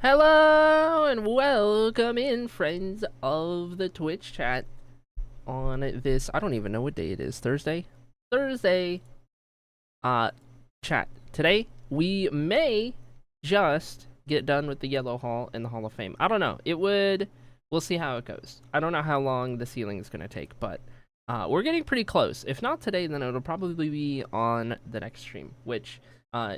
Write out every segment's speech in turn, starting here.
Hello and welcome in, friends of the Twitch chat on this, I don't even know what day it is, Thursday? Thursday, chat. Today, we may just get done with the Yellow Hall and the Hall of Fame. I don't know. We'll see how it goes. I don't know how long the ceiling is going to take, but we're getting pretty close. If not today, then it'll probably be on the next stream, which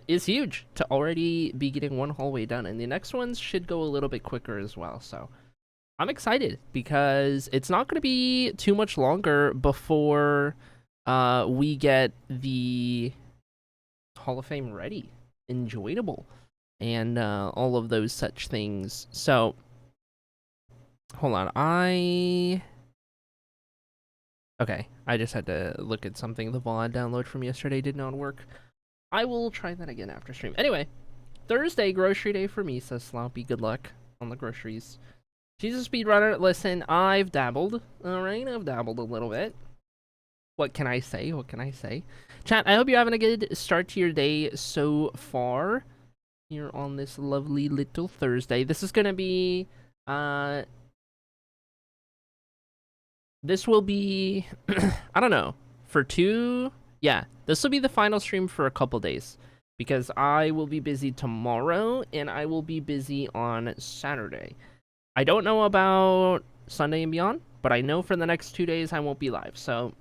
is huge to already be getting one hallway done, and the next ones should go a little bit quicker as well. So I'm excited because it's not going to be too much longer before we get the Hall of Fame ready, enjoyable, and all of those such things. So hold on, okay, I just had to look at something. The VOD download from yesterday did not work. I will try that again after stream. Anyway, Thursday, grocery day for me, says Sloppy. Good luck on the groceries. She's a speedrunner. Listen, I've dabbled. Alright, I've dabbled a little bit. What can I say? What can I say? Chat, I hope you're having a good start to your day so far here on this lovely little Thursday. This is going to be, this will be, I don't know, yeah, this will be the final stream for a couple days because I will be busy tomorrow and I will be busy on Saturday. I don't know about Sunday and beyond, but I know for the next 2 days I won't be live. So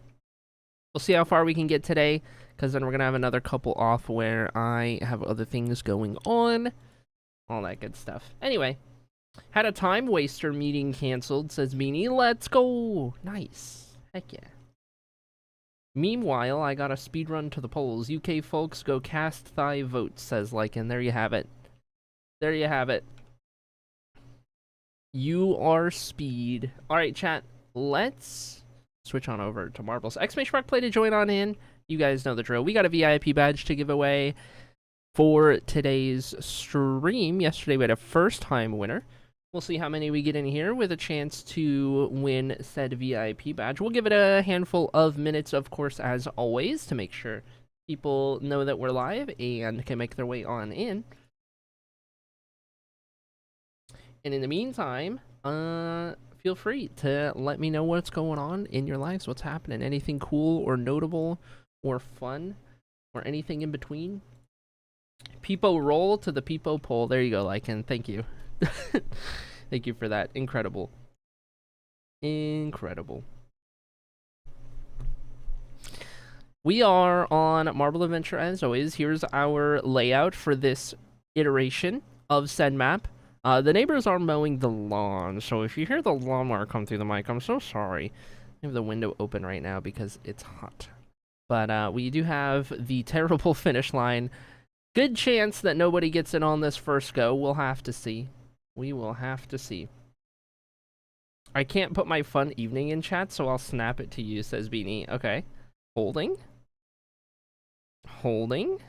we'll see how far we can get today, because then we're going to have another couple off where I have other things going on. All that good stuff. Anyway, had a time waster meeting canceled, says Beanie. Let's go. Nice. Heck yeah. Meanwhile, I got a speedrun to the polls. UK folks, go cast thy vote, says Lycan. There you have it. There you have it. You are speed. Alright, chat. Let's switch on over to Marbles. ! Play to join on in. You guys know the drill. We got a VIP badge to give away for today's stream. Yesterday we had a first-time winner. We'll see how many we get in here with a chance to win said VIP badge. We'll give it a handful of minutes, of course, as always, to make sure people know that we're live and can make their way on in. And in the meantime, feel free to let me know what's going on in your lives, what's happening, anything cool or notable or fun or anything in between. Peepo roll to the Peepo poll. There you go, Lycan. Thank you. Thank you for that. Incredible. Incredible. We are on Marble Adventure as always. Here's our layout for this iteration of said map. The neighbors are mowing the lawn, so if you hear the lawnmower come through the mic, I'm so sorry. I have the window open right now because it's hot. But we do have the terrible finish line. Good chance that nobody gets it on this first go. We'll have to see. We will have to see. I can't put my fun evening in chat, so I'll snap it to you, says Beanie. Okay. Holding. Holding.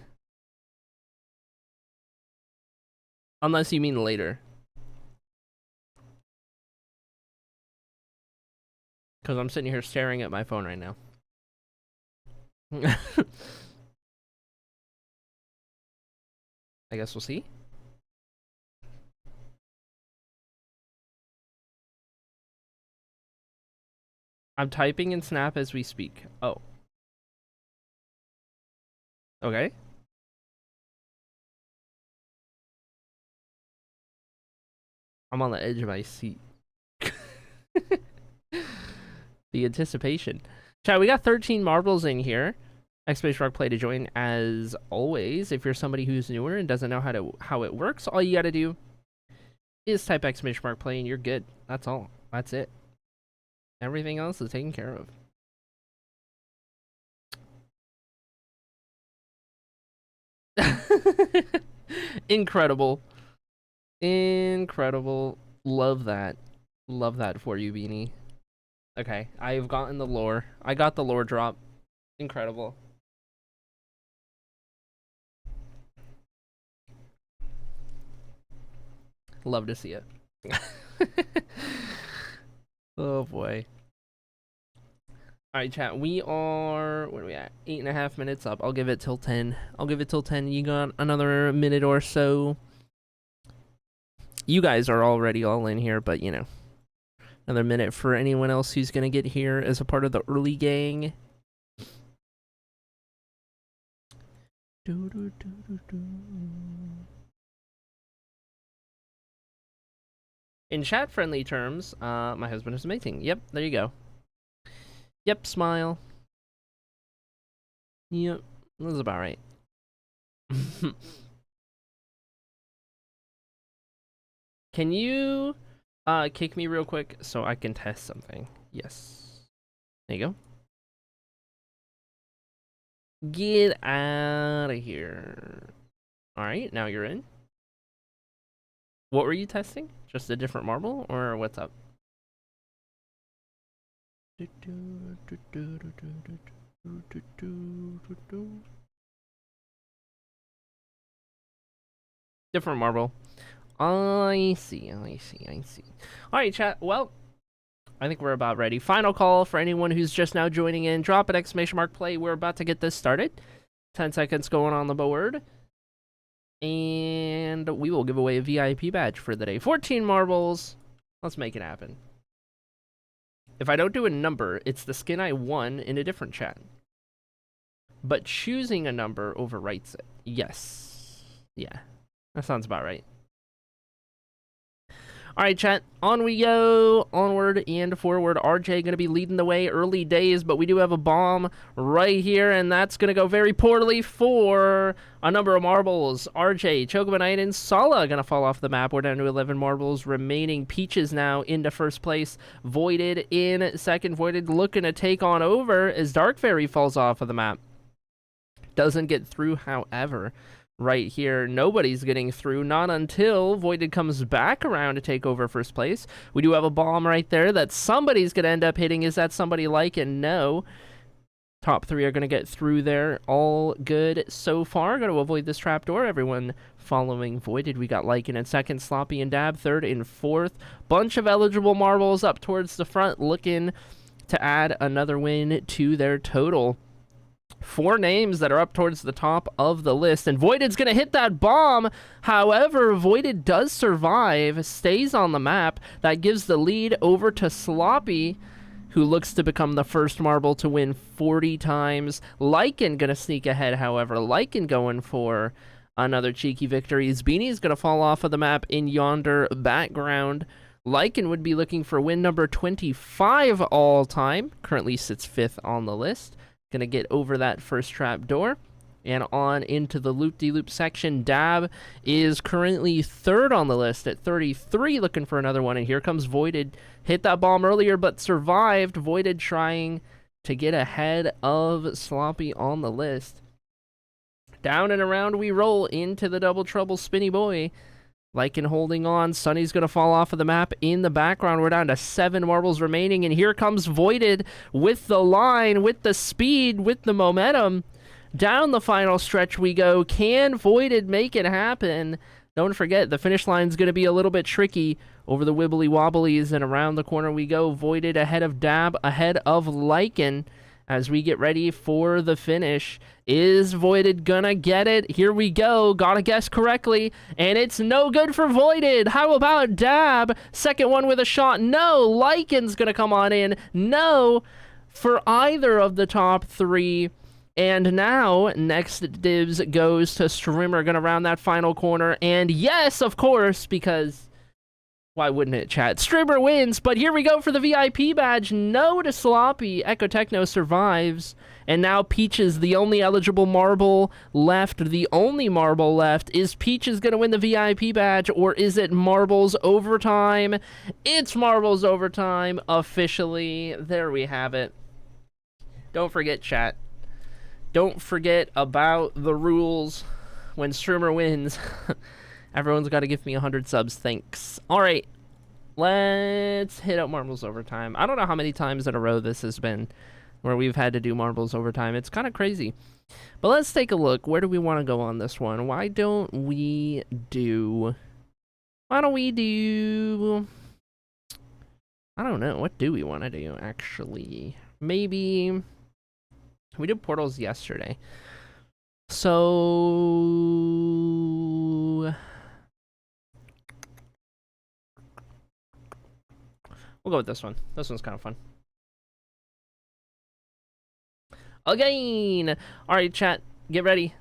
Unless you mean later. Because I'm sitting here staring at my phone right now. I guess we'll see. I'm typing in Snap as we speak. Oh. Okay. I'm on the edge of my seat. The anticipation. Chat, we got 13 marbles in here. Play to join as always. If you're somebody who's newer and doesn't know how it works, all you gotta do is type !play and you're good. That's all. That's it. Everything else is taken care of. Incredible. Incredible. Love that. Love that for you, Beanie. Okay, I've gotten the lore. I got the lore drop. Incredible. Love to see it. Oh boy. Alright, chat, we are, where are we at? 8.5 minutes up. I'll give it till 10. I'll give it till 10. You got another minute or so. You guys are already all in here, but you know, another minute for anyone else who's gonna get here as a part of the early gang. In chat-friendly terms, my husband is amazing. Yep, there you go. Yep, smile. Yep, that's about right. Can you kick me real quick so I can test something? Yes. There you go. Get out of here. Alright, now you're in. What were you testing? Just a different marble, or what's up? Different marble. I see. Alright, chat. Well, I think we're about ready. Final call for anyone who's just now joining in. Drop an exclamation mark play. We're about to get this started. 10 seconds going on the board. And we will give away a VIP badge for the day. 14 marbles. Let's make it happen. If I don't do a number, it's the skin I won in a different chat. But choosing a number overwrites it. Yes. Yeah. That sounds about right. Alright, chat, on we go, onward and forward. RJ gonna be leading the way, early days, but we do have a bomb right here, and that's gonna go very poorly for a number of marbles. RJ, Chocobanite, and Sala gonna fall off the map. We're down to 11 marbles remaining. Peaches now into first place. Voided in second. Voided looking to take on over as Dark Fairy falls off of the map. Doesn't get through, however. Right here, nobody's getting through, not until Voided comes back around to take over first place. We do have a bomb right there that somebody's going to end up hitting. Is that somebody like it? No. Top three are going to get through there. All good so far. Going to avoid this trapdoor. Everyone following Voided. We got Lycan in second, Sloppy and Dab third and fourth. Bunch of eligible marbles up towards the front, looking to add another win to their total. 4 names that are up towards the top of the list, and Voided's gonna hit that bomb. However, Voided does survive, stays on the map. That gives the lead over to Sloppy, who looks to become the first marble to win 40 times. Lycan gonna sneak ahead, however. Lycan going for another cheeky victory. Beanie's gonna fall off of the map in yonder background. Lycan would be looking for win number 25 all time. Currently sits 5th on the list. Gonna get over that first trap door and on into the loop-de-loop section. Dab is currently 3rd on the list at 33, looking for another one. And here comes Voided. Hit that bomb earlier, but survived. Voided trying to get ahead of Sloppy on the list. Down and around we roll into the double trouble spinny boy. Lycan holding on. Sunny's going to fall off of the map in the background. We're down to 7 marbles remaining, and here comes Voided with the line, with the speed, with the momentum. Down the final stretch we go. Can Voided make it happen? Don't forget, the finish line's going to be a little bit tricky over the wibbly wobblies, and around the corner we go. Voided ahead of Dab, ahead of Lycan. As we get ready for the finish. Is Voided gonna get it? Here we go. Gotta guess correctly. And it's no good for Voided. How about Dab? Second one with a shot. No. Lycan's gonna come on in. No. For either of the top 3. And now, next dibs goes to Strimmer. Gonna round that final corner. And yes, of course, because... why wouldn't it, chat? Strimmer wins, but here we go for the VIP badge. No to Sloppy. Echo Techno survives. And now Peaches, the only eligible marble left. The only marble left. Is Peaches going to win the VIP badge, or is it Marbles Overtime? It's Marbles Overtime, officially. There we have it. Don't forget, chat. Don't forget about the rules when Strimmer wins. Everyone's got to give me 100 subs, thanks. Alright, let's hit up Marbles Overtime. I don't know how many times in a row this has been where we've had to do Marbles Overtime. It's kind of crazy. But let's take a look. Where do we want to go on this one? Why don't we do... I don't know. What do we want to do, actually? Maybe... we did portals yesterday. So... We'll go with this one. This one's kind of fun. Again! Alright, chat. Get ready.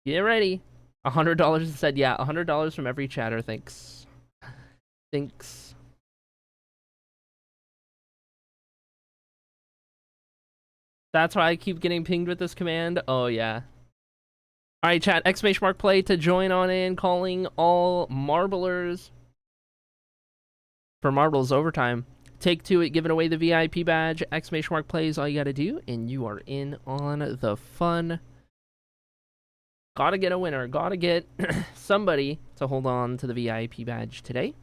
Get ready. $100 said, yeah, $100 from every chatter. Thanks. Thanks. That's why I keep getting pinged with this command. Oh, yeah. Alright, chat. !play to join on in. Calling all marblers for Marbles Overtime. Take two at giving away the VIP badge. !play is all you gotta do, and you are in on the fun. Gotta get a winner. Gotta get somebody to hold on to the VIP badge today.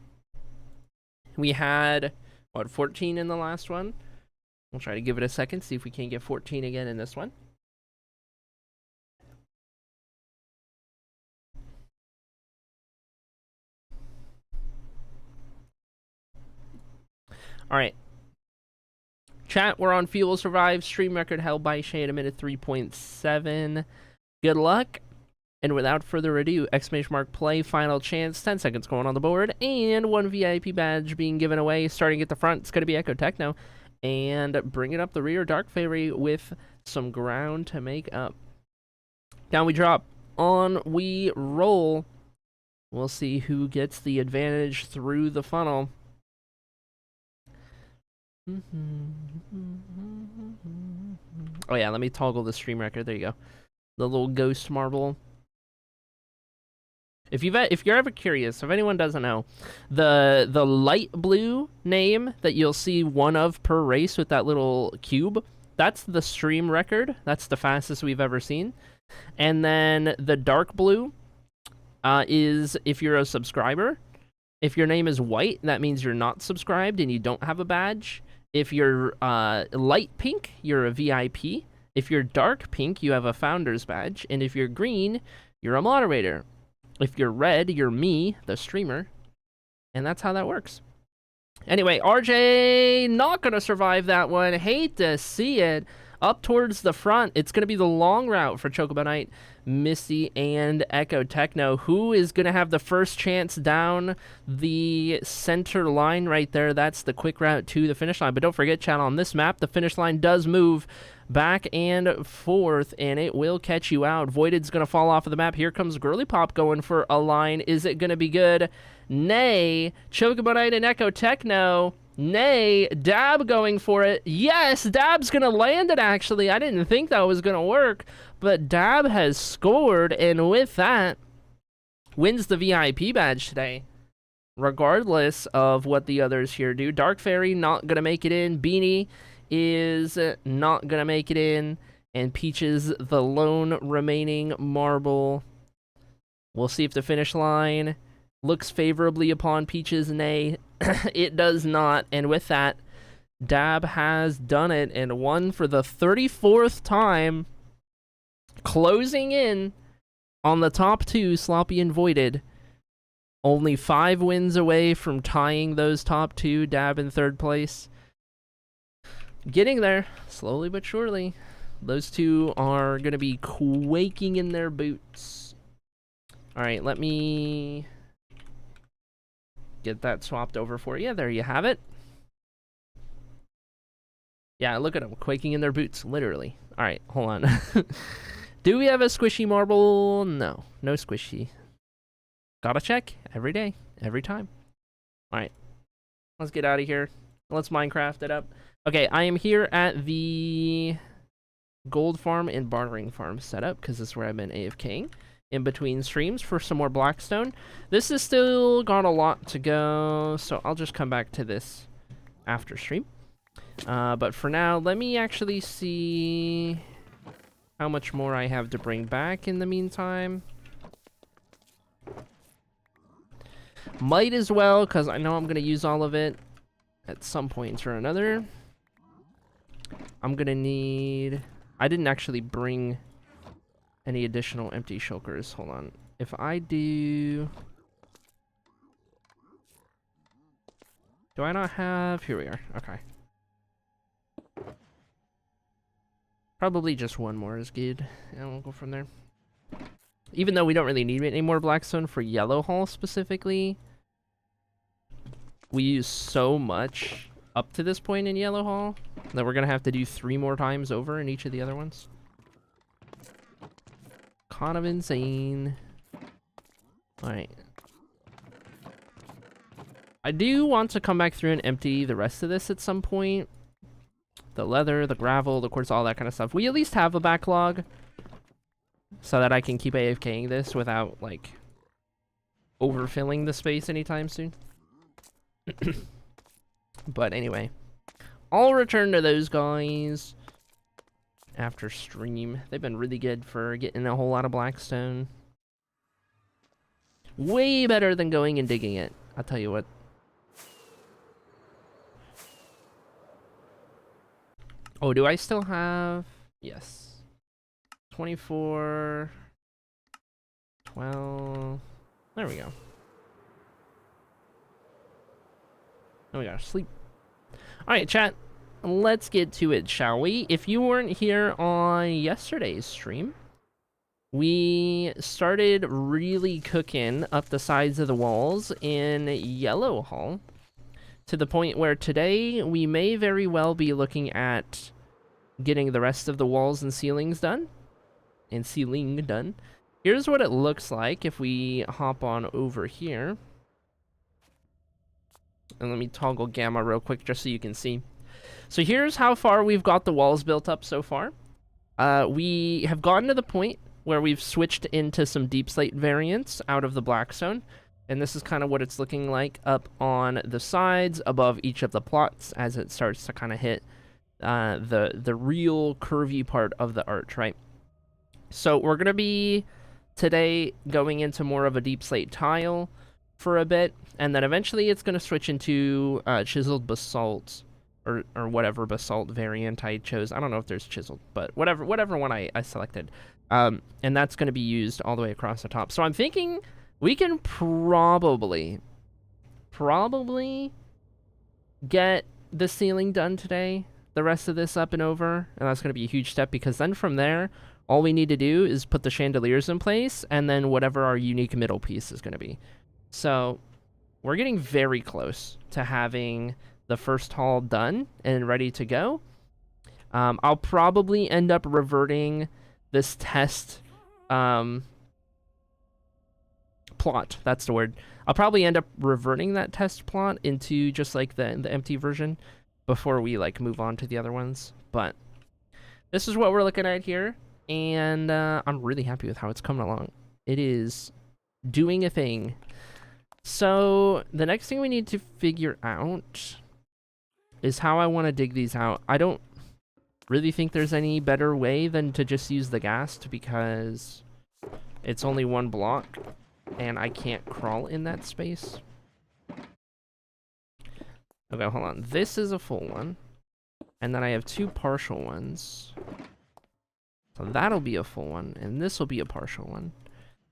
We had, what, 14 in the last one? We'll try to give it a second, see if we can get 14 again in this one. Alright. Chat, we're on Fuel Survive. Stream record held by Shay at a minute 3.7. Good luck. And without further ado, !play, final chance, 10 seconds going on the board, and one VIP badge being given away. Starting at the front, it's going to be Echo Techno. And bringing up the rear, Dark Fairy with some ground to make up. Down we drop. On we roll. We'll see who gets the advantage through the funnel. Oh yeah, let me toggle the stream record. There you go. The little ghost marble. If you're ever curious, if anyone doesn't know, the light blue name that you'll see one of per race with that little cube, that's the stream record. That's the fastest we've ever seen. And then the dark blue is if you're a subscriber. If your name is white, that means you're not subscribed and you don't have a badge. If you're light pink, you're a VIP. If you're dark pink, you have a founder's badge. And if you're green, you're a moderator. If you're red, you're me, the streamer. And that's how that works. Anyway, RJ not going to survive that one. Hate to see it. Up towards the front, it's going to be the long route for Chocobo Knight, Misty, and Echo Techno. Who is going to have the first chance down the center line right there? That's the quick route to the finish line. But don't forget, chat, on this map, the finish line does move back and forth, and it will catch you out. Voided's going to fall off of the map. Here comes Girly Pop going for a line. Is it going to be good? Nay. Chocobo Knight and Echo Techno. Nay. Dab going for it. Yes, Dab's going to land it, actually. I didn't think that was going to work, but Dab has scored, and with that, wins the VIP badge today, regardless of what the others here do. Dark Fairy not going to make it in. Beanie is not gonna make it in, and Peaches the lone remaining marble. We'll see if the finish line looks favorably upon Peaches. Nay, it does not, and with that, Dab has done it and won for the 34th time, closing in on the top two, Sloppy and Voided. Only 5 wins away from tying those top two. Dab in third place. Getting there, slowly but surely. Those two are going to be quaking in their boots. Alright, let me get that swapped over for you. There you have it. Yeah, look at them, quaking in their boots, literally. Alright, hold on. Do we have a squishy marble? No, no squishy. Gotta check every day, every time. Alright, let's get out of here. Let's Minecraft it up. Okay, I am here at the gold farm and bartering farm setup, because this is where I've been AFKing in between streams for some more Blackstone. This has still got a lot to go, so I'll just come back to this after stream. But for now, let me actually see how much more I have to bring back in the meantime. Might as well, because I know I'm going to use all of it at some point or another. I'm gonna need... I didn't actually bring any additional empty shulkers. Hold on. If I do... Do I not have... Here we are. Okay. Probably just one more is good. And we'll go from there. Even though we don't really need any more Blackstone for Yellow Hall specifically. we use so much up to this point in Yellow Hall that we're gonna have to do 3 more times over in each of the other ones. Kind of insane. Alright. I do want to come back through and empty the rest of this at some point. The leather, the gravel, the quartz, all that kind of stuff. We at least have a backlog so that I can keep AFKing this without, like, overfilling the space anytime soon. But anyway, I'll return to those guys after stream. They've been really good for getting a whole lot of blackstone. Way better than going and digging it, I'll tell you what. Oh, do I still have... Yes. 24... 12... There we go. Oh, we gotta sleep. Alright, chat. Let's get to it, shall we? If you weren't here on yesterday's stream, we started really cooking up the sides of the walls in Yellow Hall, to the point where today we may very well be looking at getting the rest of the walls and ceilings done. Here's what it looks like if we hop on over here. And let me toggle gamma real quick just so you can see. So here's how far we've got the walls built up so far. We have gotten to the point where we've switched into some deep slate variants out of the black zone. And this is kind of what it's looking like up on the sides above each of the plots as it starts to kind of hit the real curvy part of the arch, right? So we're going to be today going into more of a deep slate tile for a bit, and then eventually it's going to switch into chiseled basalt, or whatever basalt variant I chose. I don't know if there's chiseled, but whatever one I selected. And that's going to be used all the way across the top. So I'm thinking we can probably get the ceiling done today, the rest of this up and over, and that's going to be a huge step, because then from there, all we need to do is put the chandeliers in place, and then whatever our unique middle piece is going to be. So we're getting very close to having the first hall done and ready to go. I'll probably end up reverting this test plot. That's the word. I'll probably end up reverting that test plot into just like the empty version before we like move on to the other ones. But this is what we're looking at here, and I'm really happy with how it's coming along. It is doing a thing. So the next thing we need to figure out is how I want to dig these out. I don't really think there's any better way than to just use the ghast, because it's only one block and I can't crawl in that space. Okay, hold on. This is a full one, and then I have 2 partial ones. So that'll be a full one, and this will be a partial one.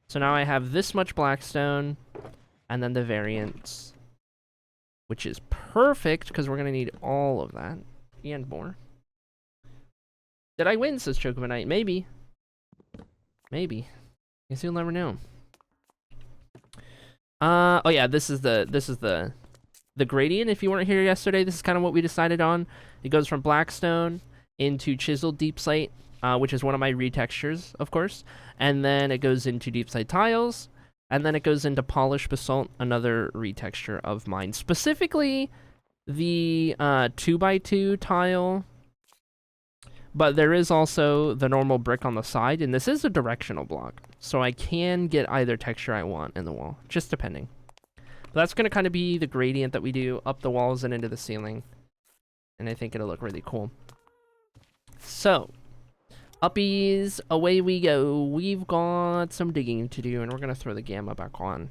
So now I have this much blackstone, and then the variants, which is perfect, because we're going to need all of that, and more. Did I win, says Chocobanite? Maybe. Maybe. Guess you'll never know. Oh yeah, this is the gradient. If you weren't here yesterday, this is kind of what we decided on. It goes from blackstone into chiseled deep slate, which is one of my retextures, of course. And then it goes into deep slate tiles. And then it goes into polished basalt, another retexture of mine. Specifically, the 2x2 tile. But there is also the normal brick on the side, and this is a directional block. So I can get either texture I want in the wall, just depending. But that's going to kind of be the gradient that we do up the walls and into the ceiling. And I think it'll look really cool. So, uppies, away we go. We've got some digging to do, and we're going to throw the gamma back on,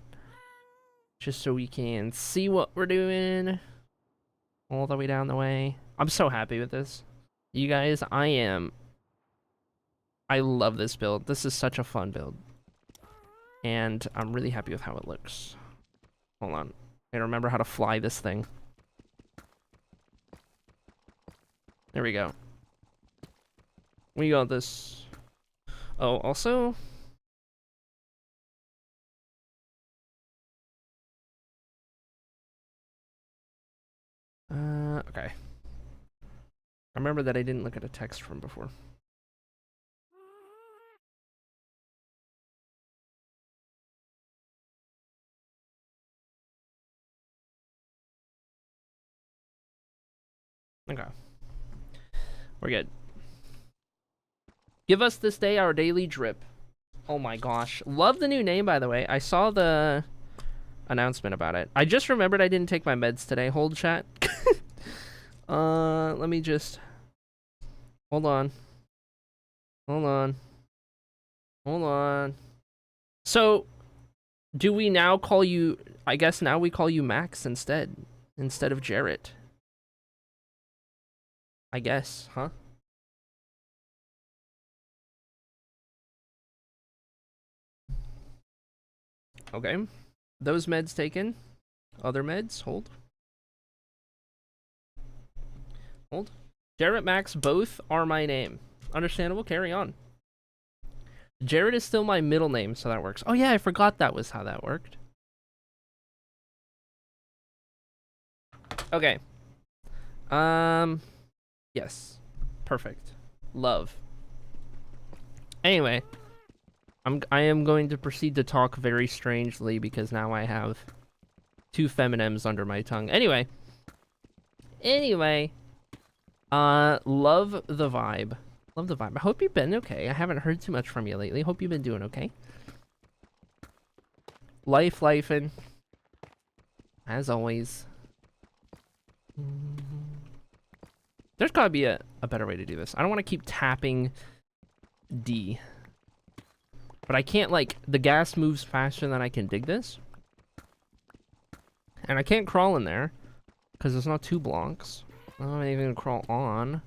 just so we can see what we're doing all the way down the way. I'm so happy with this. You guys, I love this build. This is such a fun build. And I'm really happy with how it looks. Hold on. I remember how to fly this thing. There we go. We got this. Oh, also, Okay. I remember that I didn't look at a text from before. Okay. We're good. Give us this day our daily drip. Oh my gosh. Love the new name, by the way. I saw the announcement about it. I just remembered I didn't take my meds today. Hold chat. Let me just... Hold on. Hold on. Hold on. So, do we now call you... I guess now we call you Max instead of Jarrett. I guess, huh? Okay. Those meds taken. Other meds, hold. Hold. Jarrett, Max, both are my name. Understandable, carry on. Jarrett is still my middle name, so that works. Oh yeah, I forgot that was how that worked. Okay. Yes. Perfect. Love. Anyway, I am going to proceed to talk very strangely because now I have two feminims under my tongue. Anyway, love the vibe. Love the vibe. I hope you've been okay. I haven't heard too much from you lately. Hope you've been doing okay. Lifing. As always. There's gotta be a better way to do this. I don't want to keep tapping D. But I can't, like, the gas moves faster than I can dig this. And I can't crawl in there. Because it's not 2 blocks. I'm not even gonna crawl on.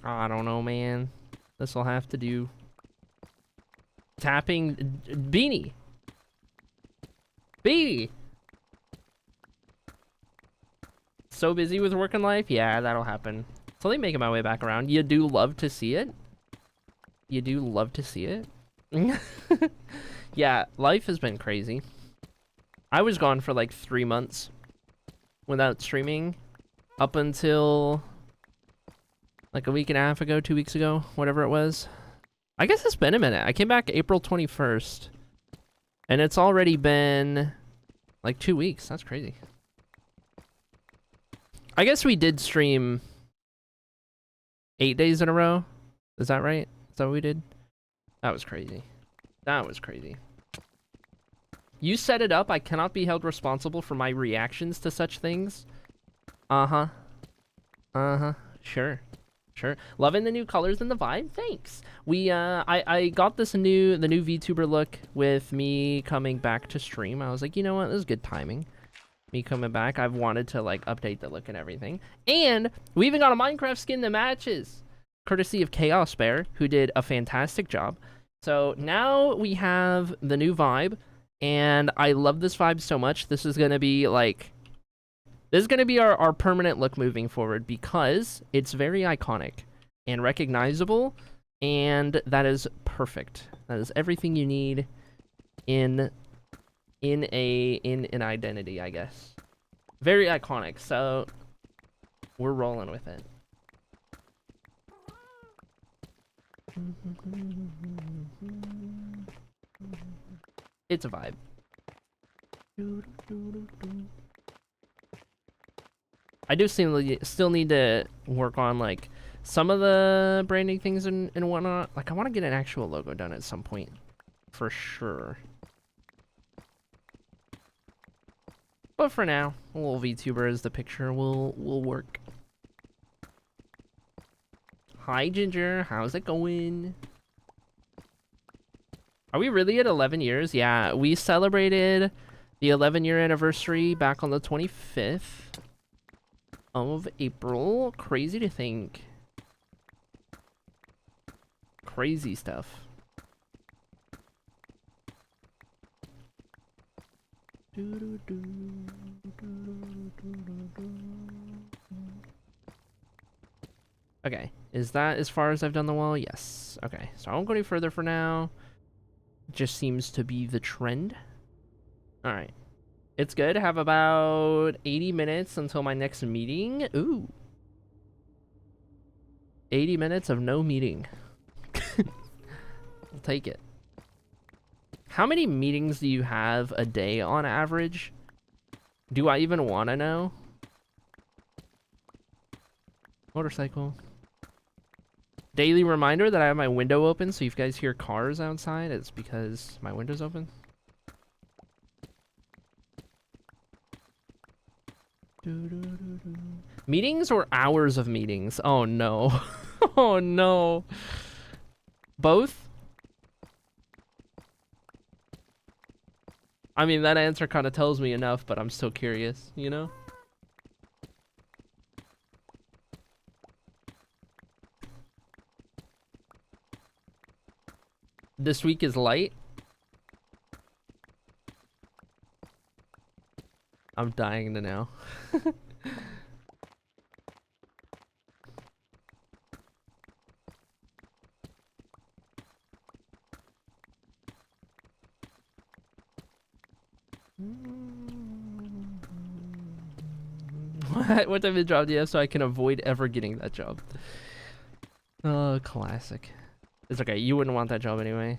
I don't know, man. This will have to do. Tapping Beanie. Beanie. So busy with work and life? Yeah, that'll happen. Slowly making my way back around. You do love to see it. You do love to see it. Yeah, life has been crazy. I was gone for like 3 months without streaming up until like a week and a half ago, 2 weeks ago, whatever it was. I guess it's been a minute. I came back April 21st and it's already been like 2 weeks. That's crazy. I guess we did stream 8 days in a row. Is that right? Is that what we did? That was crazy. That was crazy. You set it up. I cannot be held responsible for my reactions to such things. Uh-huh. Uh-huh. Sure. Sure. Loving the new colors and the vibe. Thanks. I got the new VTuber look with me coming back to stream. I was like, you know what? This is good timing. Me coming back. I've wanted to like update the look and everything. And we even got a Minecraft skin that matches. Courtesy of Chaos Bear, who did a fantastic job. So now we have the new vibe. And I love this vibe so much. This is going to be like... This is going to be our permanent look moving forward because it's very iconic and recognizable, and that is perfect. That is everything you need in an identity, I guess. Very iconic, so we're rolling with it. It's a vibe. I do still need to work on like some of the branding things and whatnot. Like I want to get an actual logo done at some point, for sure. But for now, a little VTuber as the picture will work. Hi Ginger, how's it going? Are we really at 11 years? Yeah, we celebrated the 11-year anniversary back on the 25th. Of April. Crazy to think. Crazy stuff. Okay, is that as far as I've done the wall? Yes. Okay, so I won't go any further for now. just seems to be the trend. All right. It's good. Have about 80 minutes until my next meeting. Ooh. 80 minutes of no meeting. I'll take it. How many meetings do you have a day on average? Do I even want to know? Motorcycle. Daily reminder that I have my window open, so if you guys hear cars outside, it's because my window's open. Meetings or hours of meetings? Oh no. Oh no. Both? I mean, that answer kind of tells me enough, but I'm still curious, you know? This week is light. I'm dying to know. What type of job do you have so I can avoid ever getting that job? Oh, classic. It's okay, you wouldn't want that job anyway.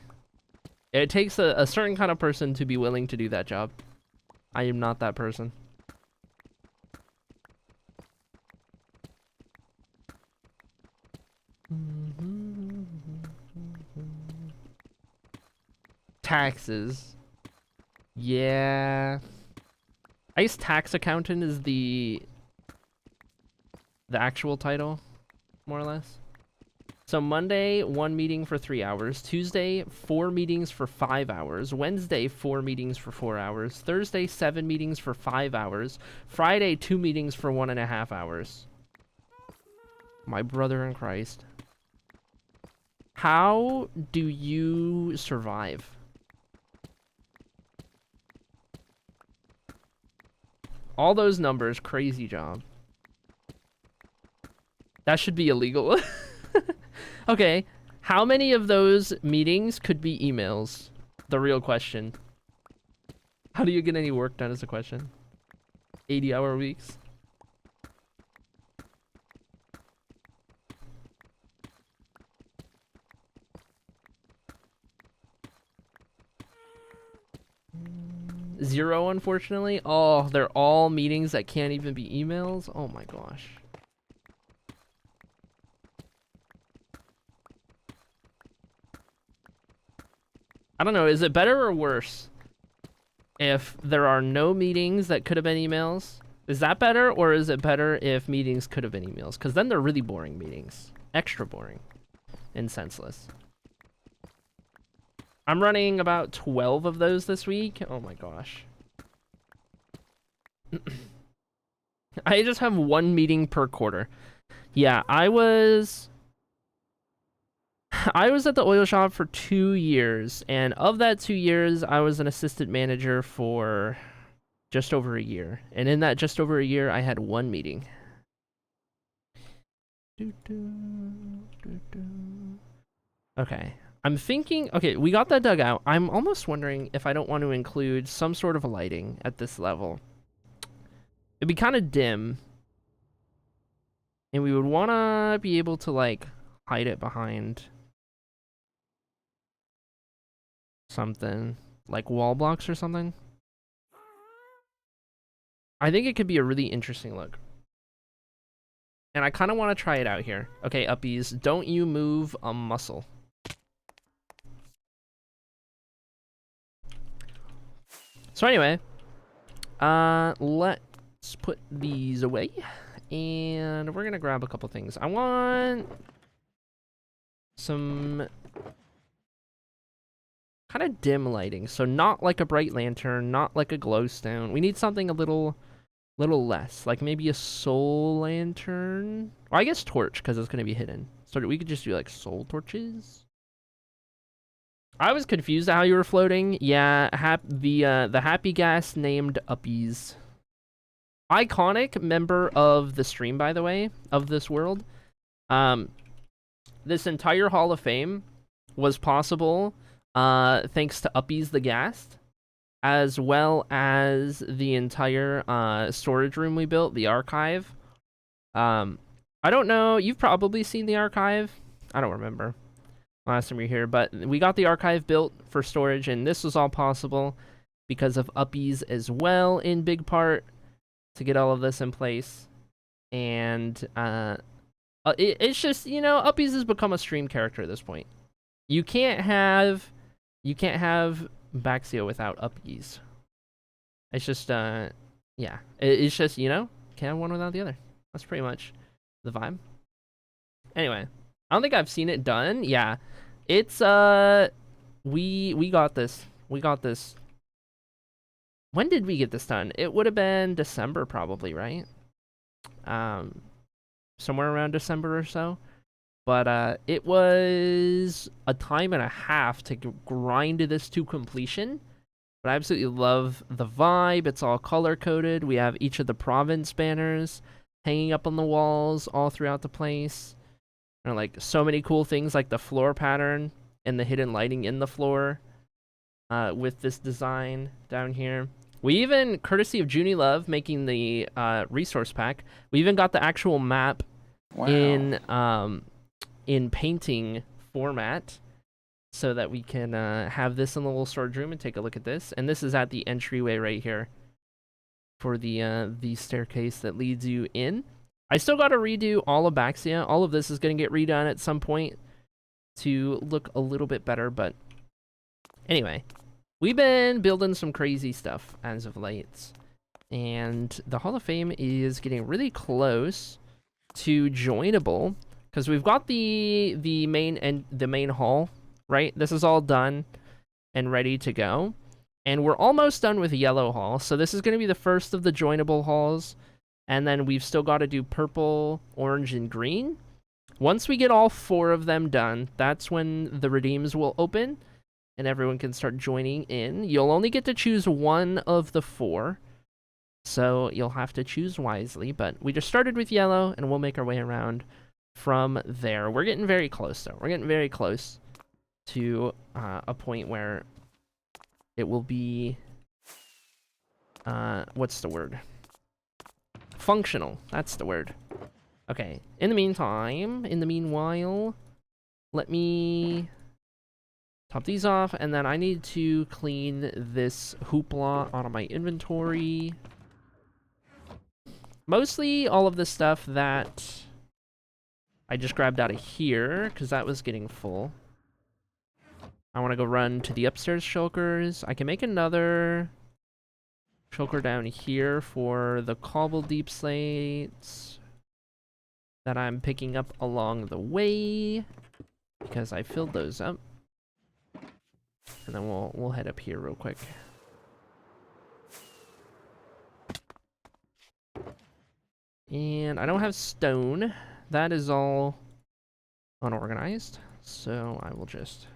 It takes a certain kind of person to be willing to do that job. I am not that person. Taxes. Yeah. I guess tax accountant is the actual title, more or less. So Monday, 1 meeting for 3 hours. Tuesday, 4 meetings for 5 hours. Wednesday, 4 meetings for 4 hours. Thursday, 7 meetings for 5 hours. Friday, 2 meetings for 1.5 hours. My brother in Christ. How do you survive? All those numbers, crazy job. That should be illegal. Okay, how many of those meetings could be emails? The real question. How do you get any work done is a question. 80-hour weeks. Zero, unfortunately. Oh, they're all meetings that can't even be emails. Oh my gosh. I don't know, is it better or worse if there are no meetings that could have been emails? Is that better, or is it better if meetings could have been emails? Because then they're really boring meetings. Extra boring and senseless. I'm running about 12 of those this week. Oh my gosh. I just have 1 meeting per quarter. Yeah, I was at the oil shop for 2 years, and of that 2 years, I was an assistant manager for just over a year. And in that just over a year, I had 1 meeting. Okay. I'm thinking, okay, we got that dug out. I'm almost wondering if I don't want to include some sort of lighting at this level. It'd be kind of dim. And we would want to be able to, like, hide it behind something. Like wall blocks or something. I think it could be a really interesting look. And I kind of want to try it out here. Okay, uppies, don't you move a muscle. So anyway, let's put these away. And we're going to grab a couple things. I want some kind of dim lighting. So not like a bright lantern, not like a glowstone. We need something a little less. Like maybe a soul lantern. Or I guess torch, because it's going to be hidden. So we could just do like soul torches. I was confused at how you were floating. Yeah, the happy gas named Uppies. Iconic member of the stream, by the way, of this world. This entire Hall of Fame was possible thanks to Uppies the Ghast, as well as the entire storage room we built, the archive. I don't know, you've probably seen the archive. I don't remember last time you were here, but we got the archive built for storage, and this was all possible because of Uppies as well, in big part, to get all of this in place. And it's just, you know, Uppies has become a stream character at this point. You can't have Baxio without Uppies. It's just yeah, it's just, you know, can't have one without the other. That's pretty much the vibe. Anyway, I don't think I've seen it done. Yeah, it's we got this. We got this. When did we get this done? It would have been December probably, right? Somewhere around December or so. But it was a time and a half to grind this to completion. But I absolutely love the vibe. It's all color-coded. We have each of the province banners hanging up on the walls all throughout the place. There are like so many cool things like the floor pattern and the hidden lighting in the floor with this design down here. We even, courtesy of Junie Love making the resource pack, we even got the actual map in painting format so that we can have this in the little storage room and take a look at this. And this is at the entryway right here for the staircase that leads you in. I still got to redo all of Baxia. All of this is going to get redone at some point to look a little bit better, but anyway, we've been building some crazy stuff as of late, and the Hall of Fame is getting really close to joinable because we've got the main hall, right? This is all done and ready to go, and we're almost done with Yellow Hall, so this is going to be the first of the joinable halls. And then we've still got to do purple, orange, and green. Once we get all 4 of them done, that's when the redeems will open and everyone can start joining in. You'll only get to choose one of the 4, so you'll have to choose wisely. But we just started with yellow, and we'll make our way around from there. We're getting very close, though. We're getting very close to a point where it will be... what's the word? Functional, that's the word. Okay, in the meanwhile, let me top these off, and then I need to clean this hoopla out of my inventory. Mostly all of the stuff that I just grabbed out of here, because that was getting full. I want to go run to the upstairs shulkers. I can make another shulker down here for the cobble deep slates that I'm picking up along the way because I filled those up. And then we'll head up here real quick. And I don't have stone. That is all unorganized. So I will just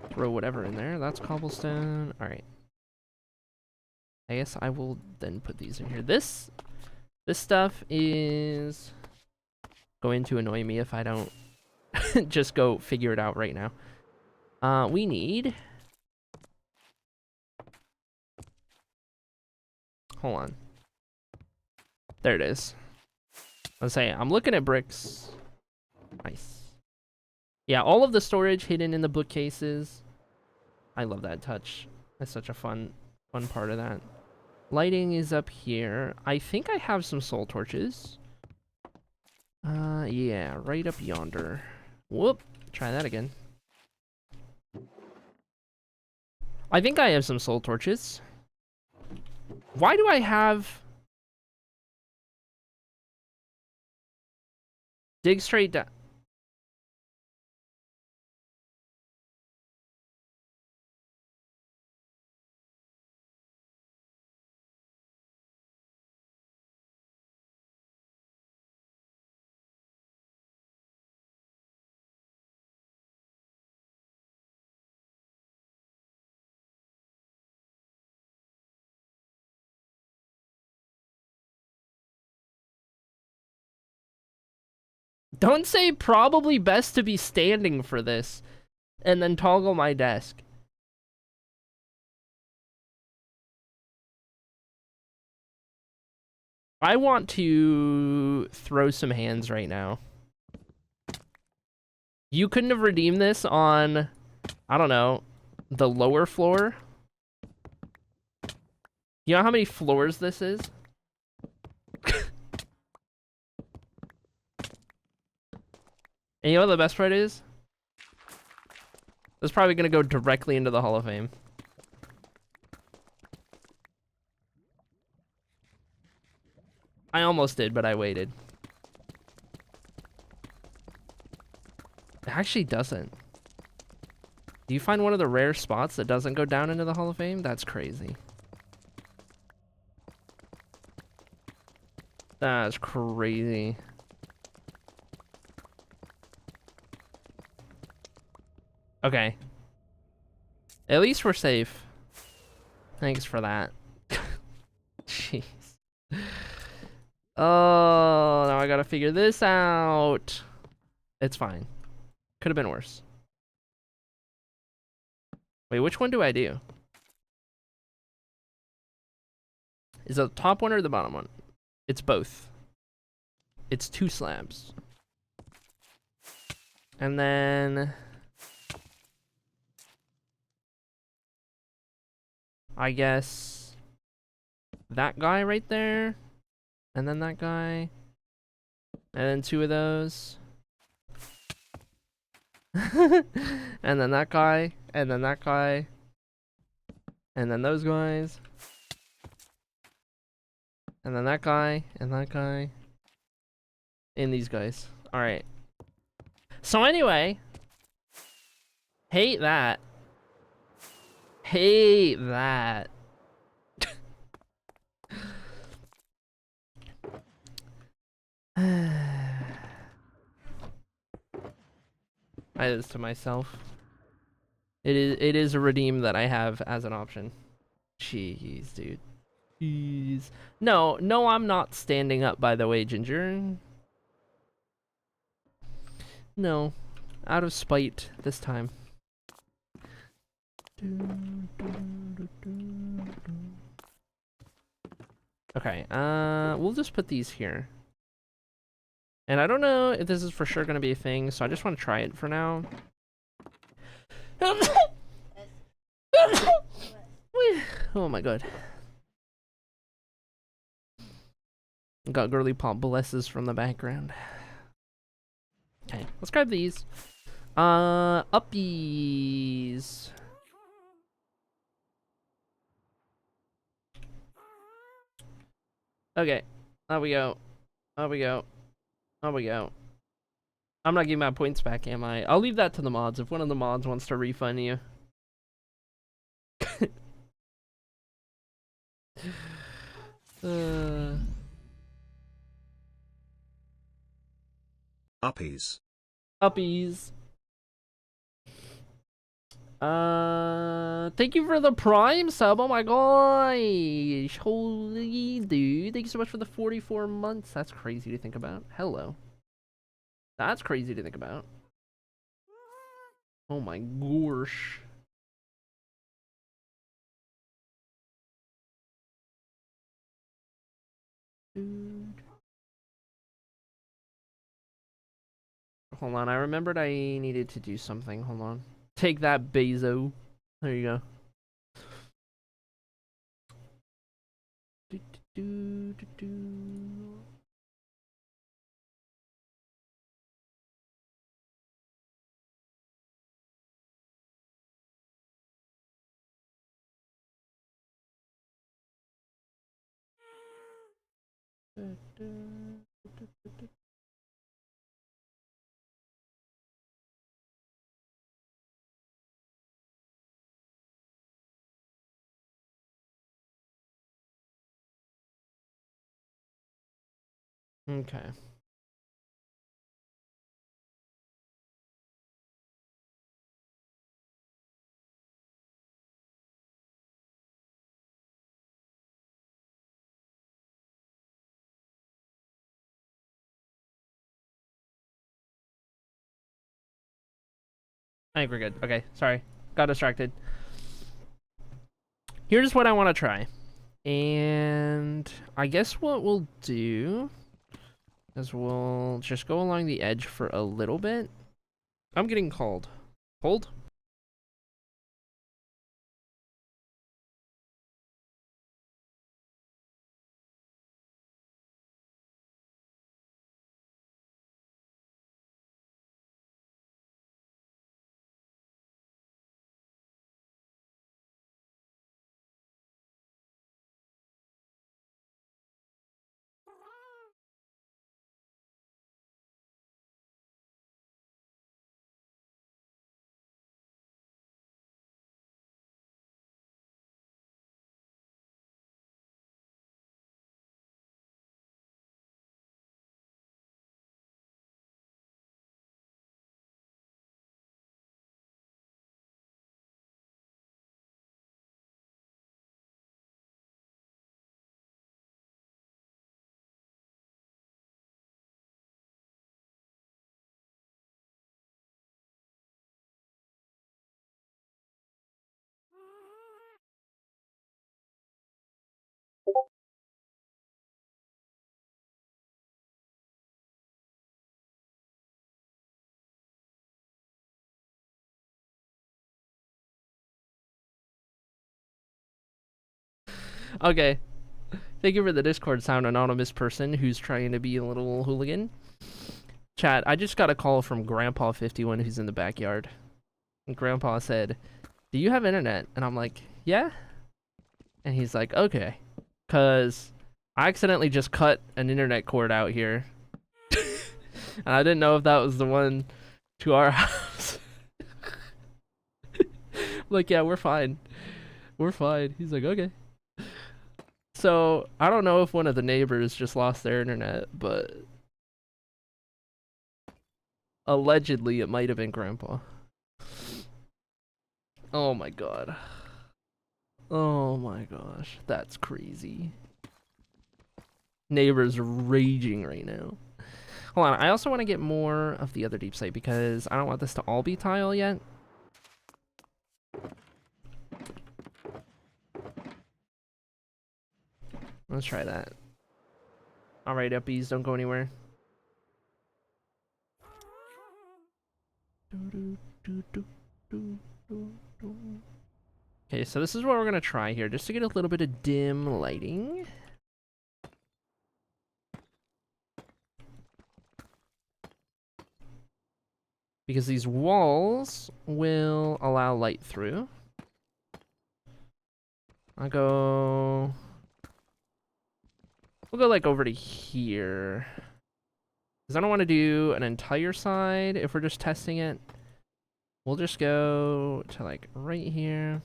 throw whatever in there. That's cobblestone. All right. I guess I will then put these in here. This stuff is going to annoy me if I don't just go figure it out right now. We need... Hold on. There it is. Let's say I'm looking at bricks. Nice. Yeah, all of the storage hidden in the bookcases. I love that touch. That's such a fun part of that. Lighting is up here. I think I have some soul torches. Yeah, right up yonder. Whoop. Try that again. I think I have some soul torches. Why do I have... Dig straight down. Don't say probably best to be standing for this. and then toggle my desk. I want to throw some hands right now. You couldn't have redeemed this on, I don't know, the lower floor? You know how many floors this is? And you know what the best part is? This is probably gonna go directly into the Hall of Fame. I almost did, but I waited. It actually doesn't. Do you find one of the rare spots that doesn't go down into the Hall of Fame? That's crazy. That's crazy. Okay. At least we're safe. Thanks for that. Jeez. Oh, now I gotta figure this out. It's fine. Could have been worse. Wait, which one do I do? Is it the top one or the bottom one? It's both. It's 2 slabs. And then I guess that guy right there. And then that guy. And then 2 of those. And then that guy. And then that guy. And then those guys. And then that guy. And that guy. And these guys. Alright. So anyway. Hate that. Hate that. I did this to myself. It is a redeem that I have as an option. Jeez, dude. Jeez. No, I'm not standing up, by the way, Ginger. No. Out of spite this time. Okay, we'll just put these here. And I don't know if this is for sure gonna be a thing, so I just want to try it for now. Oh my god. Got girly pop blesses from the background. Okay, let's grab these. Uppies. Okay, there we go. There we go. There we go. I'm not giving my points back, am I? I'll leave that to the mods. If one of the mods wants to refund you. Uppies. Uppies. Thank you for the Prime sub. Oh my gosh. Holy dude. Thank you so much for the 44 months. That's crazy to think about. Hello. That's crazy to think about. Oh my gosh. Dude. Hold on, I remembered I needed to do something. Hold on. Take that, Bezo. There you go. Do, do, do, do, do. Okay. I think we're good. Okay, sorry. Got distracted. Here's what I want to try. And I guess what we'll do is we'll just go along the edge for a little bit. I'm getting called. Hold. Okay. Thank you for the Discord sound, anonymous person who's trying to be a little hooligan. Chat, I just got a call from Grandpa51 who's in the backyard. And Grandpa said, "Do you have internet?" And I'm like, "Yeah." And he's like, "Okay." Because I accidentally just cut an internet cord out here. And I didn't know if that was the one to our house. Like, yeah, we're fine. We're fine. He's like, "Okay." So, I don't know if one of the neighbors just lost their internet, but allegedly it might have been Grandpa. Oh my god. Oh my gosh. That's crazy. Neighbors raging right now. Hold on, I also want to get more of the other deep slate because I don't want this to all be tile yet. Let's try that. Alright, uppies, don't go anywhere. Okay, so this is what we're gonna try here, just to get a little bit of dim lighting. Because these walls will allow light through. We'll go like over to here. Because I don't want to do an entire side if we're just testing it. We'll just go to like right here.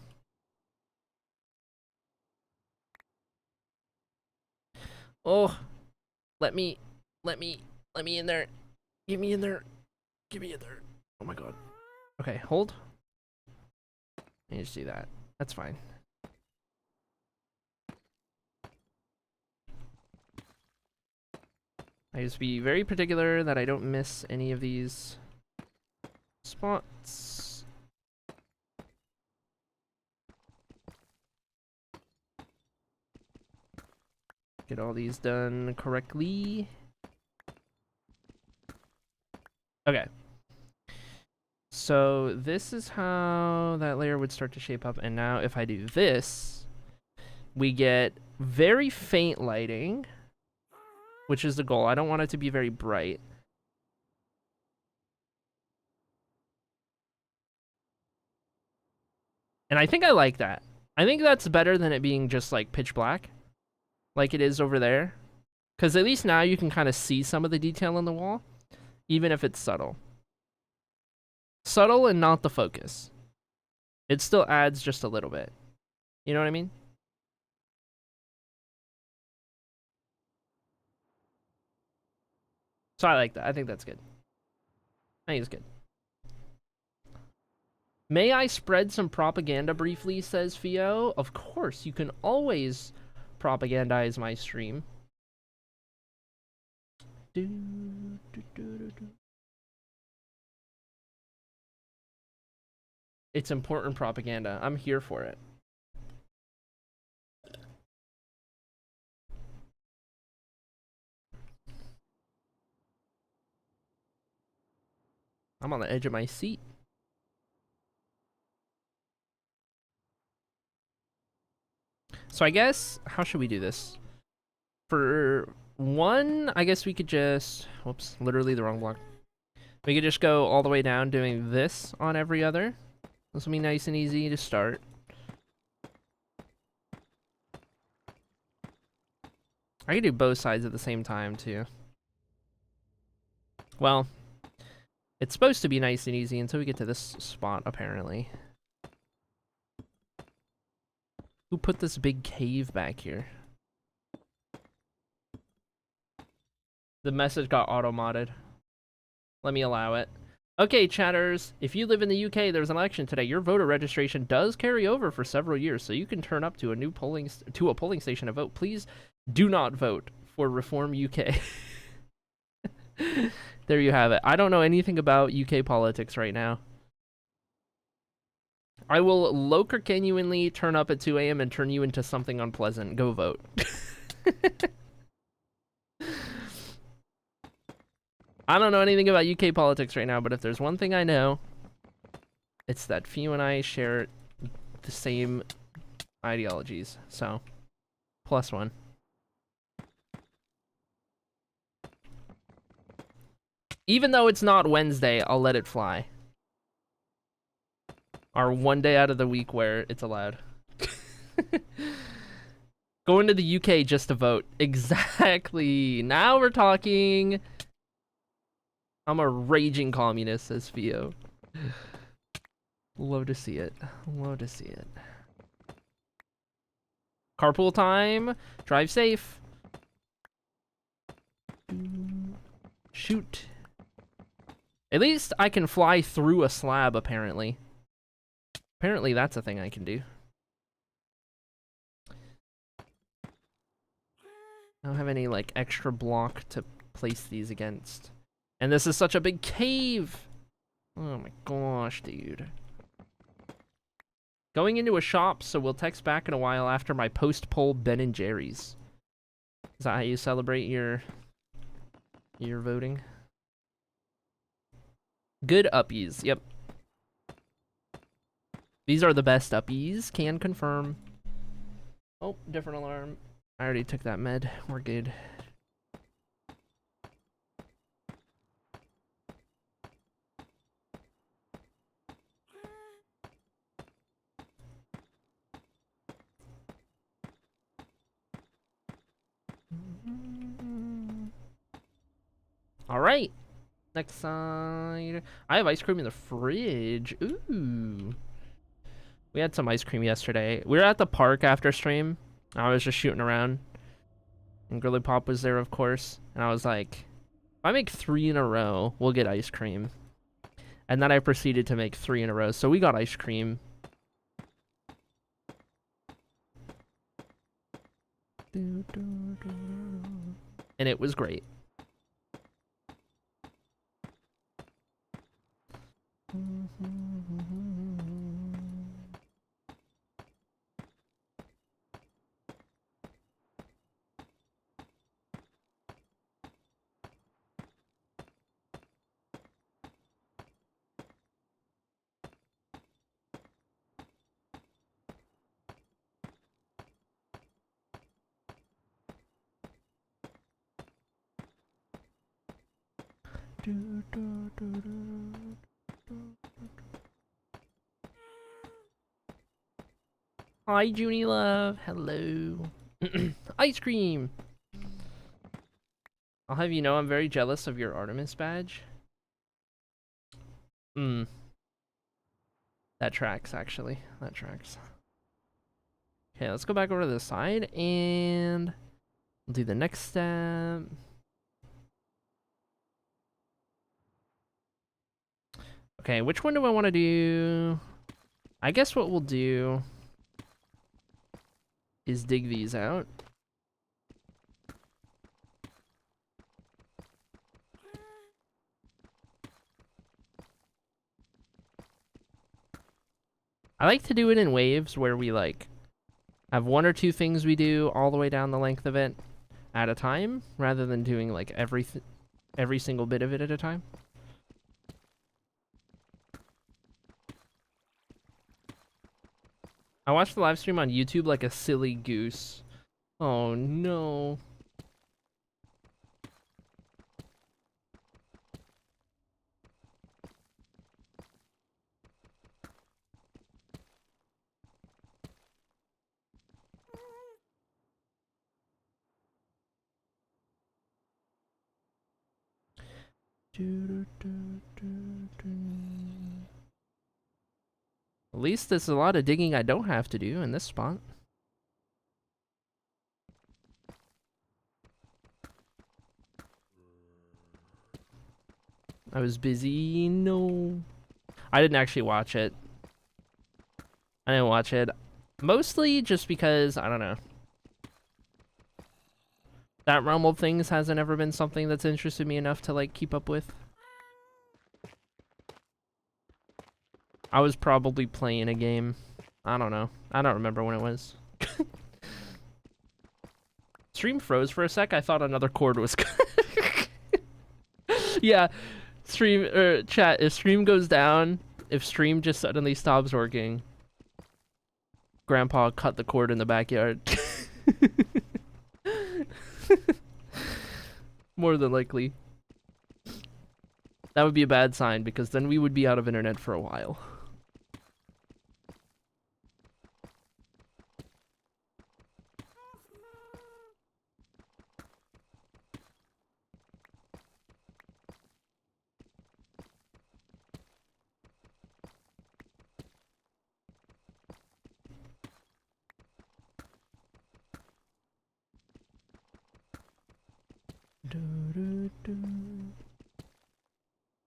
Oh, let me in there. Get me in there. Get me in there. Oh my god. Okay, hold. And you just do that. That's fine. I just be very particular that I don't miss any of these spots. Get all these done correctly. Okay. So this is how that layer would start to shape up. And now if I do this, we get very faint lighting, which is the goal. I don't want it to be very bright. And I think I like that. I think that's better than it being just like pitch black, like it is over there. Because at least now you can kind of see some of the detail on the wall, even if it's subtle. Subtle and not the focus. It still adds just a little bit. You know what I mean? So I like that. I think that's good. I think it's good. May I spread some propaganda briefly, says Fio. Of course, you can always propagandize my stream. It's important propaganda. I'm here for it. I'm on the edge of my seat. So I guess, how should we do this? For one, I guess we could just, whoops, literally the wrong block. We could just go all the way down doing this on every other. This will be nice and easy to start. I can do both sides at the same time too. Well, it's supposed to be nice and easy until we get to this spot, apparently. Who put this big cave back here? The message got auto-modded. Let me allow it. Okay, chatters, if you live in the UK, there's an election today. Your voter registration does carry over for several years, so you can turn up to a polling station to vote. Please do not vote for Reform UK. There you have it. I don't know anything about UK politics right now. I will genuinely turn up at 2 a.m. and turn you into something unpleasant. Go vote. I don't know anything about UK politics right now, but if there's one thing I know, it's that Few and I share the same ideologies. So, +1. Even though it's not Wednesday, I'll let it fly. Our one day out of the week where it's allowed. Going to the UK just to vote. Exactly. Now we're talking. I'm a raging communist, says Theo. Love to see it. Love to see it. Carpool time. Drive safe. Shoot. At least I can fly through a slab, apparently. Apparently that's a thing I can do. I don't have any, like, extra block to place these against. And this is such a big cave! Oh my gosh, dude. Going into a shop, so we'll text back in a while after my post-poll Ben & Jerry's. Is that how you celebrate your voting? Good uppies, yep. These are the best uppies, can confirm. Oh, different alarm. I already took that med, we're good. Alright, next side. I have ice cream in the fridge, ooh. We had some ice cream yesterday. We were at the park after stream. I was just shooting around. And Girly Pop was there, of course. And I was like, if I make 3 in a row, we'll get ice cream. And then I proceeded to make 3 in a row. So we got ice cream. And it was great. Hi, Junie Love. Hello. Ice cream. I'll have you know I'm very jealous of your Artemis badge. That tracks, actually. That tracks. Okay, let's go back over to the side and we'll do the next step. Okay, which one do I want to do? I guess what we'll do is dig these out. I like to do it in waves where we like have one or two things we do all the way down the length of it at a time, rather than doing like every single bit of it at a time. I watched the live stream on YouTube like a silly goose. Oh no. At least there's a lot of digging I don't have to do in this spot. I was busy. No. I didn't actually watch it. I didn't watch it. Mostly just because, I don't know. That realm of things hasn't ever been something that's interested me enough to, like, keep up with. I was probably playing a game. I don't know. I don't remember when it was. Stream froze for a sec. I thought another cord was... Yeah. Stream, chat, if stream goes down, if stream just suddenly stops working, Grandpa cut the cord in the backyard. More than likely. That would be a bad sign, because then we would be out of internet for a while.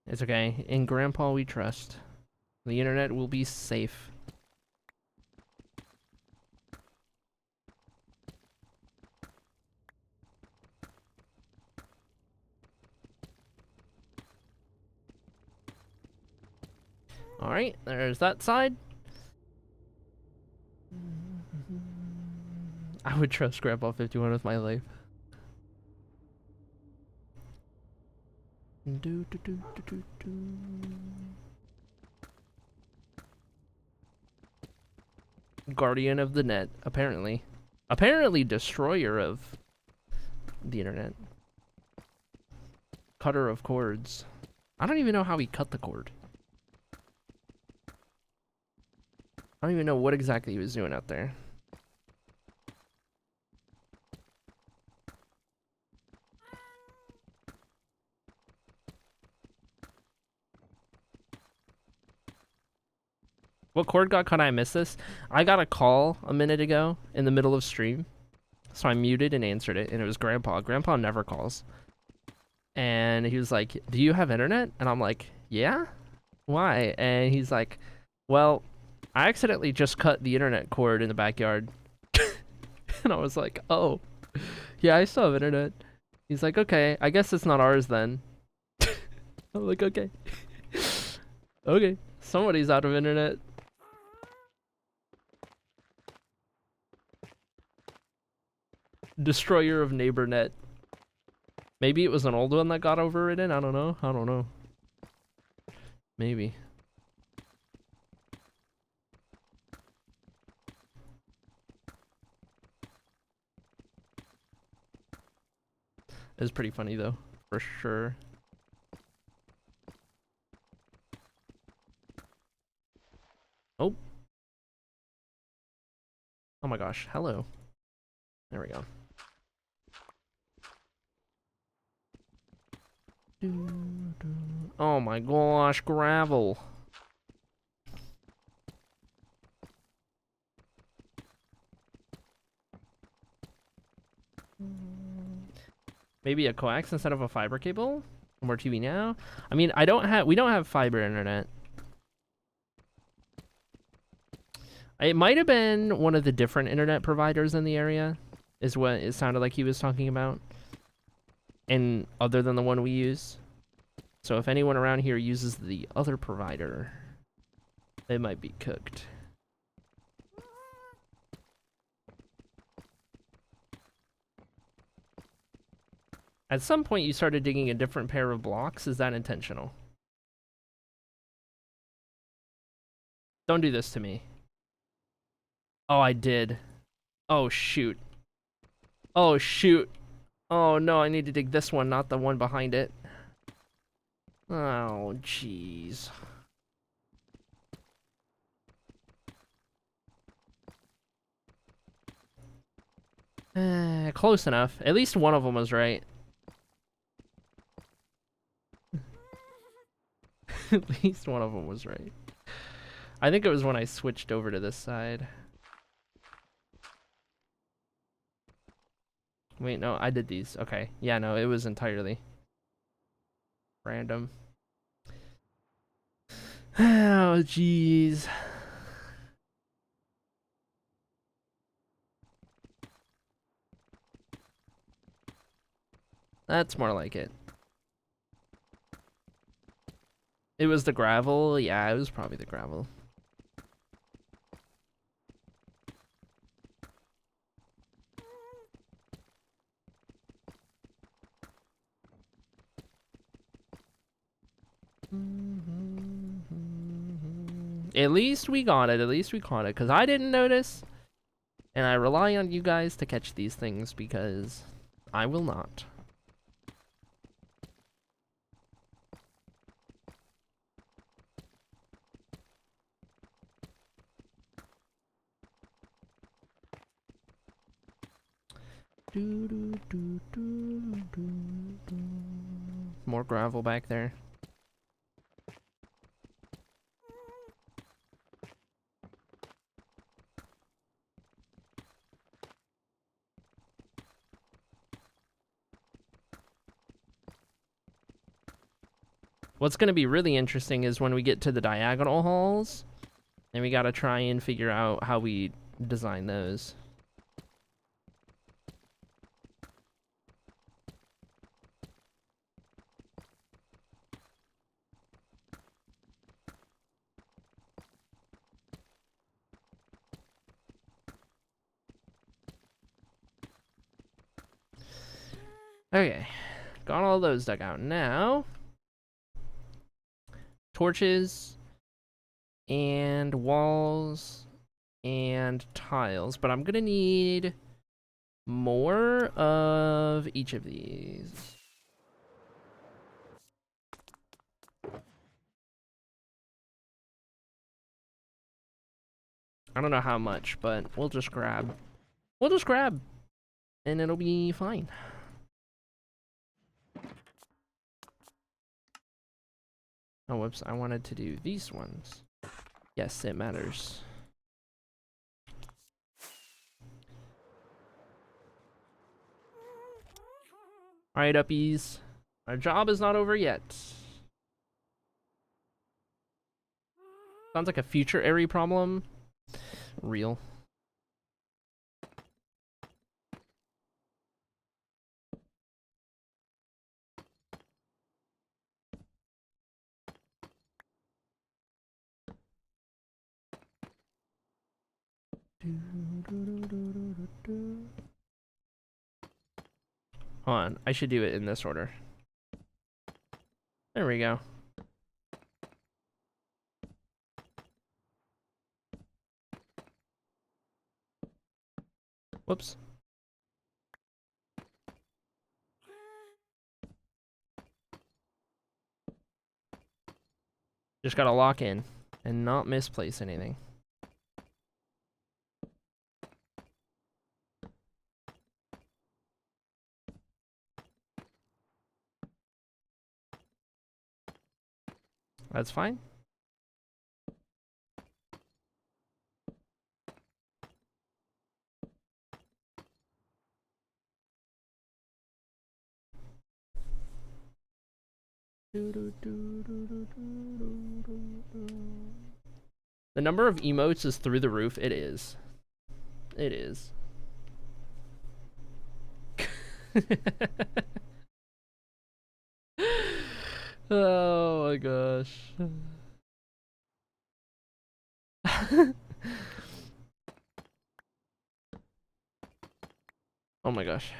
It's okay. In Grandpa we trust. The internet will be safe. Alright, there's that side. I would trust Grandpa 51 with my life. Guardian of the net, apparently. Apparently destroyer of the internet. Cutter of cords. I don't even know how he cut the cord. I don't even know what exactly he was doing out there. What cord got cut? I missed this. I got a call a minute ago in the middle of stream. So I muted and answered it, and it was Grandpa. Grandpa never calls. And he was like, "Do you have internet?" And I'm like, "Yeah? Why?" And he's like, "Well, I accidentally just cut the internet cord in the backyard." And I was like, "Oh, yeah, I still have internet." He's like, "Okay, I guess it's not ours then." I'm like, "Okay." Okay, somebody's out of internet. Destroyer of NeighborNet. Maybe it was an old one that got overridden? I don't know. I don't know. Maybe. It's pretty funny though, for sure. Oh. Oh my gosh, hello. There we go. Oh my gosh, gravel. Maybe a coax instead of a fiber cable? More TV now? I mean, we don't have fiber internet. It might have been one of the different internet providers in the area, is what it sounded like he was talking about. And other than the one we use. So if anyone around here uses the other provider, they might be cooked. At some point you started digging a different pair of blocks. Is that intentional? Don't do this to me. Oh, I did. Oh, shoot. Oh, shoot. Oh, no, I need to dig this one, not the one behind it. Oh, jeez. Close enough. At least one of them was right. At least one of them was right. I think it was when I switched over to this side. Wait, no, I did these. Okay. Yeah, no, it was entirely random. Oh, jeez. That's more like it. It was the gravel? Yeah, it was probably the gravel. At least we got it. At least we caught it. Because I didn't notice. And I rely on you guys to catch these things because I will not. More gravel back there. What's going to be really interesting is when we get to the diagonal halls, and we got to try and figure out how we design those. Okay, got all those dug out. Now, torches and walls and tiles, but I'm gonna need more of each of these. I don't know how much, but we'll just grab. We'll just grab, and it'll be fine. Oh, whoops, I wanted to do these ones. Yes, it matters. Alright, uppies. Our job is not over yet. Sounds like a future airy problem. Real. Hold on, I should do it in this order. There we go. Whoops. Just gotta lock in and not misplace anything. That's fine. The number of emotes is through the roof. It is. It is. Oh my gosh. Oh my gosh.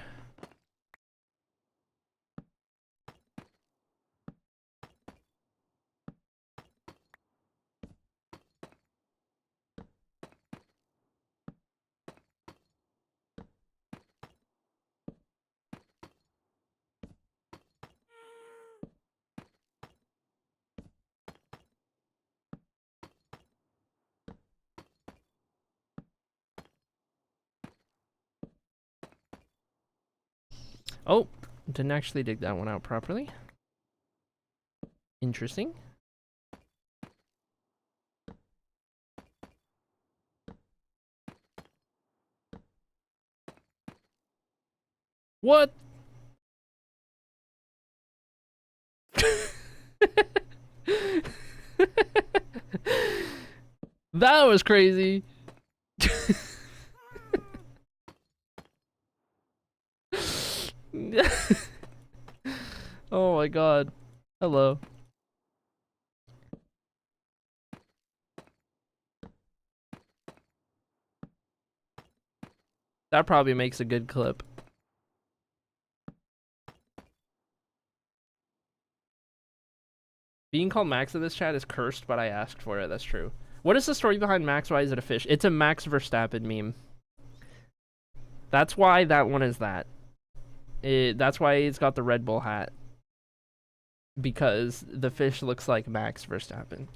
Oh, didn't actually dig that one out properly. Interesting. What? That was crazy. Oh my god. Hello. That probably makes a good clip. Being called Max in this chat is cursed, but I asked for it. That's true. What is the story behind Max? Why is it a fish? It's a Max Verstappen meme. That's why that one is that. That's why it's got the Red Bull hat. Because the fish looks like Max Verstappen.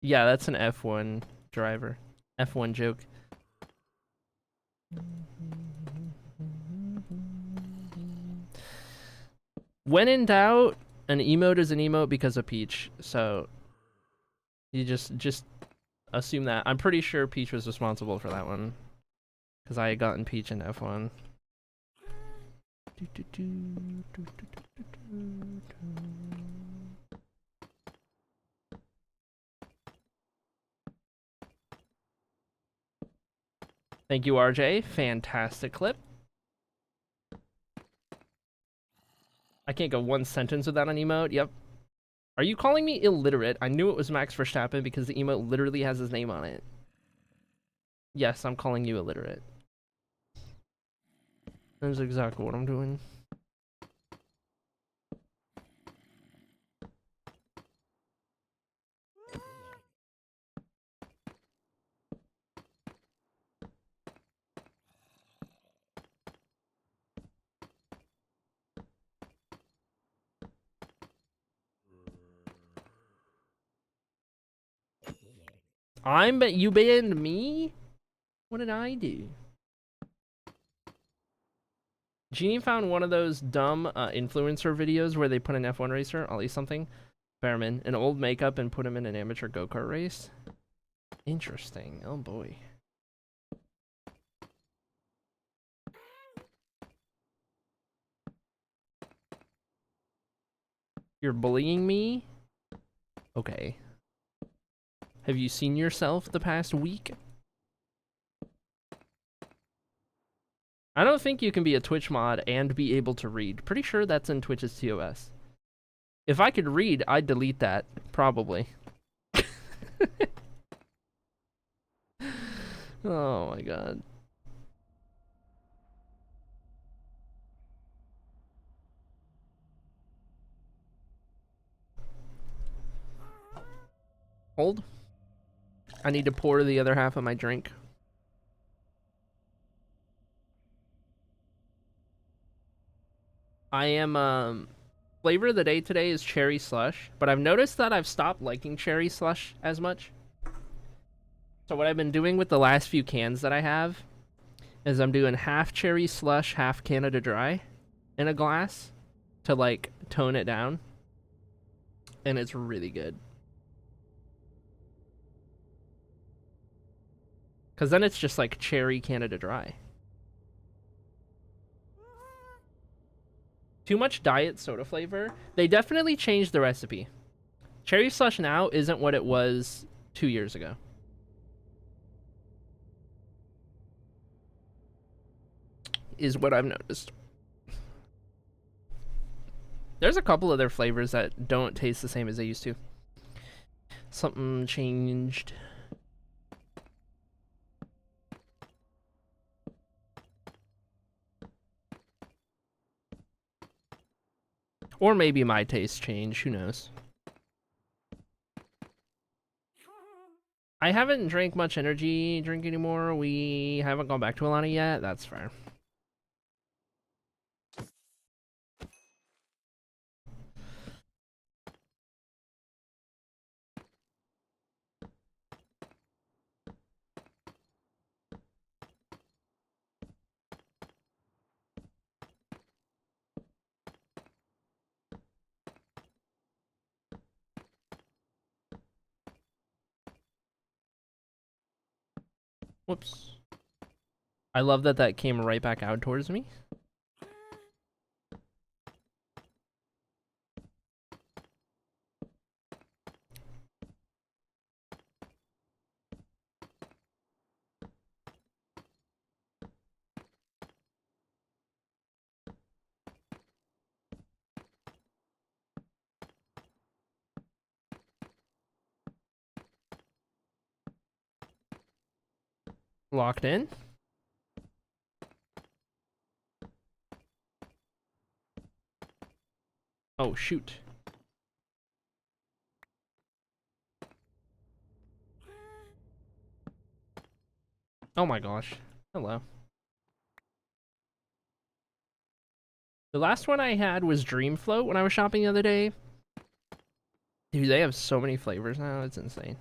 Yeah, that's an F1 driver. F1 joke. When in doubt, an emote is an emote because of Peach. So you just assume that. I'm pretty sure Peach was responsible for that one. Because I had gotten Peach in F1. Thank you, RJ. Fantastic clip. I can't go one sentence without an emote. Yep. Are you calling me illiterate? I knew it was Max Verstappen because the emote literally has his name on it. Yes, I'm calling you illiterate. That's exactly what I'm doing. You banned me? What did I do? Genie found one of those dumb influencer videos where they put an F1 racer, Ollie something, Fairman, in old makeup and put him in an amateur go-kart race. Interesting. Oh boy. You're bullying me? Okay. Have you seen yourself the past week? I don't think you can be a Twitch mod and be able to read. Pretty sure that's in Twitch's TOS. If I could read, I'd delete that. Probably. Oh my god. Hold. I need to pour the other half of my drink. I am, flavor of the day today is cherry slush, but I've noticed that I've stopped liking cherry slush as much. So what I've been doing with the last few cans that I have is I'm doing half cherry slush, half Canada Dry in a glass to like tone it down. And it's really good. Because then it's just like cherry Canada Dry. Too much diet soda flavor. They definitely changed the recipe. Cherry slush now isn't what it was 2 years ago. Is what I've noticed. There's a couple of their flavors that don't taste the same as they used to. Something changed. Or maybe my taste changed, who knows. I haven't drank much energy drink anymore. We haven't gone back to Alana yet. That's fair. Whoops. I love that that came right back out towards me. Locked in. Oh, shoot. Oh my gosh. Hello. The last one I had was Dream Float when I was shopping the other day. Dude, they have so many flavors now. It's insane.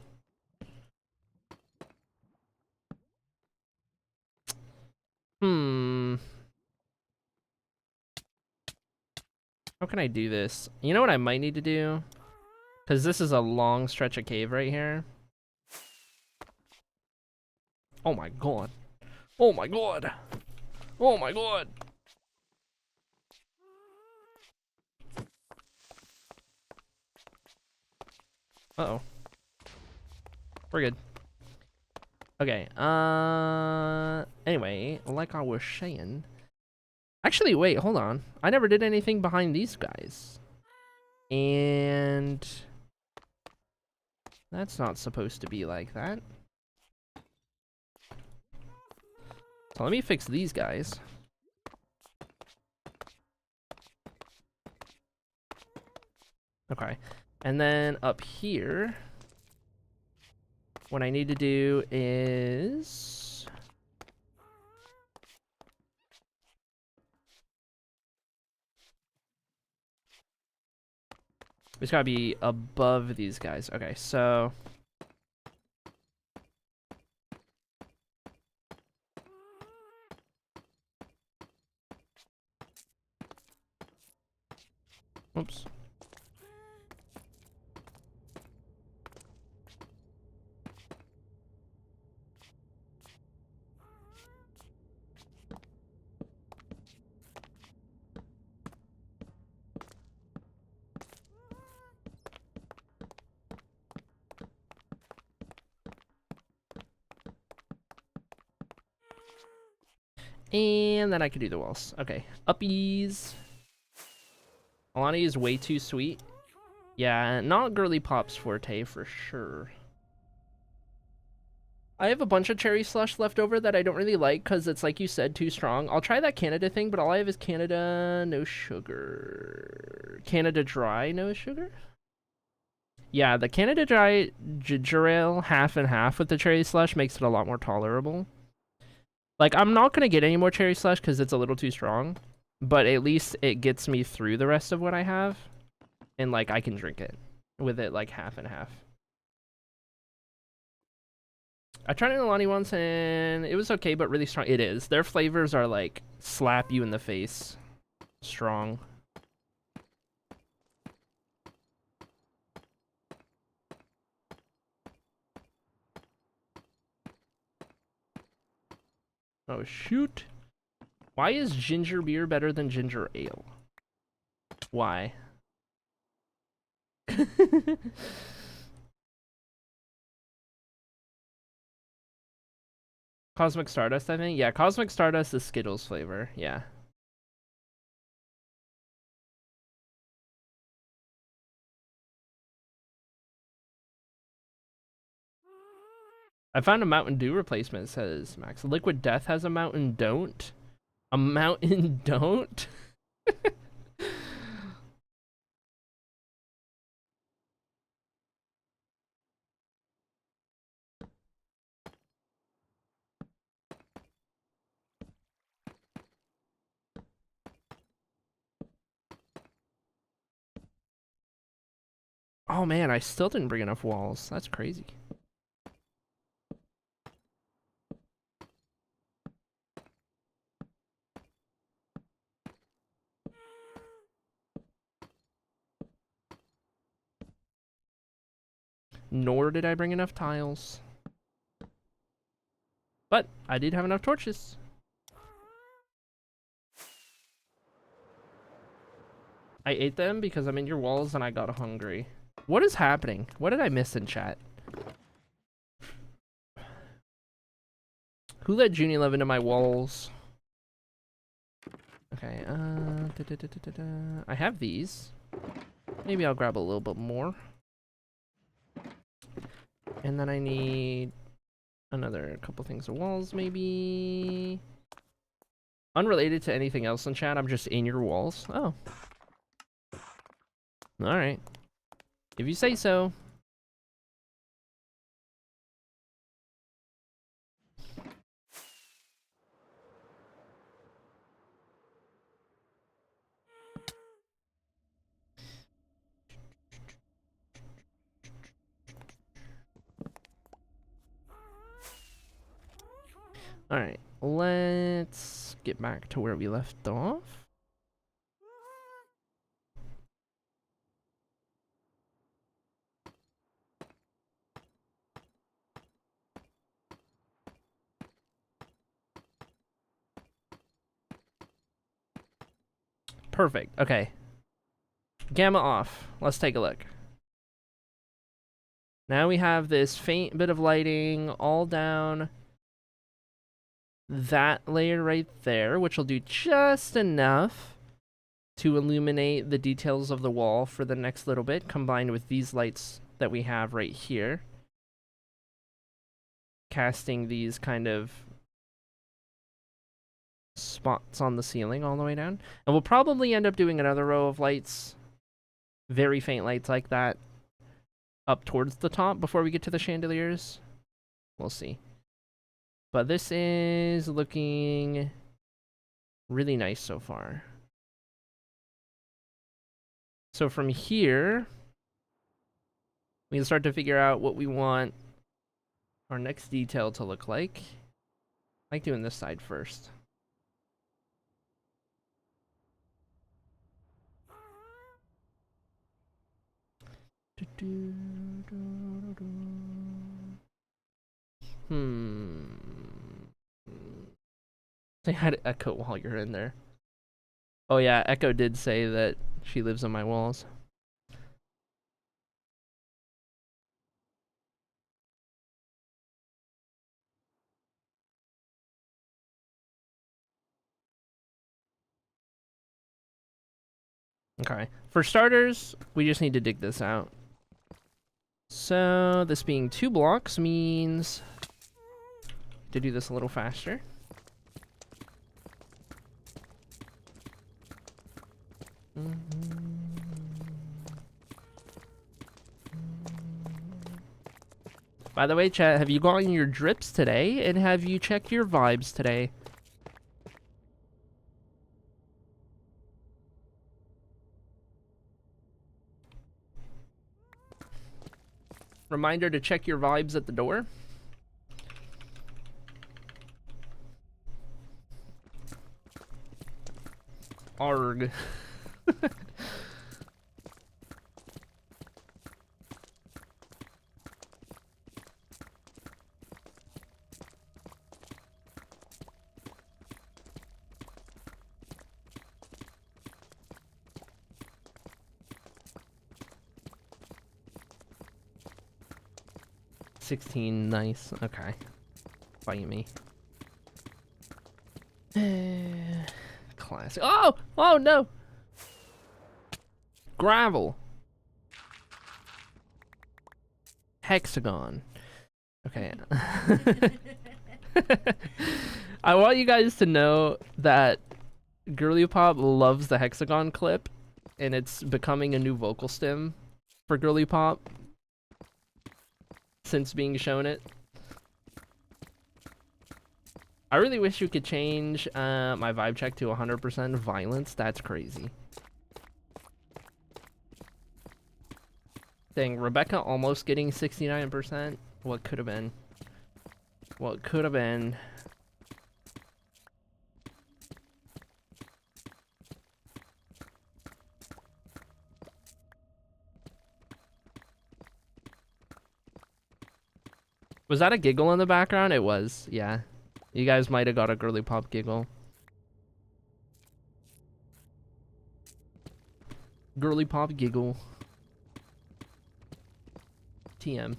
How can I do this? You know what I might need to do? Because this is a long stretch of cave right here. Oh my god. Oh my god. Oh my god. Uh-oh. We're good. Okay, anyway, like I was saying. Actually, wait, hold on. I never did anything behind these guys. And that's not supposed to be like that. So let me fix these guys. Okay. And then up here, what I need to do is... it's gotta be above these guys. Okay, so... oops. And then I can do the walls. Okay, uppies. Alani is way too sweet. Yeah, not Girly Pop's forte for sure. I have a bunch of cherry slush left over that I don't really like because it's, like you said, too strong. I'll try that Canada thing, but all I have is Canada, no sugar. Canada Dry, no sugar? Yeah, the Canada Dry ginger ale, half and half with the cherry slush makes it a lot more tolerable. Like, I'm not going to get any more cherry slush because it's a little too strong, but at least it gets me through the rest of what I have, and, like, I can drink it with it, like, half and half. I tried an Alani once and it was okay, but really strong. It is. Their flavors are like slap you in the face. Strong. Oh, shoot. Why is ginger beer better than ginger ale? Why? Cosmic Stardust, I think? Yeah, Cosmic Stardust is Skittles flavor. Yeah. I found a Mountain Dew replacement, it says Max. Liquid Death has a Mountain Don't? A Mountain Don't? Oh man, I still didn't bring enough walls. That's crazy. Nor did I bring enough tiles. But I did have enough torches. I ate them because I'm in your walls and I got hungry. What is happening? What did I miss in chat? Who let Junie Love into my walls? Okay, I have these. Maybe I'll grab a little bit more. And then I need another couple things of walls, maybe. Unrelated to anything else in chat, I'm just in your walls. Oh. Alright. If you say so. Alright, let's get back to where we left off. Perfect, okay. Gamma off. Let's take a look. Now we have this faint bit of lighting all down that layer right there, which will do just enough to illuminate the details of the wall for the next little bit, combined with these lights that we have right here, casting these kind of spots on the ceiling all the way down. And we'll probably end up doing another row of lights, very faint lights like that, up towards the top before we get to the chandeliers. We'll see. But this is looking really nice so far. So from here, we can start to figure out what we want our next detail to look like. I like doing this side first. Say hi to Echo while you're in there. Oh yeah, Echo did say that she lives on my walls. Okay. For starters, we just need to dig this out. So, this being 2 blocks means to do this a little faster. By the way, chat, have you gotten your drips today? And have you checked your vibes today? Reminder to check your vibes at the door. Arg. $16, nice. Okay. Fight me. Classic. Oh! Oh no! Gravel. Hexagon. Okay. I want you guys to know that Girly Pop loves the hexagon clip, and it's becoming a new vocal stem for Girly Pop since being shown it. I really wish you could change my vibe check to 100% violence. That's crazy. Dang, Rebecca almost getting 69%. What could have been? What could have been? Was that a giggle in the background? It was, yeah. You guys might have got a girly pop giggle. Girly pop giggle. TM.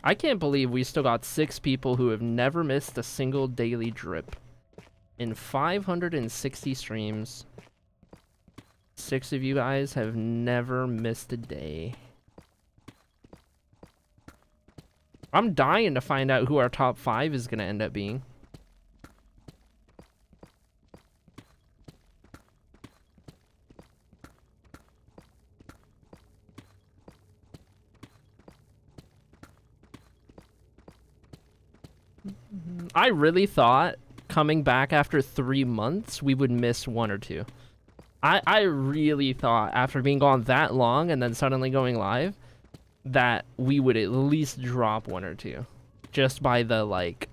I can't believe we still got 6 people who have never missed a single daily drip. In 560 streams, 6 of you guys have never missed a day. I'm dying to find out who our top 5 is going to end up being. I really thought coming back after 3 months, we would miss 1 or 2. I really thought after being gone that long and then suddenly going live that we would at least drop 1 or 2 just by the like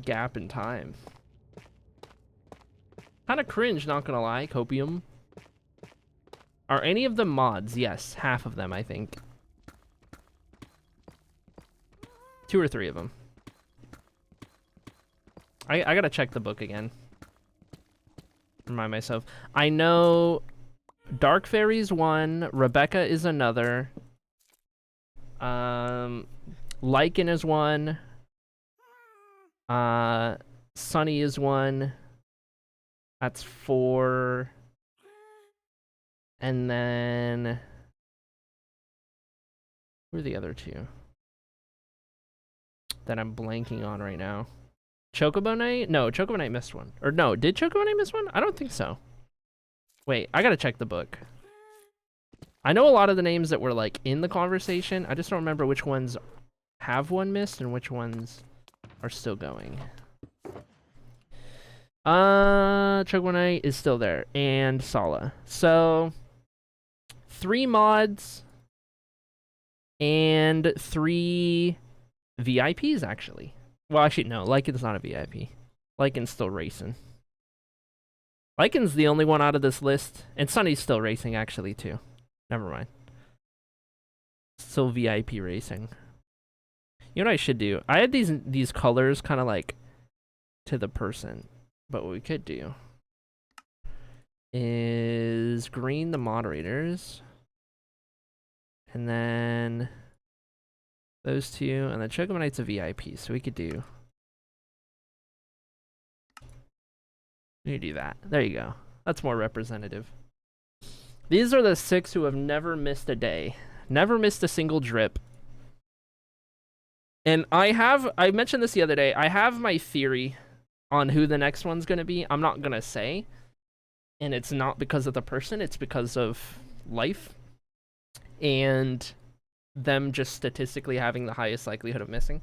gap in time. Kind of cringe, not gonna lie. Copium. Are any of them mods? Yes, half of them, I think. 2 or 3 of them. I gotta check the book again. Remind myself. I know Dark Fairy's 1, Rebecca is another. Lycan is 1. Sunny is 1. That's 4. And then who are the other 2 that I'm blanking on right now? Chocobo Knight? No, Chocobo Knight missed 1. Or no, did Chocobo Knight miss 1? I don't think so. Wait, I gotta check the book. I know a lot of the names that were like in the conversation. I just don't remember which ones have 1 missed and which ones are still going. Chocobo Knight is still there. And Sala. So 3 mods and 3 VIPs actually. Well, actually, no. Lycan's not a VIP. Lycan's still racing. Lycan's the only one out of this list. And Sunny's still racing, actually, too. Never mind. Still VIP racing. You know what I should do? I had these colors kind of like to the person. But what we could do is green the moderators. And then those 2. And then Chocobo Knight's a VIP. So we could do... You do that. There you go. That's more representative. These are the 6 who have never missed a day. Never missed a single drip. And I mentioned this the other day, I have my theory on who the next one's going to be. I'm not going to say. And it's not because of the person, it's because of life. And them just statistically having the highest likelihood of missing.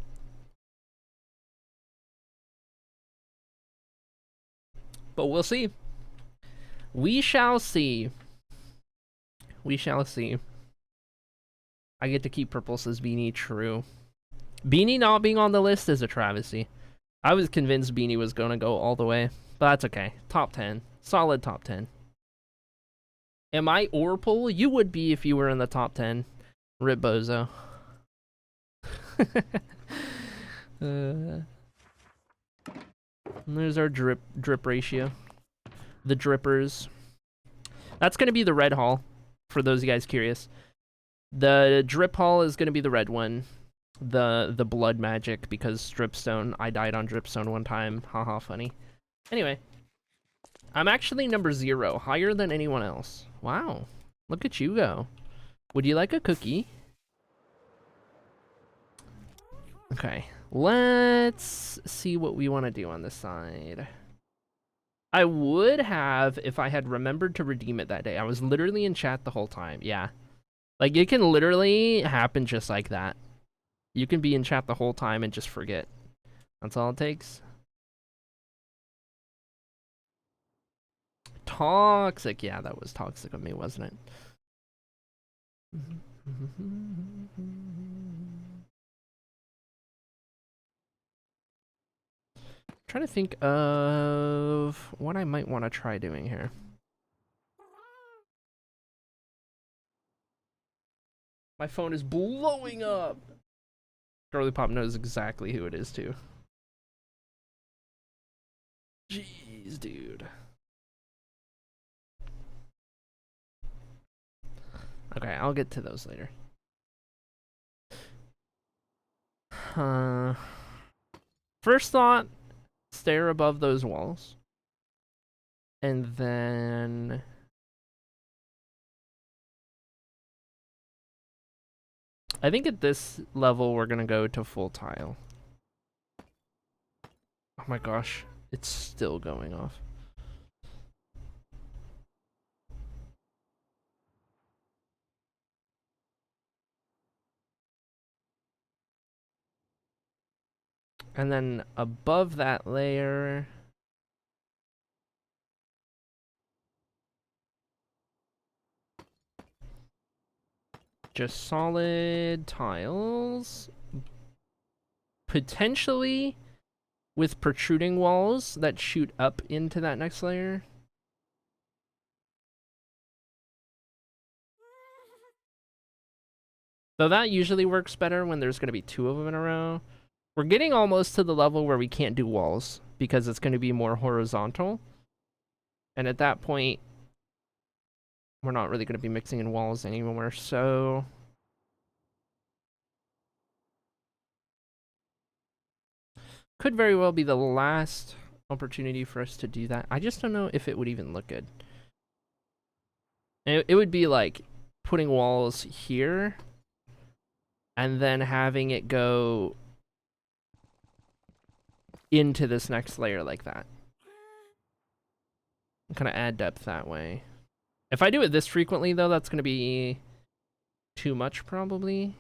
But we'll see. We shall see. We shall see. I get to keep Purple, says Beanie. True. Beanie not being on the list is a travesty. I was convinced Beanie was going to go all the way. But that's okay. Top 10. Solid top 10. Am I Orpal? You would be if you were in the top 10. Rip Bozo. There's our drip ratio. The drippers. That's going to be the red hall, for those of you guys curious. The drip hall is going to be the red one. The blood magic, because dripstone. I died on dripstone one time. Haha, funny. Anyway. I'm actually number 0, higher than anyone else. Wow. Look at you go. Would you like a cookie? Okay. Let's see what we want to do on this side. I would have if I had remembered to redeem it that day. I was literally in chat the whole time. Yeah. Like, it can literally happen just like that. You can be in chat the whole time and just forget. That's all it takes. Toxic. Yeah, that was toxic of me, wasn't it? Trying to think of what I might want to try doing here. My phone is blowing up. Girly Pop knows exactly who it is too. Jeez, dude. Okay, I'll get to those later. First thought, stare above those walls. And then I think at this level we're gonna go to full tile. Oh my gosh, it's still going off. And then above that layer, just solid tiles. Potentially with protruding walls that shoot up into that next layer. Though that usually works better when there's going to be two of them in a row. We're getting almost to the level where we can't do walls because it's going to be more horizontal. And at that point, we're not really going to be mixing in walls anymore, so... Could very well be the last opportunity for us to do that. I just don't know if it would even look good. It would be like putting walls here and then having it go into this next layer like that. Kind of add depth that way. If I do it this frequently, though, that's going to be too much, probably.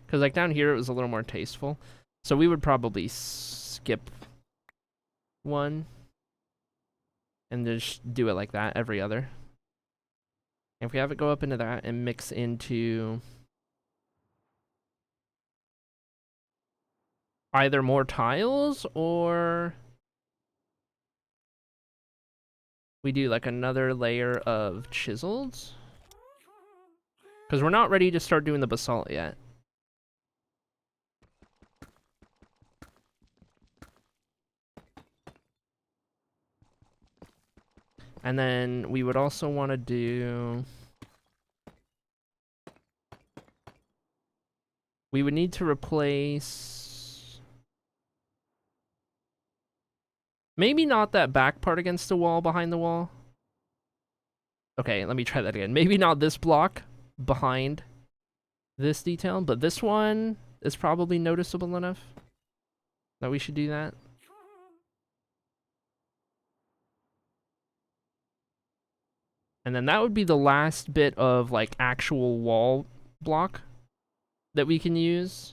Because, like, down here, it was a little more tasteful. So we would probably skip one and just do it like that every other. If we have it go up into that and mix into either more tiles or we do like another layer of chiseled. Because we're not ready to start doing the basalt yet. And then we would also want to do... We would need to replace... Maybe not that back part against the wall behind the wall. Okay, let me try that again. Maybe not this block behind this detail, but this one is probably noticeable enough that we should do that. And then that would be the last bit of like actual wall block that we can use.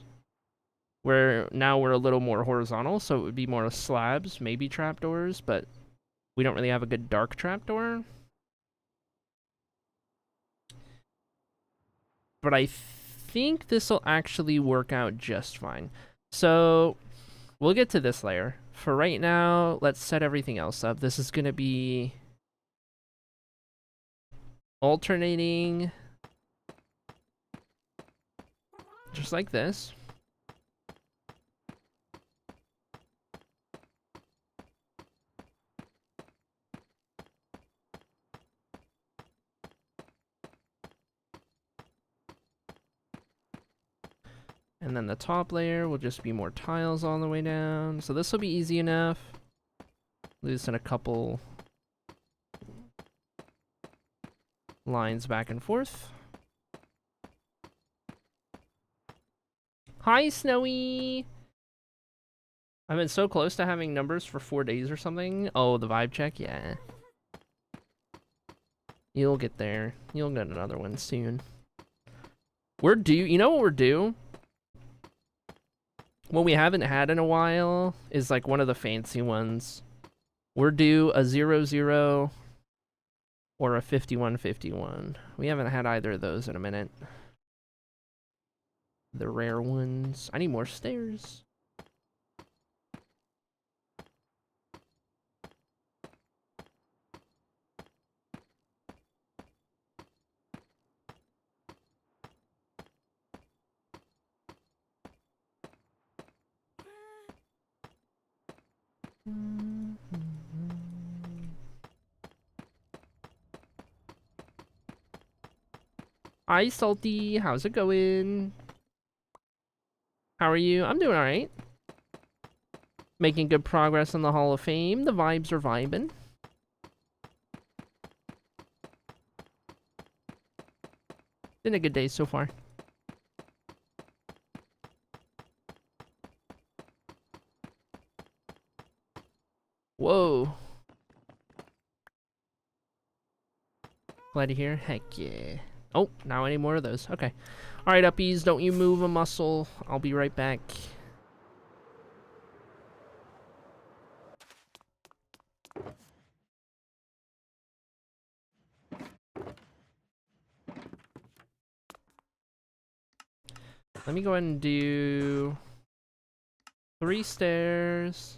Where now we're a little more horizontal, so it would be more slabs, maybe trapdoors, but we don't really have a good dark trapdoor. But I think this will actually work out just fine. So we'll get to this layer. For right now, let's set everything else up. This is going to be alternating just like this. And then the top layer will just be more tiles all the way down. So this will be easy enough. Loosen a couple lines back and forth. Hi, Snowy! I've been so close to having numbers for 4 days or something. Oh, the vibe check? Yeah. You'll get there. You'll get another one soon. We're due. You know what we're due? What we haven't had in a while is like one of the fancy ones. We're due a 00 or a 5151. We haven't had either of those in a minute. The rare ones. I need more stairs. Hi, Salty. How's it going? How are you? I'm doing alright. Making good progress in the Hall of Fame. The vibes are vibing. Been a good day so far. Whoa. Glad to hear. Heck yeah. Oh, now any more of those. Okay. Alright, uppies. Don't you move a muscle. I'll be right back. Let me go ahead and do 3 stairs.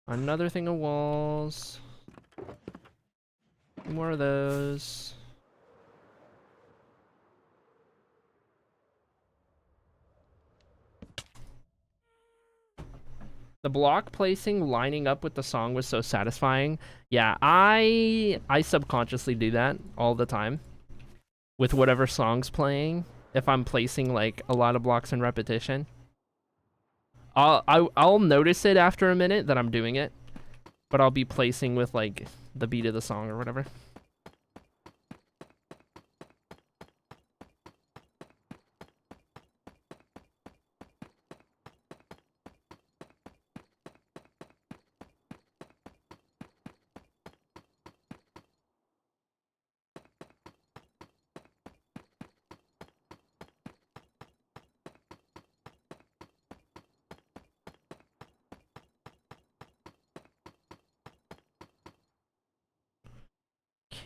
Another thing of walls. More of those. The block placing lining up with the song was so satisfying. Yeah, I subconsciously do that all the time with whatever song's playing. If I'm placing like a lot of blocks in repetition, I'll notice it after a minute that I'm doing it, but I'll be placing with like the beat of the song or whatever.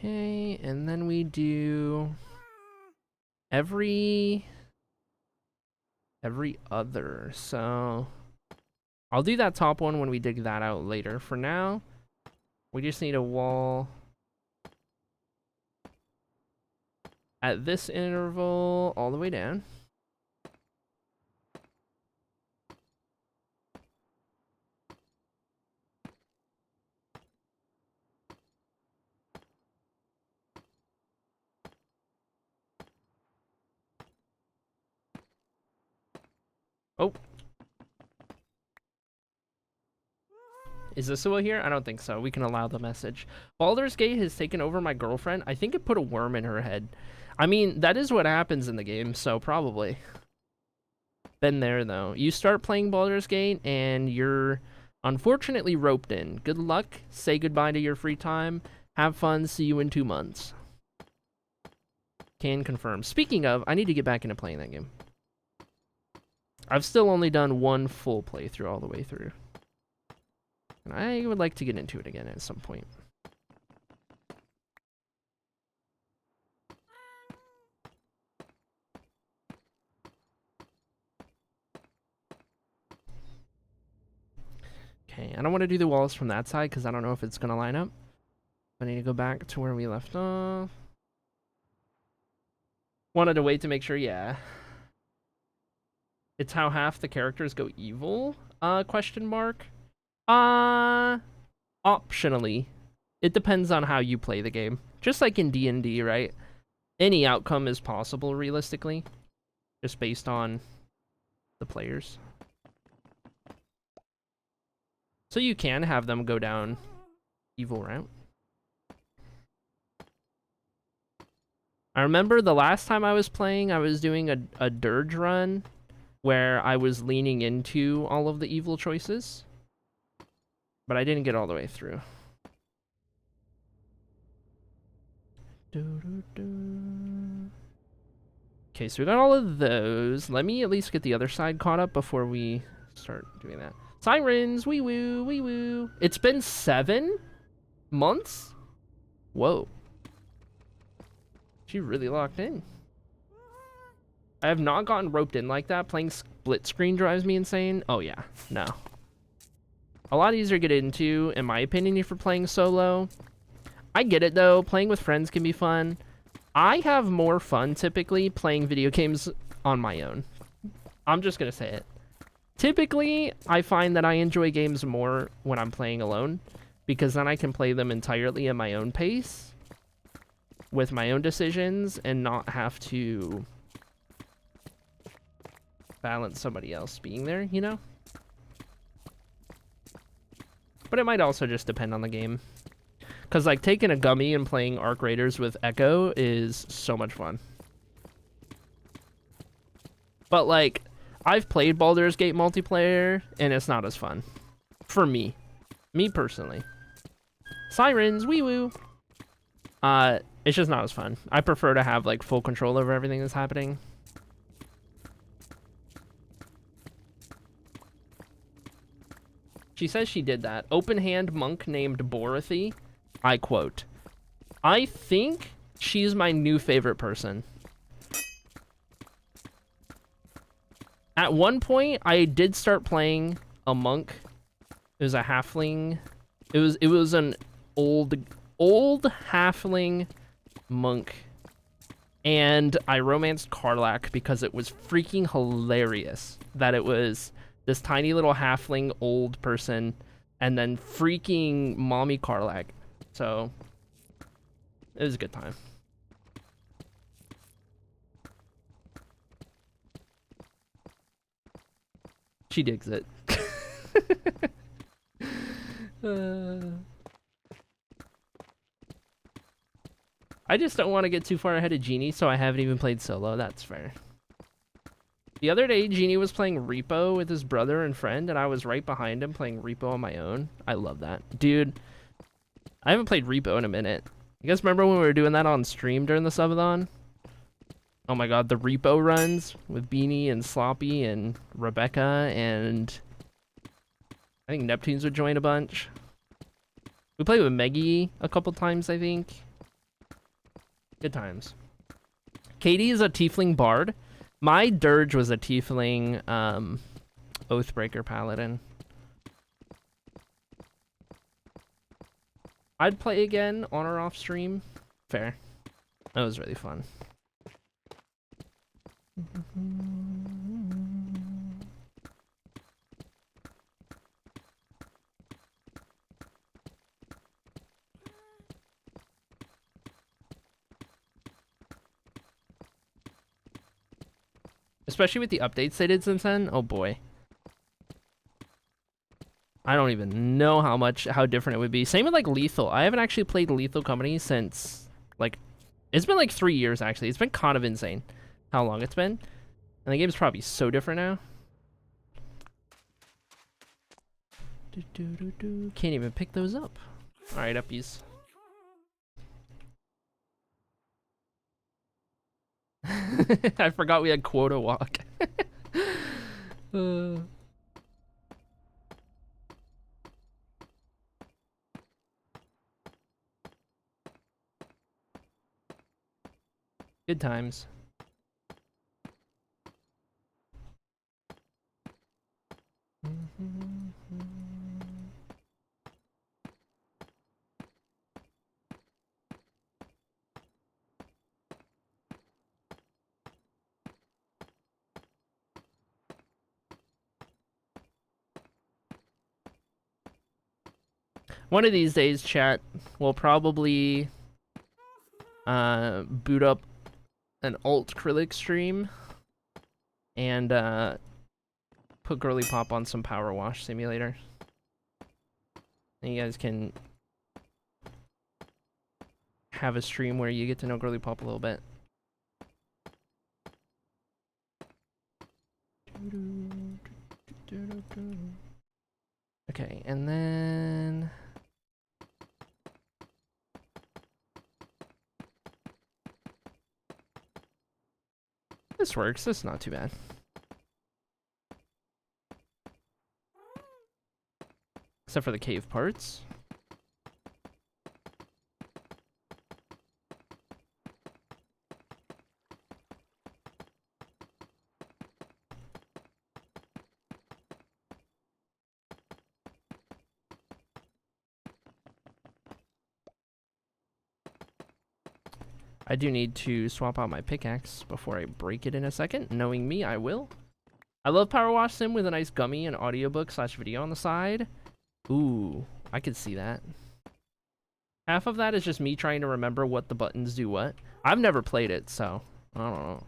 Okay, and then we do every other. So I'll do that top one when we dig that out later. For now, we just need a wall at this interval all the way down. Oh. Is this Zisua here? I don't think so. We can allow the message. Baldur's Gate has taken over my girlfriend. I think it put a worm in her head. I mean, that is what happens in the game, so probably. Been there, though. You start playing Baldur's Gate, and you're unfortunately roped in. Good luck. Say goodbye to your free time. Have fun. See you in 2 months. Can confirm. Speaking of, I need to get back into playing that game. I've still only done 1 full playthrough all the way through. And I would like to get into it again at some point. Okay, I don't want to do the walls from that side because I don't know if it's going to line up. I need to go back to where we left off. Wanted to wait to make sure, yeah. It's how half the characters go evil? Question mark? Optionally. It depends on how you play the game. Just like in D&D, right? Any outcome is possible, realistically. Just based on the players. So you can have them go down evil route. I remember the last time I was playing, I was doing a dirge run where I was leaning into all of the evil choices. But I didn't get all the way through. Okay, so we got all of those. Let me at least get the other side caught up before we start doing that. Sirens, wee woo, wee woo. It's been 7 months? Whoa. She really locked in. I have not gotten roped in like that. Playing split screen drives me insane. Oh yeah, no. A lot easier to get into, in my opinion, if you're playing solo. I get it though, playing with friends can be fun. I have more fun typically playing video games on my own. I'm just gonna say it. Typically, I find that I enjoy games more when I'm playing alone, because then I can play them entirely at my own pace, with my own decisions, and not have to balance somebody else being there, you know? But it might also just depend on the game. Because, like, taking a gummy and playing Arc Raiders with Echo is so much fun. But, like, I've played Baldur's Gate multiplayer, and it's not as fun. For me. Me personally. Sirens, wee woo. It's just not as fun. I prefer to have, like, full control over everything that's happening. She says she did that. Open hand monk named Borothy. I quote. I think she's my new favorite person. At one point, I did start playing a monk. It was a halfling. It was an old halfling monk. And I romanced Karlach because it was freaking hilarious that it was this tiny little halfling old person and then freaking mommy Karlach. So it was a good time. She digs it. I just don't want to get too far ahead of Genie, so I haven't even played solo. That's fair. The other day, Genie was playing Repo with his brother and friend, and I was right behind him playing Repo on my own. I love that. Dude, I haven't played Repo in a minute. You guys remember when we were doing that on stream during the subathon? Oh my god, the Repo runs with Beanie and Sloppy and Rebecca, and I think Neptunes would join a bunch. We played with Meggie a couple times, I think. Good times. Katie is a tiefling bard. My dirge was a tiefling Oathbreaker paladin. I'd play again on or off stream. Fair. That was really fun. Especially with the updates they did since then. Oh boy. I don't even know how different it would be. Same with like Lethal. I haven't actually played Lethal Company since like it's been like 3 years actually. It's been kind of insane how long it's been. And the game's probably so different now. Can't even pick those up. Alright, uppies. I forgot we had quota walk. Good times. One of these days, chat, we'll probably boot up an alt Krillix stream and put Girly Pop on some Power Wash Simulator. And you guys can have a stream where you get to know Girly Pop a little bit. Okay, and then this works. This is not too bad. Except for the cave parts. I do need to swap out my pickaxe before I break it in a second. Knowing me, I will. I love Power Wash Sim with a nice gummy and audiobook / video on the side. Ooh, I could see that. Half of that is just me trying to remember what the buttons do what. I've never played it, so I don't know.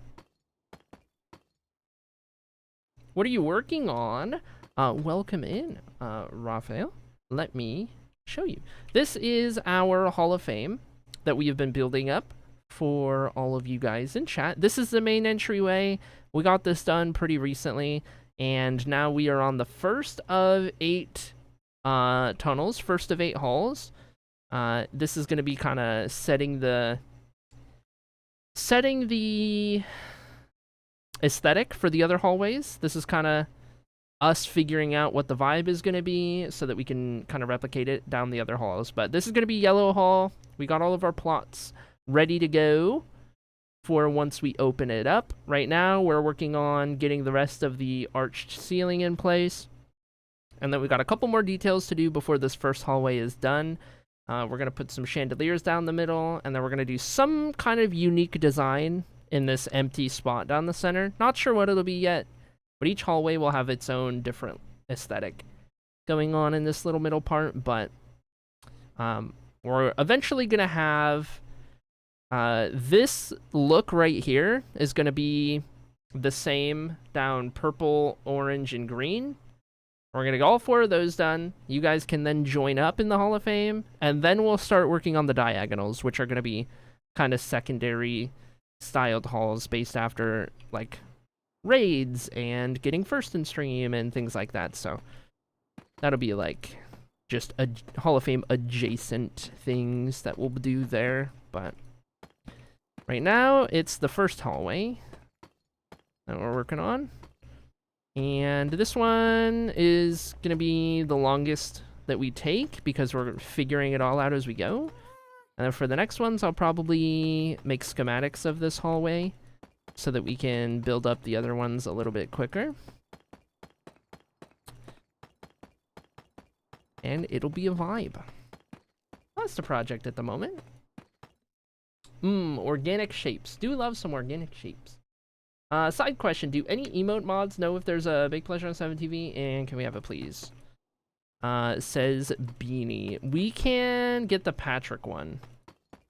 What are you working on? Welcome in, Raphael. Let me show you. This is our Hall of Fame that we have been building up for all of you guys in chat. This is the main entryway. We got this done pretty recently, and now we are on the first of 8 tunnels, first of 8 halls. This is going to be kind of setting the aesthetic for the other hallways. This is kind of us figuring out what the vibe is going to be so that we can kind of replicate it down the other halls. But this is going to be yellow hall. We got all of our plots ready to go for once we open it up. Right now, we're working on getting the rest of the arched ceiling in place. And then we got a couple more details to do before this first hallway is done. We're going to put some chandeliers down the middle, and then we're going to do some kind of unique design in this empty spot down the center. Not sure what it'll be yet, but each hallway will have its own different aesthetic going on in this little middle part. But we're eventually going to have this look right here is going to be the same down purple, orange, and green. We're going to get all 4 of those done. You guys can then join up in the Hall of Fame, and then we'll start working on the diagonals, which are going to be kind of secondary styled halls based after, like, raids and getting first in stream and things like that. So that'll be, like, just a Hall of Fame adjacent things that we'll do there. But right now, it's the first hallway that we're working on. And this one is going to be the longest that we take because we're figuring it all out as we go. And then for the next ones, I'll probably make schematics of this hallway so that we can build up the other ones a little bit quicker. And it'll be a vibe. That's the project at the moment. Organic shapes. Do love some organic shapes. Side question, do any emote mods know if there's a Big Pleasure on 7TV, and can we have it, please? Says Beanie. We can get the Patrick one.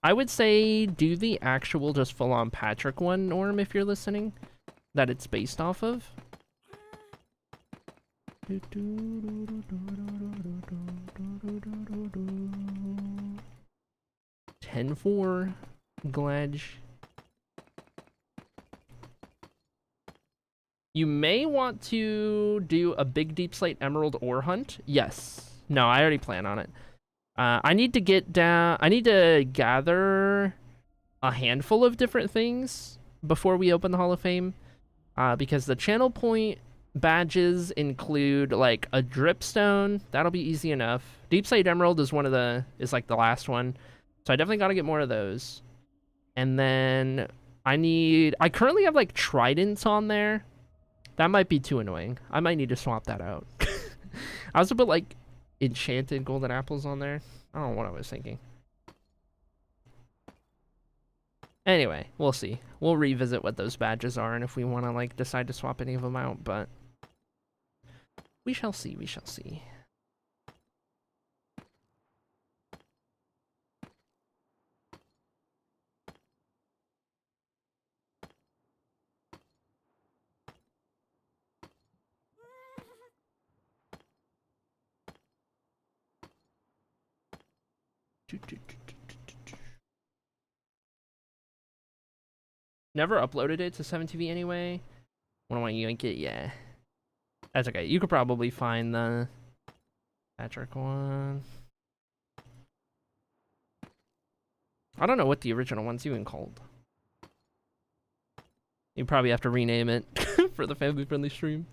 I would say do the actual just full-on Patrick one, Norm, if you're listening, that it's based off of. 10-4, Gledge. You may want to do a big deep slate emerald ore hunt. Yes. No, I already plan on it. I need to gather a handful of different things before we open the Hall of Fame. Because the channel point badges include like a dripstone. That'll be easy enough. Deep slate emerald is like the last one. So I definitely got to get more of those. And then I currently have like tridents on there. That might be too annoying. I might need to swap that out. I also put like enchanted golden apples on there. I don't know what I was thinking. Anyway, we'll see. We'll revisit what those badges are and if we want to like decide to swap any of them out, but we shall see, we shall see. Never uploaded it to 7TV anyway. When I want to yank it, yeah. That's okay. You could probably find the Patrick one. I don't know what the original one's even called. You probably have to rename it for the family-friendly stream.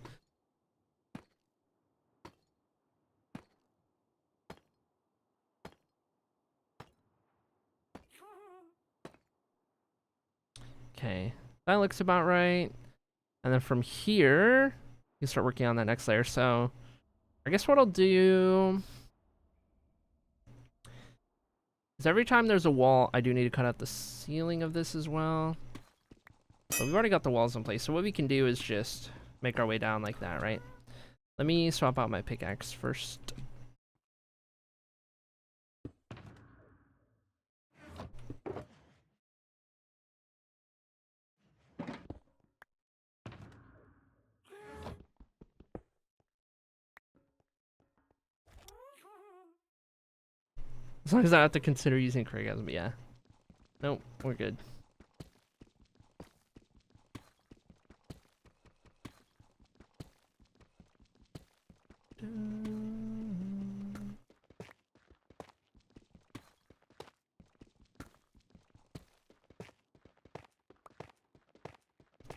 Okay, that looks about right. And then from here, you start working on that next layer. So I guess what I'll do is every time there's a wall, I do need to cut out the ceiling of this as well. But we've already got the walls in place. So what we can do is just make our way down like that, right? Let me swap out my pickaxe first. As long as I have to consider using Craigasm, yeah. Nope, we're good.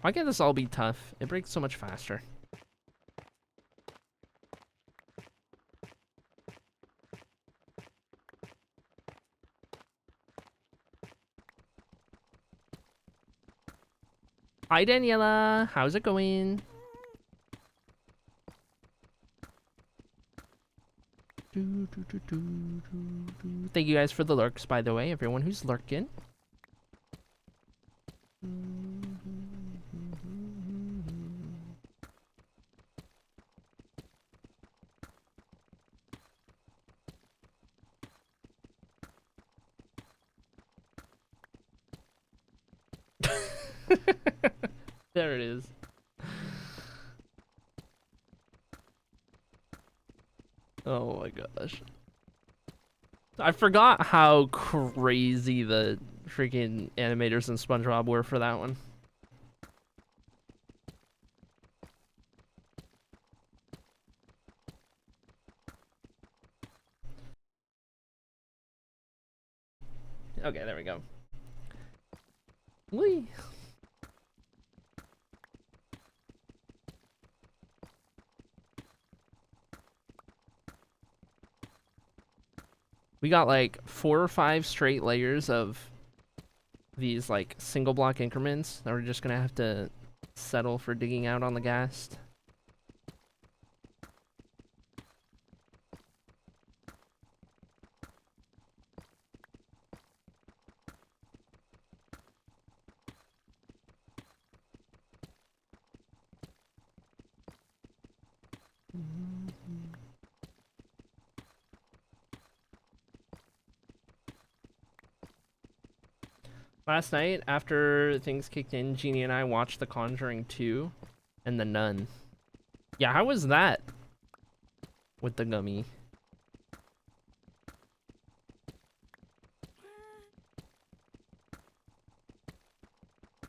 Why can't this all be tough? It breaks so much faster. Hi Daniela, how's it going? Thank you guys for the lurks, by the way, everyone who's lurking. There it is. Oh my gosh. I forgot how crazy the freaking animators in SpongeBob were for that one. Okay, there we go. Whee! We got like 4 or 5 straight layers of these like single block increments that we're just gonna have to settle for digging out on the ghast. Last night, after things kicked in, Jeannie and I watched The Conjuring 2 and The Nun. Yeah, how was that? With the gummy.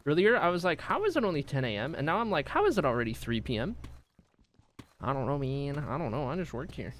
Earlier, I was like, how is it only 10 a.m.? And now I'm like, how is it already 3 p.m.? I don't know, man. I don't know. I just work here.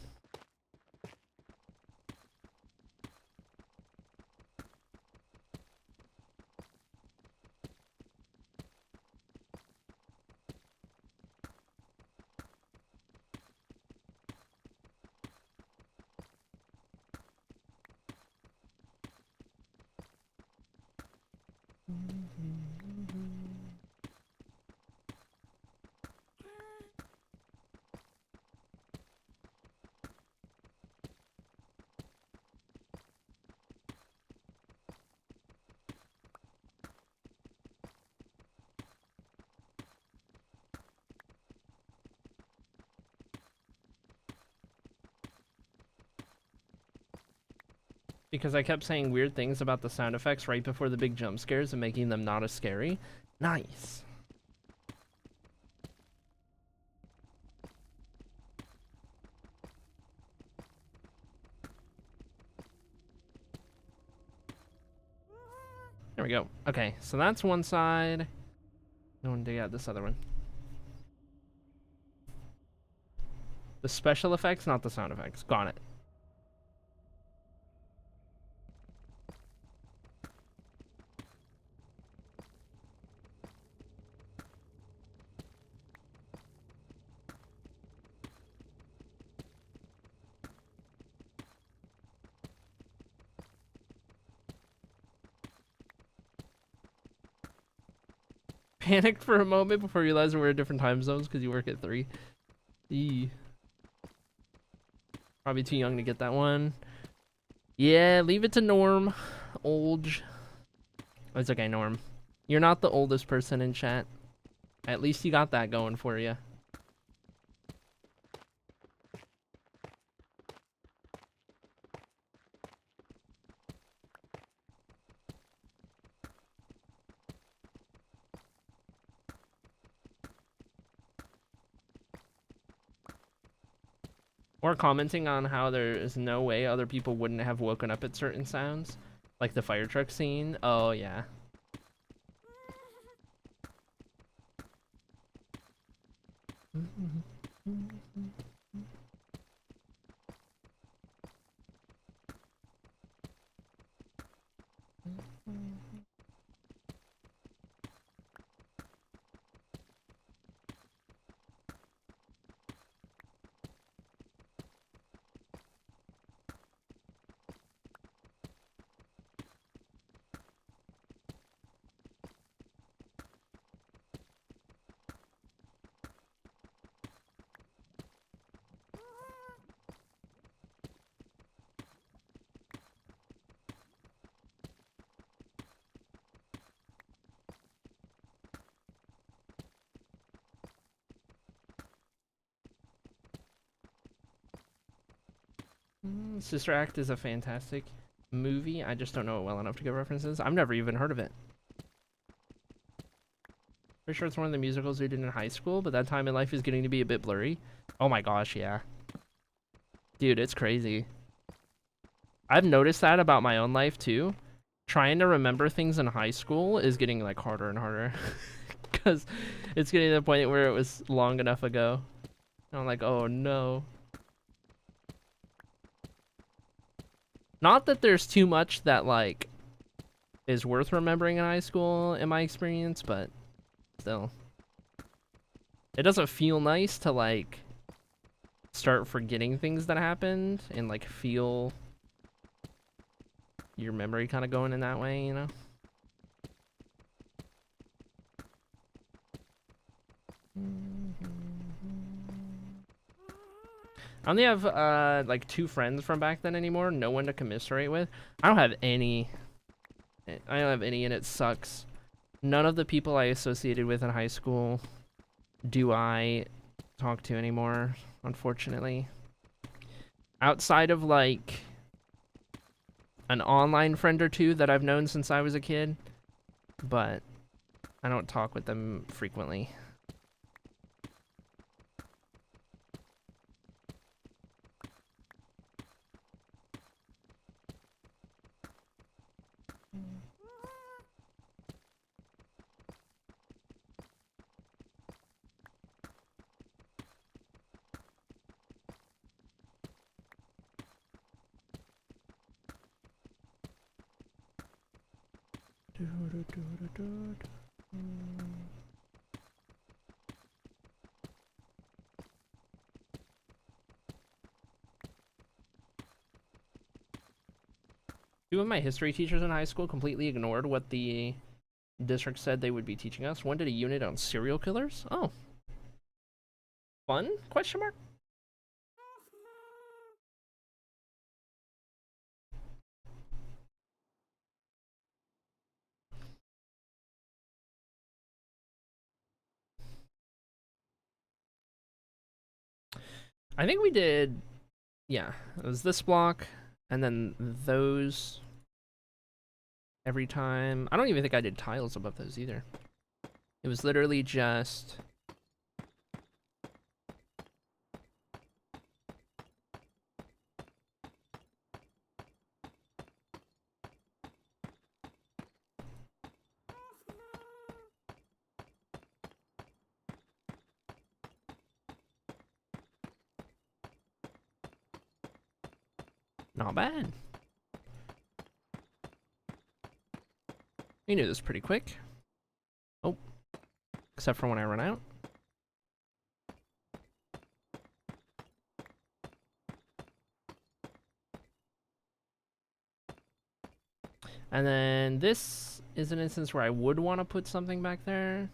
Because I kept saying weird things about the sound effects right before the big jump scares and making them not as scary. Nice. There we go. Okay, so that's one side. I want to dig out this other one. The special effects, not the sound effects. Got it. Panicked for a moment before realizing we're in different time zones because you work at 3. Eee. Probably too young to get that one. Yeah, leave it to Norm. Old. It's okay, Norm. You're not the oldest person in chat. At least you got that going for you. Or commenting on how there is no way other people wouldn't have woken up at certain sounds. Like the fire truck scene. Oh, yeah. Sister Act is a fantastic movie. I just don't know it well enough to give references. I've never even heard of it. Pretty sure it's one of the musicals we did in high school, but that time in life is getting to be a bit blurry. Oh my gosh, yeah. Dude, it's crazy. I've noticed that about my own life too. Trying to remember things in high school is getting like harder and harder. Because it's getting to the point where it was long enough ago. And I'm like, oh no. Not that there's too much that like is worth remembering in high school in my experience, but still. It doesn't feel nice to like start forgetting things that happened and like feel your memory kind of going in that way, you know? I only have like 2 friends from back then anymore, no one to commiserate with. I don't have any, and it sucks. None of the people I associated with in high school do I talk to anymore, unfortunately. Outside of like an online friend or 2 that I've known since I was a kid, but I don't talk with them frequently. Two of my history teachers in high school completely ignored what the district said they would be teaching us. One did a unit on serial killers. Oh. Fun? Question mark? I think we did, yeah, it was this block, and then those every time. I don't even think I did tiles above those either. It was literally just not bad. We knew this pretty quick. Oh, except for when I run out. And then this is an instance where I would want to put something back there.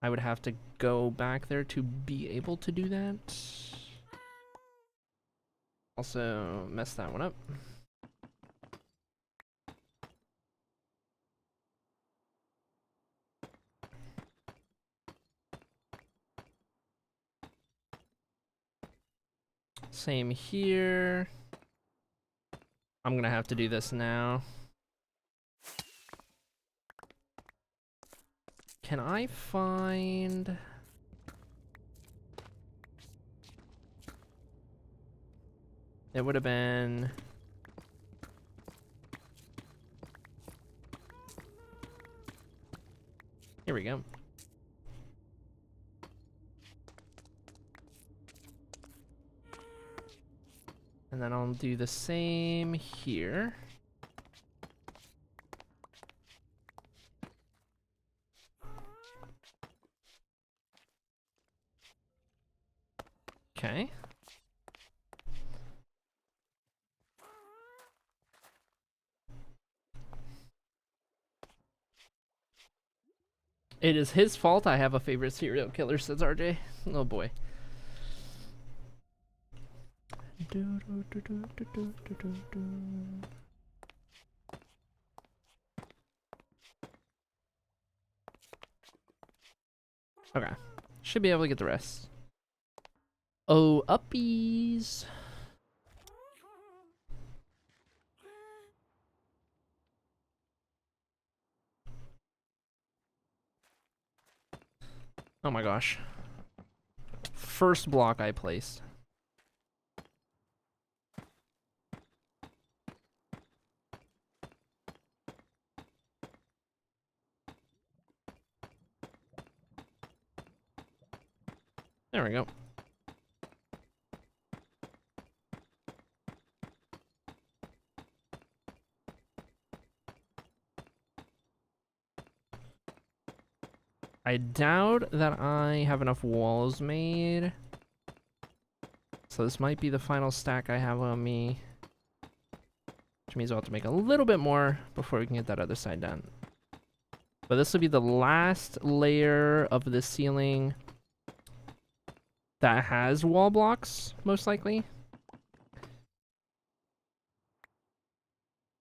I would have to go back there to be able to do that. Also, mess that one up. Same here. I'm gonna have to do this now. Can I find... It would have been... Here we go. And then I'll do the same here. Okay. It is his fault I have a favorite serial killer, says RJ. Oh boy. Okay. Should be able to get the rest. Oh, uppies. Oh my gosh. First block I placed. There we go. I doubt that I have enough walls made. So this might be the final stack I have on me. Which means I'll have to make a little bit more before we can get that other side done. But this will be the last layer of the ceiling that has wall blocks, most likely.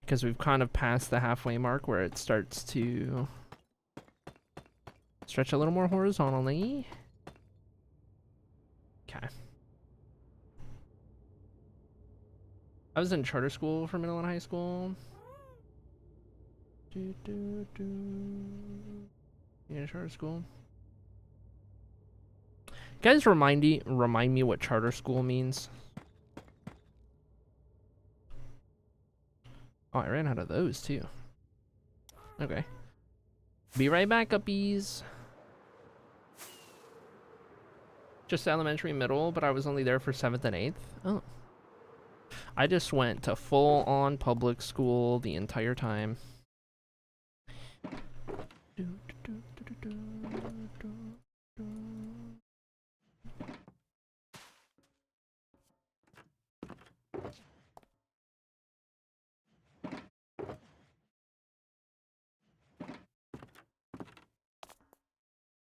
Because we've kind of passed the halfway mark where it starts to stretch a little more horizontally. Okay. I was in charter school for middle and high school. You in charter school? Guys, remind me what charter school means. Oh, I ran out of those too. Okay. Be right back, uppies. Just elementary, middle, but I was only there for 7th and 8th. Oh. I just went to full-on public school the entire time.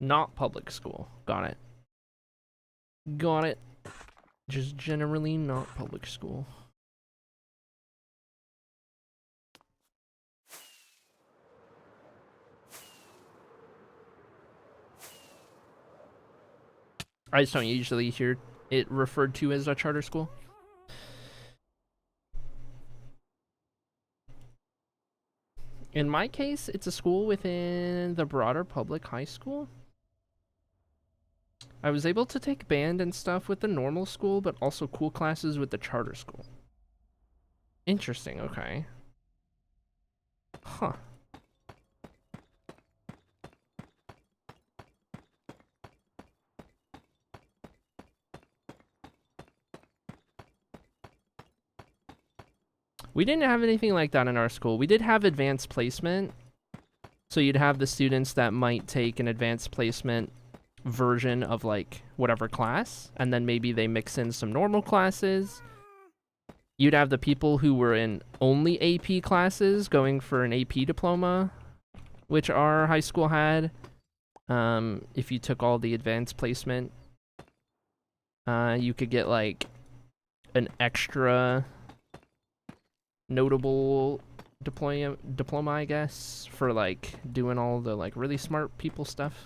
Not public school. Got it. Got it. Just generally not public school. I just don't usually hear it referred to as a charter school. In my case, it's a school within the broader public high school. I was able to take band and stuff with the normal school, but also cool classes with the charter school. Interesting, okay. Huh. We didn't have anything like that in our school. We did have advanced placement. So you'd have the students that might take an advanced placement version of like whatever class, and then maybe they mix in some normal classes. You'd have the people who were in only AP classes going for an AP diploma, which our high school had. If you took all the advanced placement, you could get like an extra notable diploma, I guess, for like doing all the like really smart people stuff.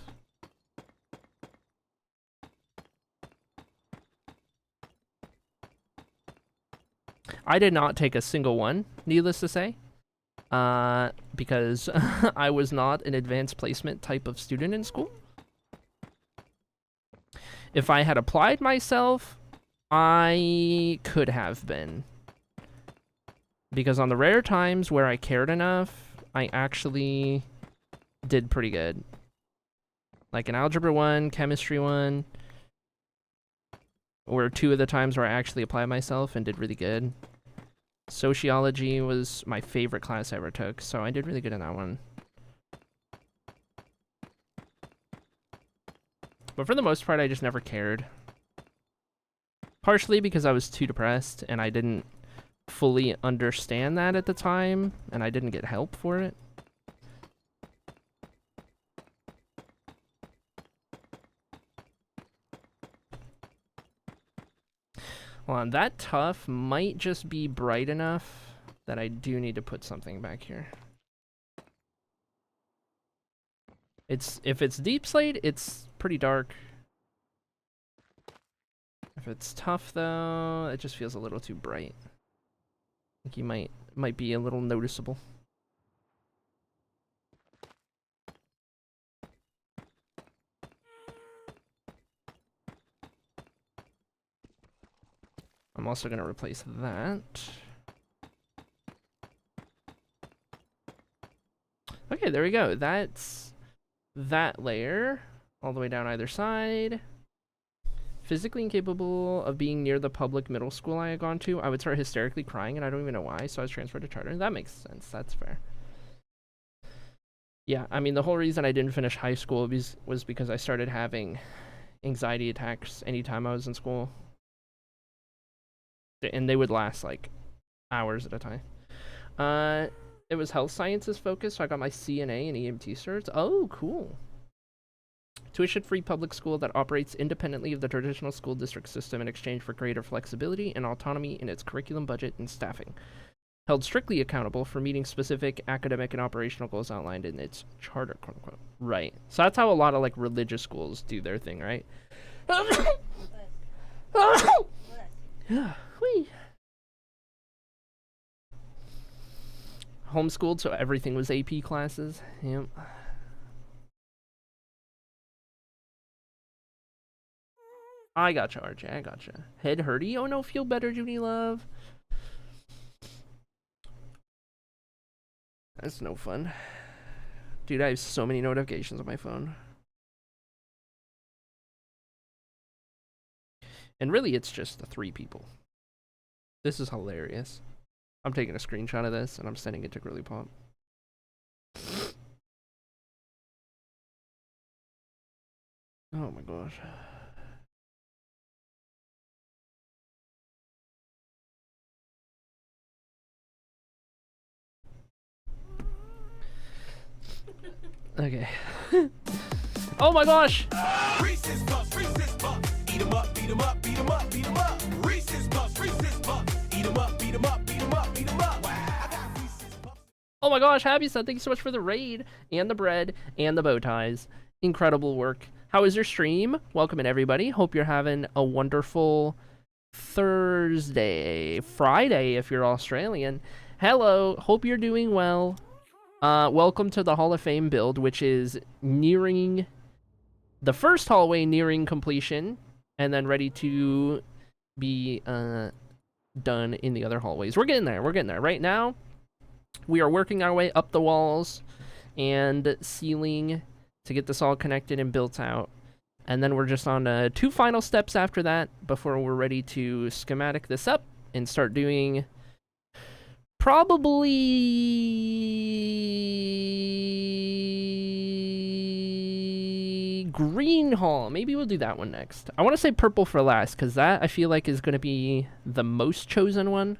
I did not take a single one, needless to say, because I was not an advanced placement type of student in school. If I had applied myself, I could have been. Because on the rare times where I cared enough, I actually did pretty good. Like in Algebra 1, Chemistry 1, were 2 of the times where I actually applied myself and did really good. Sociology was my favorite class I ever took, so I did really good in that one. But for the most part, I just never cared. Partially because I was too depressed and I didn't fully understand that at the time, and I didn't get help for it. Hold on, that tough might just be bright enough that I do need to put something back here. If it's deep slate, it's pretty dark. If it's tough though, it just feels a little too bright. I think you might be a little noticeable. I'm also gonna replace that. Okay, there we go. That's that layer all the way down either side. Physically incapable of being near the public middle school I had gone to, I would start hysterically crying, and I don't even know why, so I was transferred to charter. That makes sense. That's fair. Yeah, I mean, the whole reason I didn't finish high school was because I started having anxiety attacks anytime I was in school. And they would last, like, hours at a time. It was health sciences focused, so I got my CNA and EMT certs. Oh, cool. Tuition-free public school that operates independently of the traditional school district system in exchange for greater flexibility and autonomy in its curriculum, budget, and staffing. Held strictly accountable for meeting specific academic and operational goals outlined in its charter, quote unquote. Right. So that's how a lot of, like, religious schools do their thing, right? Homeschooled, so everything was AP classes. Yep. I gotcha, RJ. I gotcha. Head hurty? Oh no, feel better, Judy Love. That's no fun. Dude, I have so many notifications on my phone. And really, it's just the 3 people. This is hilarious. I'm taking a screenshot of this, and I'm sending it to Girly Pop. Oh my gosh. Okay. Oh my gosh! Reese's Puffs, Reese's Puffs. Eat 'em up, beat 'em up, beat 'em up, beat 'em up. Reese's Puffs, Reese's Puffs. Eat 'em up, beat 'em up, beat 'em up, beat 'em up. I got Reese's Puffs. Oh my gosh, Happy Son, thank you so much for the raid, and the bread, and the bow ties. Incredible work. How is your stream? Welcome in, everybody. Hope you're having a wonderful Thursday, Friday if you're Australian. Hello, hope you're doing well. Welcome to the Hall of Fame build, which is nearing the first hallway, nearing completion, and then ready to be done in the other hallways. We're getting there. We're getting there. Right now, we are working our way up the walls and ceiling to get this all connected and built out. And then we're just on 2 final steps after that before we're ready to schematic this up and start doing probably green hall. Maybe we'll do that one next. I want to say purple for last, because that I feel like is going to be the most chosen one.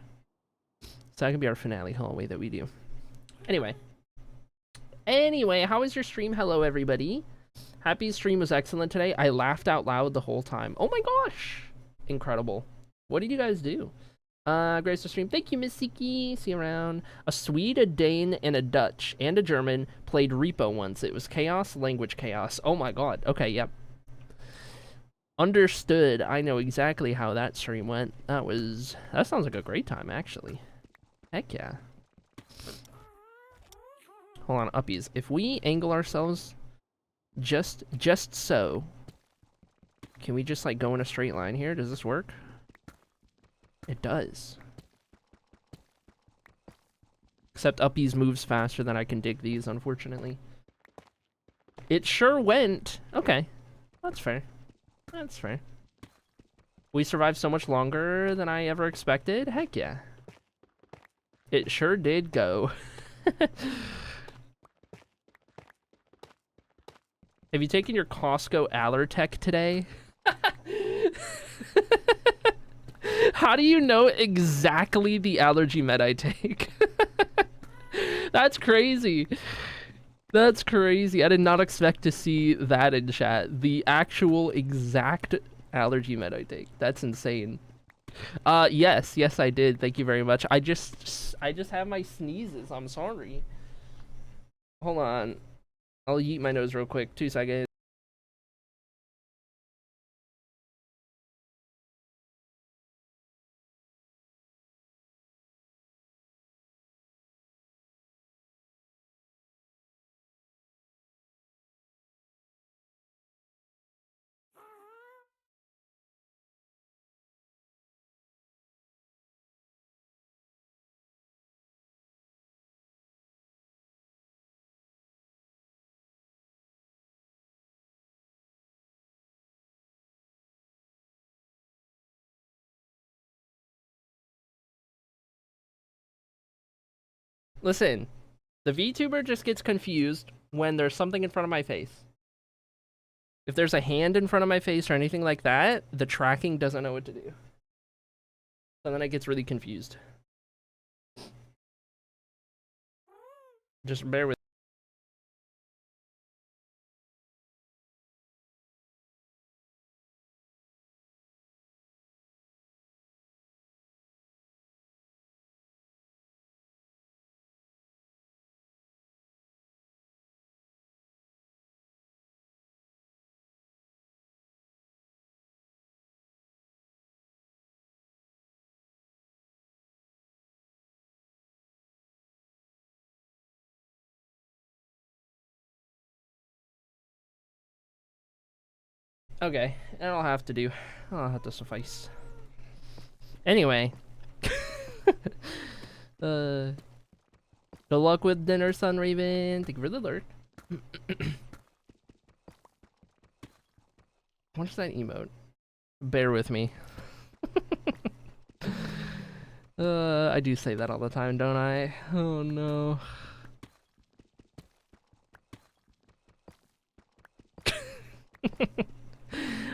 So that can be our finale hallway that we do. Anyway, how was your stream? Hello, everybody. Happy's stream was excellent today. I laughed out loud the whole time. Oh my gosh. Incredible. What did you guys do? Grace to stream. Thank you, Miss Siki. See you around. A Swede, a Dane, and a Dutch, and a German played Repo once. It was chaos, language chaos. Oh my god. Okay, yep. Understood. I know exactly how that stream went. That sounds like a great time, actually. Heck yeah. Hold on, uppies. If we angle ourselves just so, can we just, like, go in a straight line here? Does this work? It does. Except Uppies moves faster than I can dig these, unfortunately. It sure went. Okay. That's fair. That's fair. We survived so much longer than I ever expected. Heck yeah. It sure did go. Have you taken your Costco Allertech today? How do you know exactly the allergy med I take? That's crazy. That's crazy. I did not expect to see that in chat. The actual exact allergy med I take. That's insane. Yes, I did. Thank you very much. I just have my sneezes. I'm sorry. Hold on. I'll yeet my nose real quick. 2 seconds. Listen, the VTuber just gets confused when there's something in front of my face. If there's a hand in front of my face or anything like that, the tracking doesn't know what to do. So then it gets really confused. Just bear with. Okay, that'll have to do. I'll have to suffice. Anyway. Good luck with dinner, Sun Raven. Thank you for the alert. What's that emote? Bear with me. I do say that all the time, don't I? Oh no.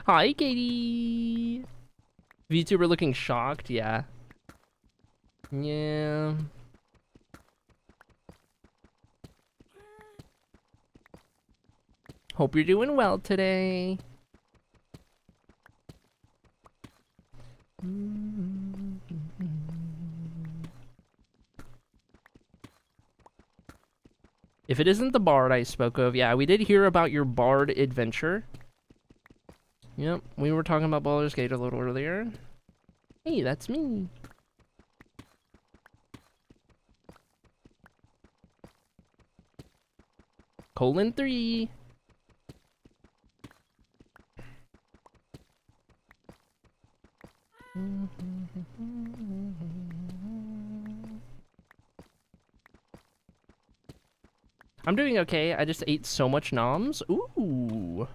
Hi, Katie. VTuber looking shocked, yeah. Yeah. Hope you're doing well today. If it isn't the bard I spoke of, yeah, we did hear about your bard adventure. Yep, we were talking about Baldur's Gate a little earlier. Hey, that's me. :3. I'm doing okay. I just ate so much noms. Ooh.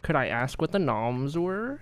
Could I ask what the noms were?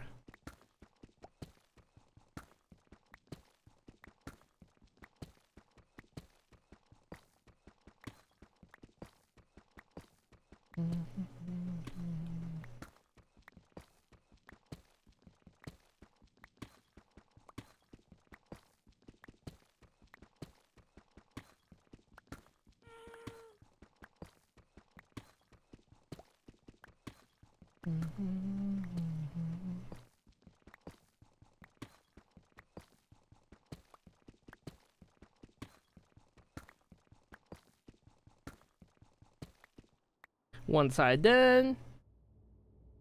One side done.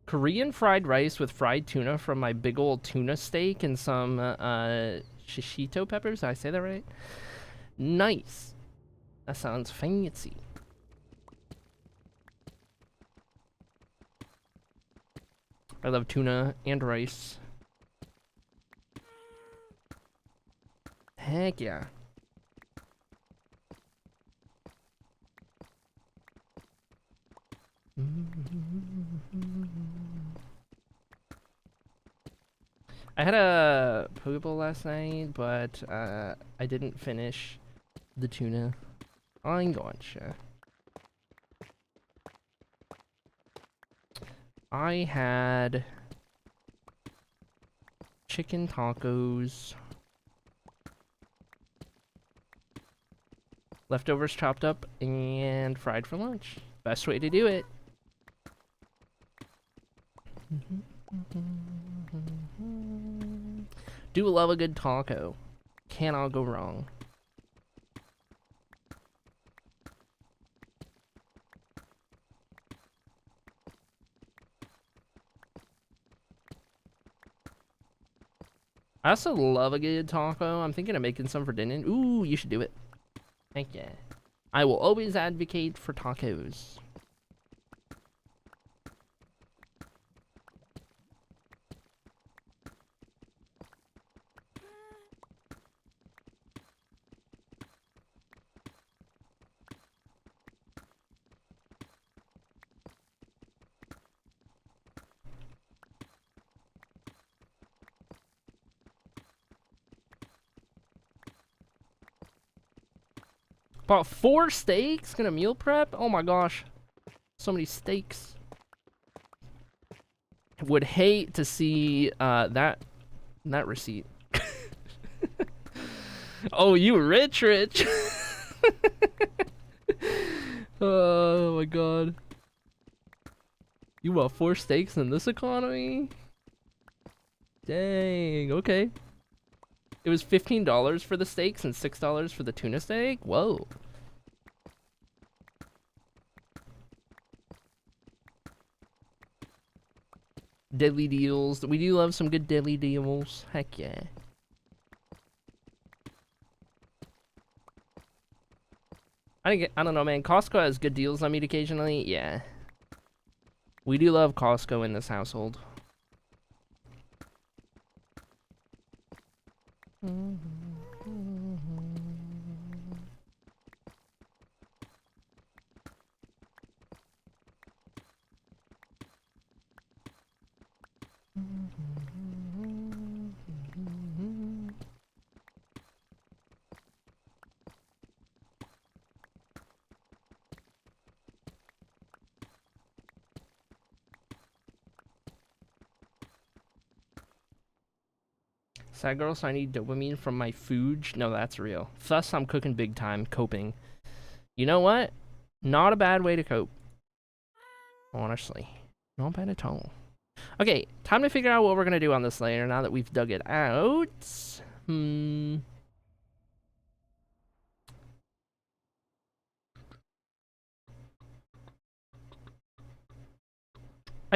Korean fried rice with fried tuna from my big old tuna steak and some shishito peppers. Did I say that right? Nice. That sounds fancy. I love tuna and rice. Heck yeah. I had a Pokeball last night, but I didn't finish the tuna. I'm gotcha. I had chicken tacos, leftovers chopped up, and fried for lunch. Best way to do it. Do love a good taco. Cannot go wrong. I also love a good taco. I'm thinking of making some for dinner. Ooh, you should do it. Heck yeah. I will always advocate for tacos. Bought 4 steaks? Gonna meal prep? Oh my gosh. So many steaks. Would hate to see that receipt. Oh, you rich. Oh my god. You want 4 steaks in this economy? Dang, okay. It was $15 for the steaks and $6 for the tuna steak? Whoa. Deadly deals. We do love some good deadly deals. Heck yeah. I don't know, man. Costco has good deals on meat occasionally. Yeah. We do love Costco in this household. Sad girl, so I need dopamine from my food. No, that's real. Thus, I'm cooking big time, coping. You know what? Not a bad way to cope. Honestly. Not bad at all. Okay, time to figure out what we're gonna do on this layer now that we've dug it out. I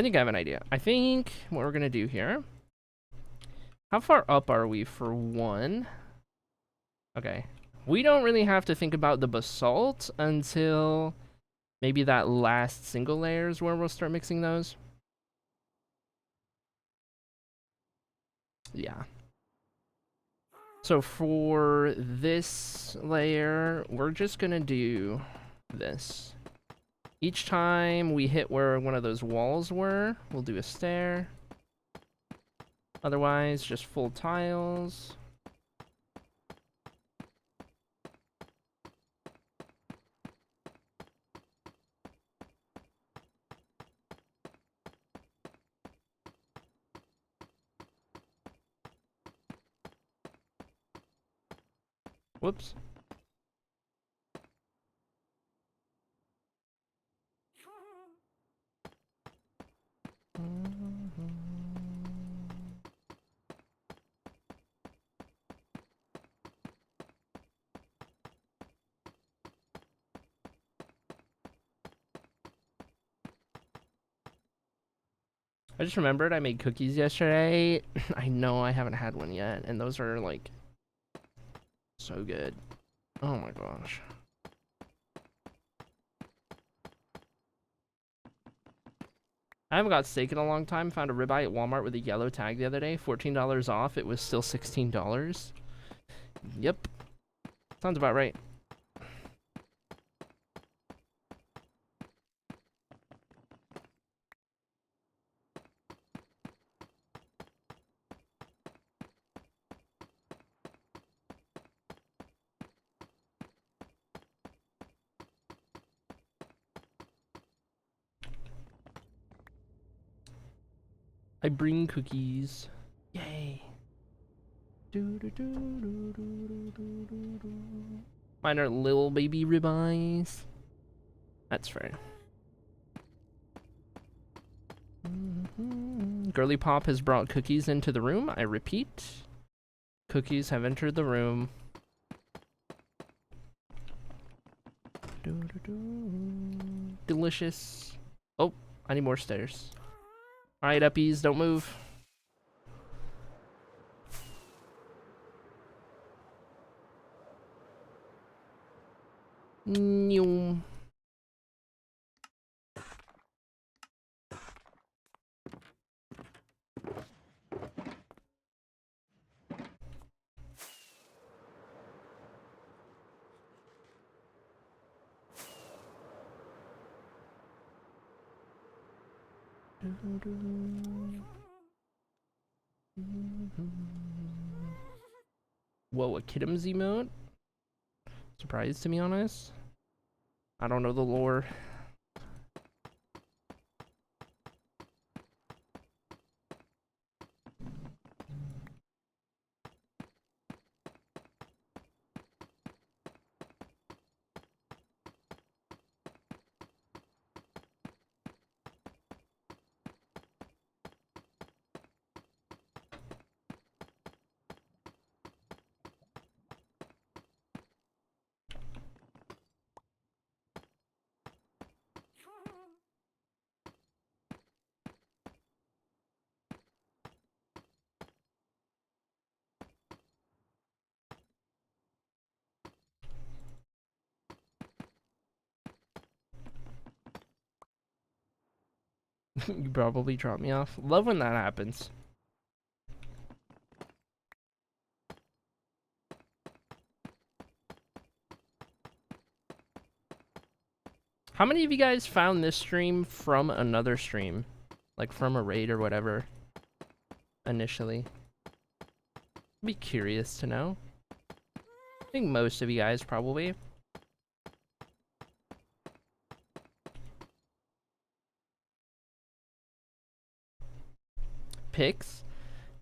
think I have an idea. I think what we're gonna do here. How far up are we for 1? Okay. We don't really have to think about the basalt until maybe that last single layer is where we'll start mixing those. Yeah. So for this layer, we're just gonna do this. Each time we hit where one of those walls were, we'll do a stair. Otherwise, just full tiles. Whoops. I just remembered I made cookies yesterday. I know I haven't had one yet, and those are like so good. Oh my gosh. I haven't got steak in a long time. Found a ribeye at Walmart with a yellow tag the other day. $14 off. It was still $16. Yep. Sounds about right. I bring cookies. Yay. Mine are little baby ribeyes. That's fair. Girly Pop has brought cookies into the room. I repeat, cookies have entered the room. Delicious. Oh, I need more stairs. Alright, uppies, don't move. Nyum. Whoa, a Kidums emote? Surprised, to be honest. I don't know the lore. You probably dropped me off. Love when that happens. How many of you guys found this stream from another stream? Like from a raid or whatever, initially? I'd be curious to know. I think most of you guys probably. Picks?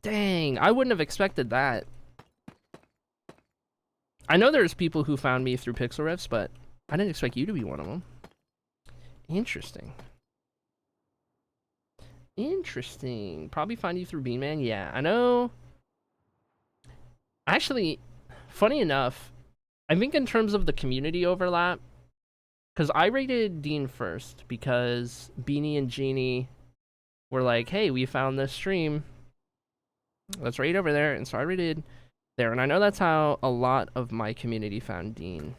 Dang, I wouldn't have expected that. I know there's people who found me through Pixel Riffs, but I didn't expect you to be one of them. Interesting. Interesting. Probably find you through Bean Man. Yeah, I know. Actually, funny enough, I think in terms of the community overlap, because I rated Dean first because Beanie and Genie were like, hey, we found this stream. Let's raid over there. And so I rated there. And I know that's how a lot of my community found Dean.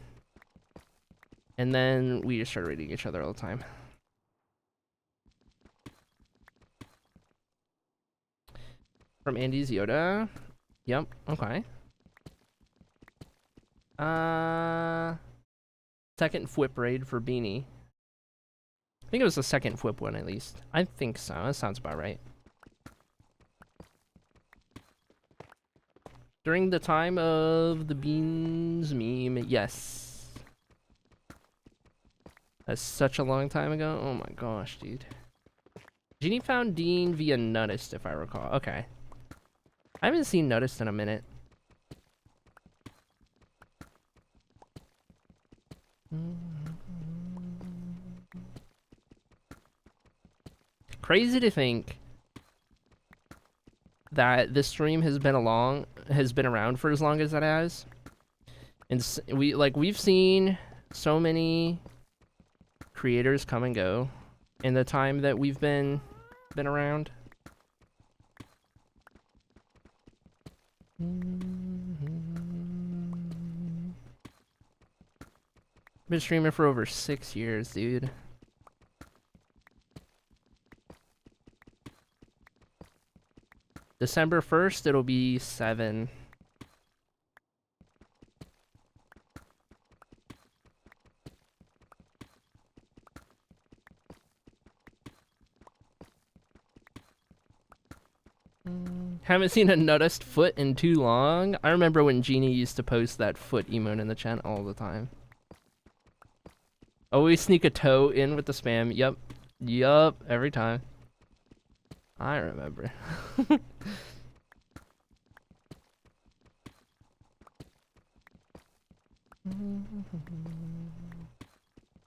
And then we just started raiding each other all the time. From Andy's Yoda. Yep, okay. Second Fwip raid for Beanie. I think it was the second Fwip one at least. I think so. That sounds about right. During the time of the Beans meme, yes. That's such a long time ago. Oh my gosh, dude. Genie found Dean via Nutist, if I recall. Okay. I haven't seen Nutist in a minute. Crazy to think that this stream has been around for as long as it has, and we've seen so many creators come and go in the time that we've been around. Been streaming for over 6 years, dude. December 1st, it'll be 7. Haven't seen a nuttest foot in too long. I remember when Jeannie used to post that foot emote in the chat all the time. Always sneak a toe in with the spam. Yup. Yup. Every time. I remember.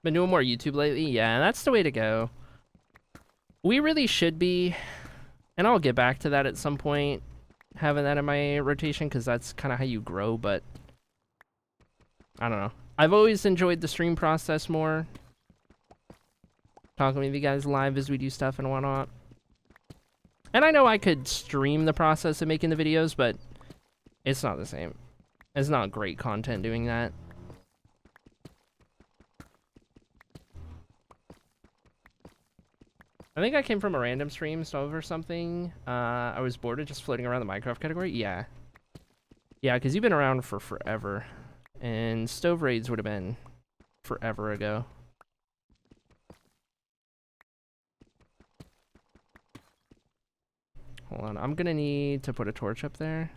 Been doing more YouTube lately? Yeah, that's the way to go. We really should be, and I'll get back to that at some point, having that in my rotation, because that's kind of how you grow, but I don't know. I've always enjoyed the stream process more. Talking with you guys live as we do stuff and whatnot. And I know I could stream the process of making the videos, but it's not the same. It's not great content doing that. I think I came from a random stream, stove or something. I was bored of just floating around the Minecraft category. Yeah. Yeah, because you've been around for forever. And stove raids would have been forever ago. Hold on, I'm gonna need to put a torch up there.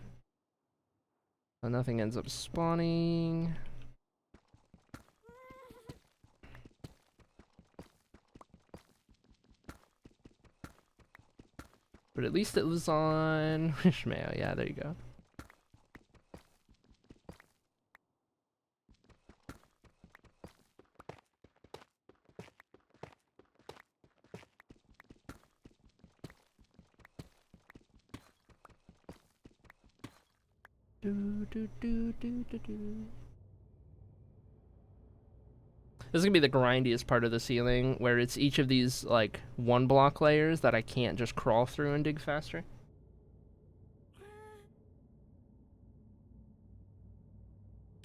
So nothing ends up spawning. But at least it was on Ishmael. Yeah, there you go. Do, do, do, do, do, do. This is gonna be the grindiest part of the ceiling, where it's each of these like 1-block layers that I can't just crawl through and dig faster.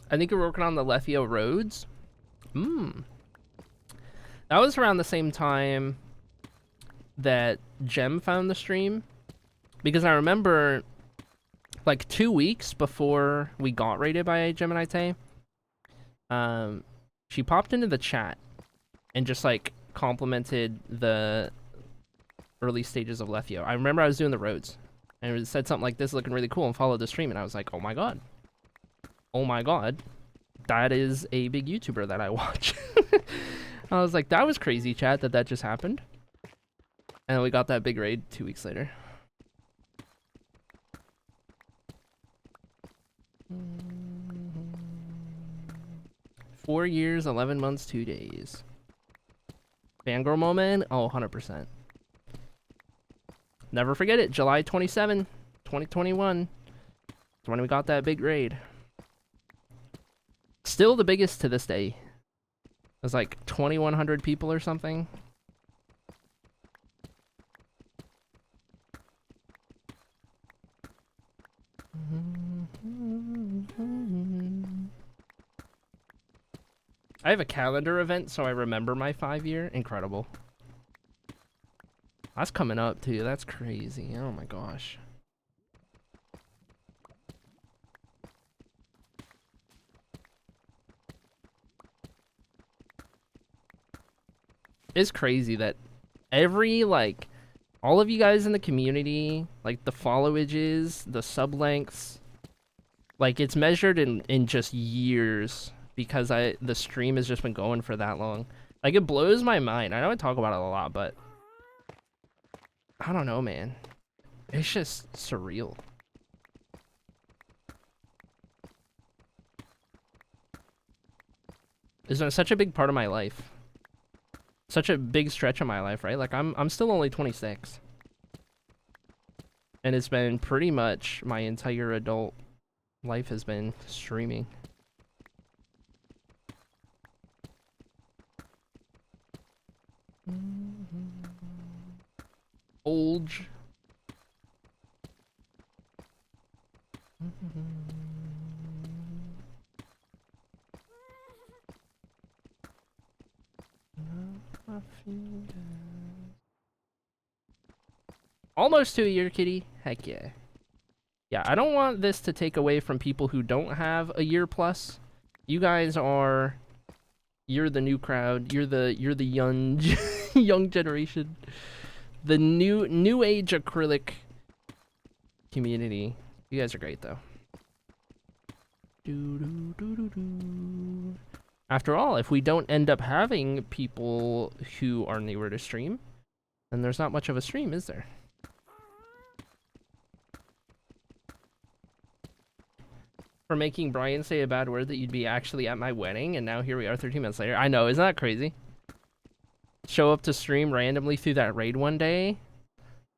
I think we're working on the Lethio roads. That was around the same time that Gem found the stream, because I remember like 2 weeks before we got raided by Gemini Tay, she popped into the chat and just like complimented the early stages of Lethio. I remember I was doing the roads and it said something like this looking really cool and followed the stream, and I was like, oh my god. Oh my god. That is a big YouTuber that I watch. I was like, that was crazy, chat, that just happened. And we got that big raid 2 weeks later. 4 years, 11 months, 2 days. Fangirl moment? Oh, 100%. Never forget it. July 27, 2021. That's when we got that big raid. Still the biggest to this day. It was like 2,100 people or something. I have a calendar event, so I remember my 5-year. Incredible. That's coming up, too. That's crazy. Oh my gosh. It's crazy that every, like, all of you guys in the community, like, the followages, the sub lengths, like, it's measured in just years. Because the stream has just been going for that long. Like, it blows my mind. I know I talk about it a lot, but I don't know, man. It's just surreal. It's been such a big part of my life. Such a big stretch of my life, right? Like, I'm still only 26. And it's been pretty much my entire adult life has been streaming. Olge. Almost to a year, kitty. Heck yeah. Yeah, I don't want this to take away from people who don't have a year plus. You guys are... You're the new crowd. You're the young young generation. The new age acrylic community. You guys are great though. After all, if we don't end up having people who are newer to stream, then there's not much of a stream, is there? For making Brian say a bad word that you'd be actually at my wedding, and now here we are 13 minutes later. I know, isn't that crazy? Show up to stream randomly through that raid one day,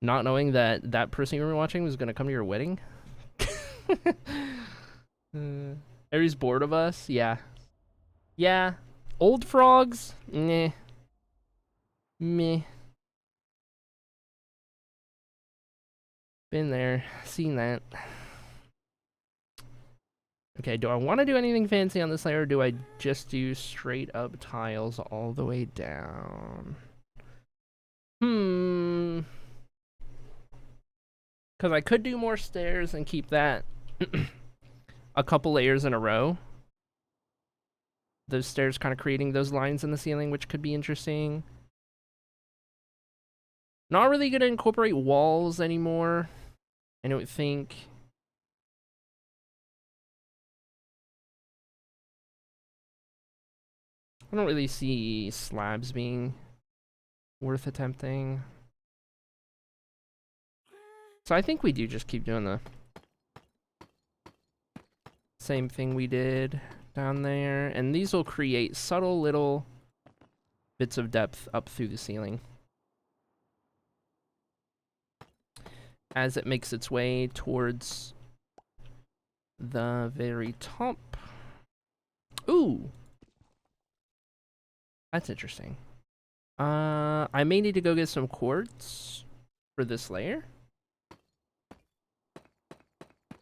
not knowing that that person you were watching was going to come to your wedding. Everybody's bored of us? Yeah. Yeah. Old frogs? Nah. Meh. Been there. Seen that. Okay, do I want to do anything fancy on this layer, or do I just do straight up tiles all the way down? Because I could do more stairs and keep that a couple layers in a row. Those stairs kind of creating those lines in the ceiling, which could be interesting. Not really going to incorporate walls anymore, I don't think. I don't really see slabs being worth attempting. So I think we do just keep doing the same thing we did down there. And these will create subtle little bits of depth up through the ceiling as it makes its way towards the very top. Ooh! That's interesting. I may need to go get some quartz for this layer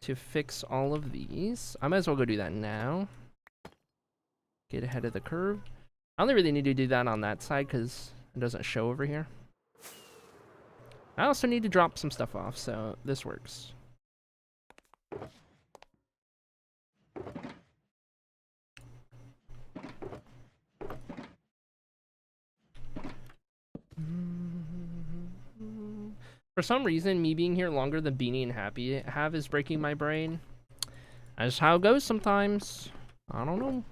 to fix all of these. I might as well go do that now. Get ahead of the curve. I only really need to do that on that side because it doesn't show over here. I also need to drop some stuff off, so this works. For some reason, me being here longer than Beanie and Happy have is breaking my brain. That's how it goes sometimes. I don't know.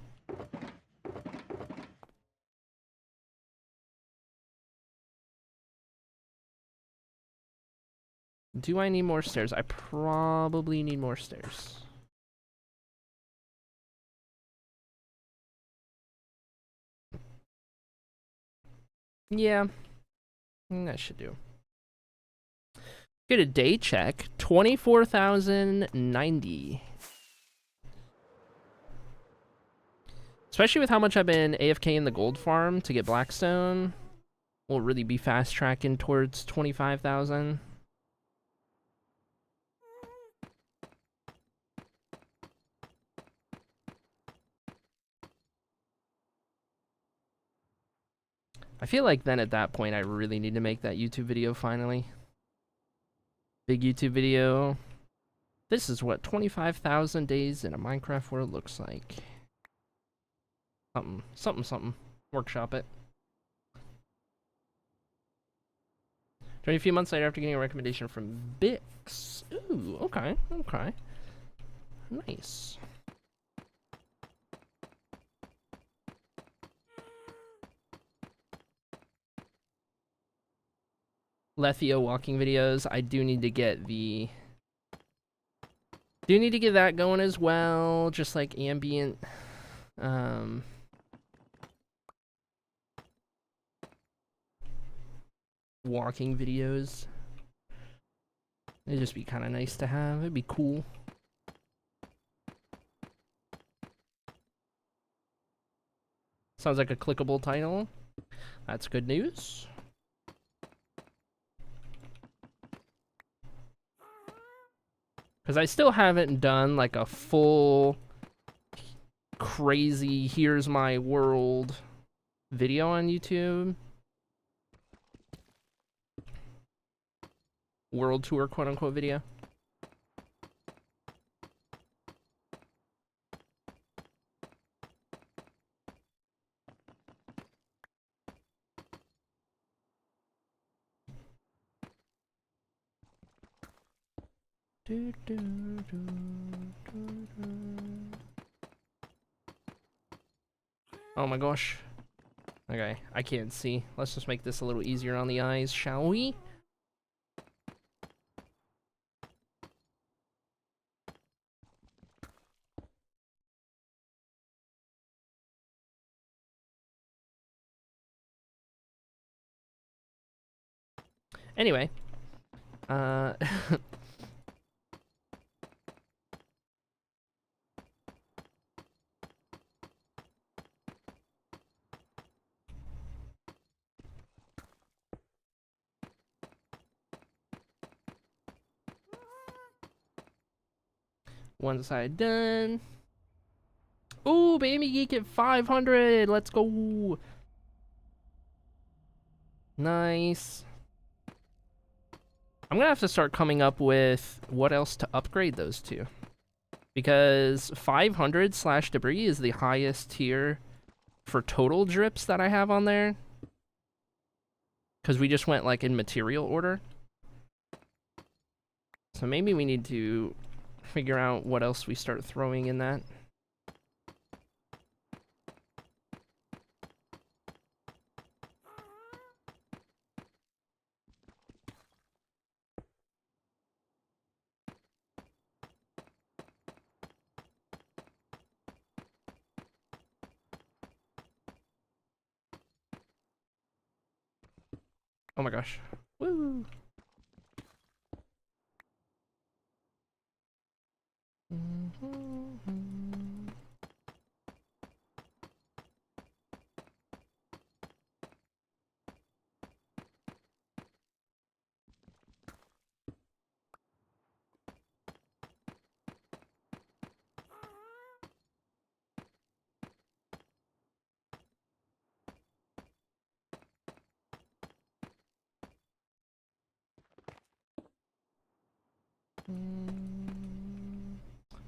Do I need more stairs? I probably need more stairs. Yeah, that should do. Get a day check. 24,090. Especially with how much I've been AFK in the gold farm to get Blackstone. We'll really be fast tracking towards 25,000. I feel like then at that point I really need to make that YouTube video finally. Big YouTube video. This is what 25,000 days in a Minecraft world looks like. Something. Workshop it. Join a few months later after getting a recommendation from Bix. Ooh, okay. Nice. Lethio walking videos. I do need to get the... Do need to get that going as well. Just like ambient... walking videos. It'd just be kind of nice to have. It'd be cool. Sounds like a clickable title. That's good news. Because I still haven't done like a full crazy here's my world video on YouTube. World tour quote unquote video. Oh my gosh. Okay, I can't see. Let's just make this a little easier on the eyes, shall we? Anyway, one side done. Ooh, Baby Geek at 500. Let's go. Nice. I'm gonna have to start coming up with what else to upgrade those to. Because 500 slash debris is the highest tier for total drips that I have on there. Because we just went like in material order. So maybe we need to figure out what else we start throwing in that. Oh my gosh. Woo!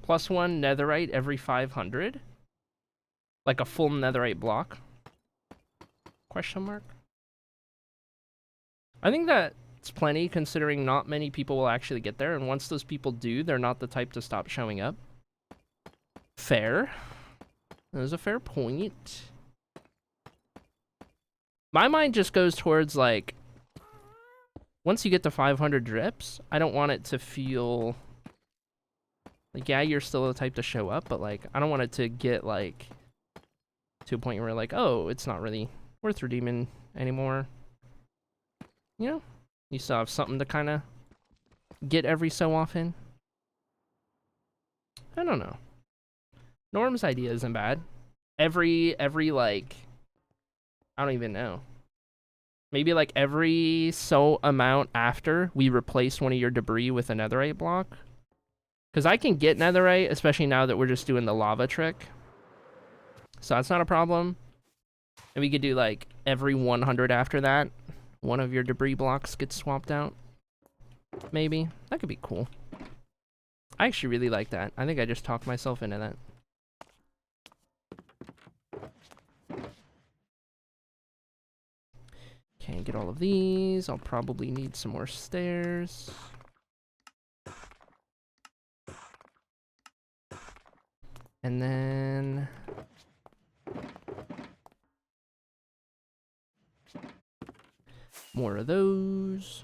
+1 netherite every 500? Like a full netherite block? Question mark? I think that's plenty, considering not many people will actually get there, and once those people do, they're not the type to stop showing up. Fair. That is a fair point. My mind just goes towards, like, once you get to 500 drips, I don't want it to feel... Like, yeah, you're still the type to show up, but, like, I don't want it to get, like, to a point where, like, oh, it's not really worth redeeming anymore. You know? You still have something to kind of get every so often. I don't know. Norm's idea isn't bad. Every, like, I don't even know. Maybe, like, every so amount after we replace one of your debris with a netherite block. Because I can get netherite, especially now that we're just doing the lava trick. So that's not a problem. And we could do, like, every 100 after that. One of your debris blocks gets swapped out. Maybe. That could be cool. I actually really like that. I think I just talked myself into that. Okay, get all of these. I'll probably need some more stairs. And then... more of those.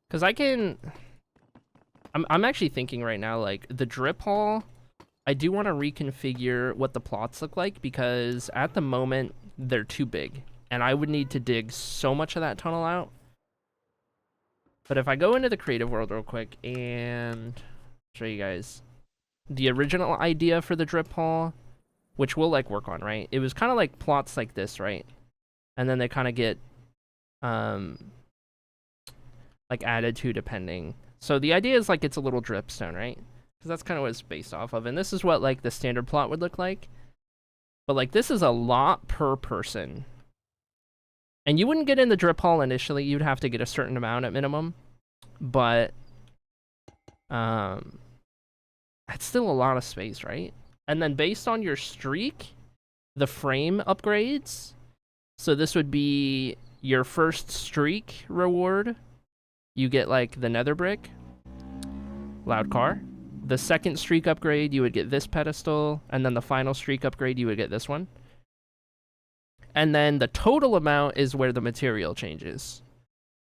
Because I can... I'm actually thinking right now, like, the drip hall, I do want to reconfigure what the plots look like, because at the moment, they're too big. And I would need to dig so much of that tunnel out. But if I go into the creative world real quick and show you guys the original idea for the drip hall, which we'll, like, work on, right? It was kind of like plots like this, right? And then they kind of get... like added to depending So the idea is like it's a little dripstone, right? Because that's kind of what it's based off of. And this is what like the standard plot would look like. But like this is a lot per person. And you wouldn't get in the drip hall initially. You'd have to get a certain amount at minimum. But that's still a lot of space, right? And then based on your streak, the frame upgrades. So this would be your first streak reward. You get like the nether brick, loud car. The second streak upgrade, you would get this pedestal. And then the final streak upgrade, you would get this one. And then the total amount is where the material changes.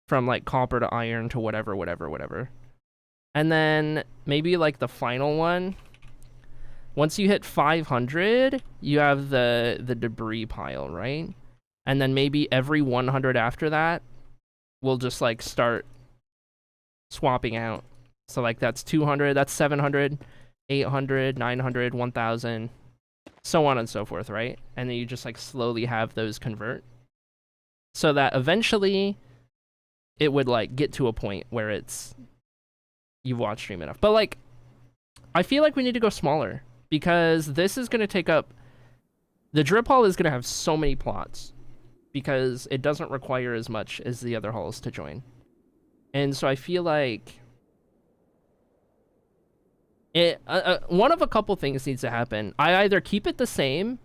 From like copper to iron to whatever, whatever, whatever. And then maybe like the final one. Once you hit 500, you have the debris pile, right? And then maybe every 100 after that will just like start swapping out. So like that's 200, that's 700, 800, 900, 1000, so on and so forth, right? And then you just like slowly have those convert. So that eventually it would like get to a point where it's you've watched stream enough. But like I feel like we need to go smaller because this is going to take up the drip hall is going to have so many plots because it doesn't require as much as the other halls to join. And so I feel like it one of a couple things needs to happen. I either keep it the same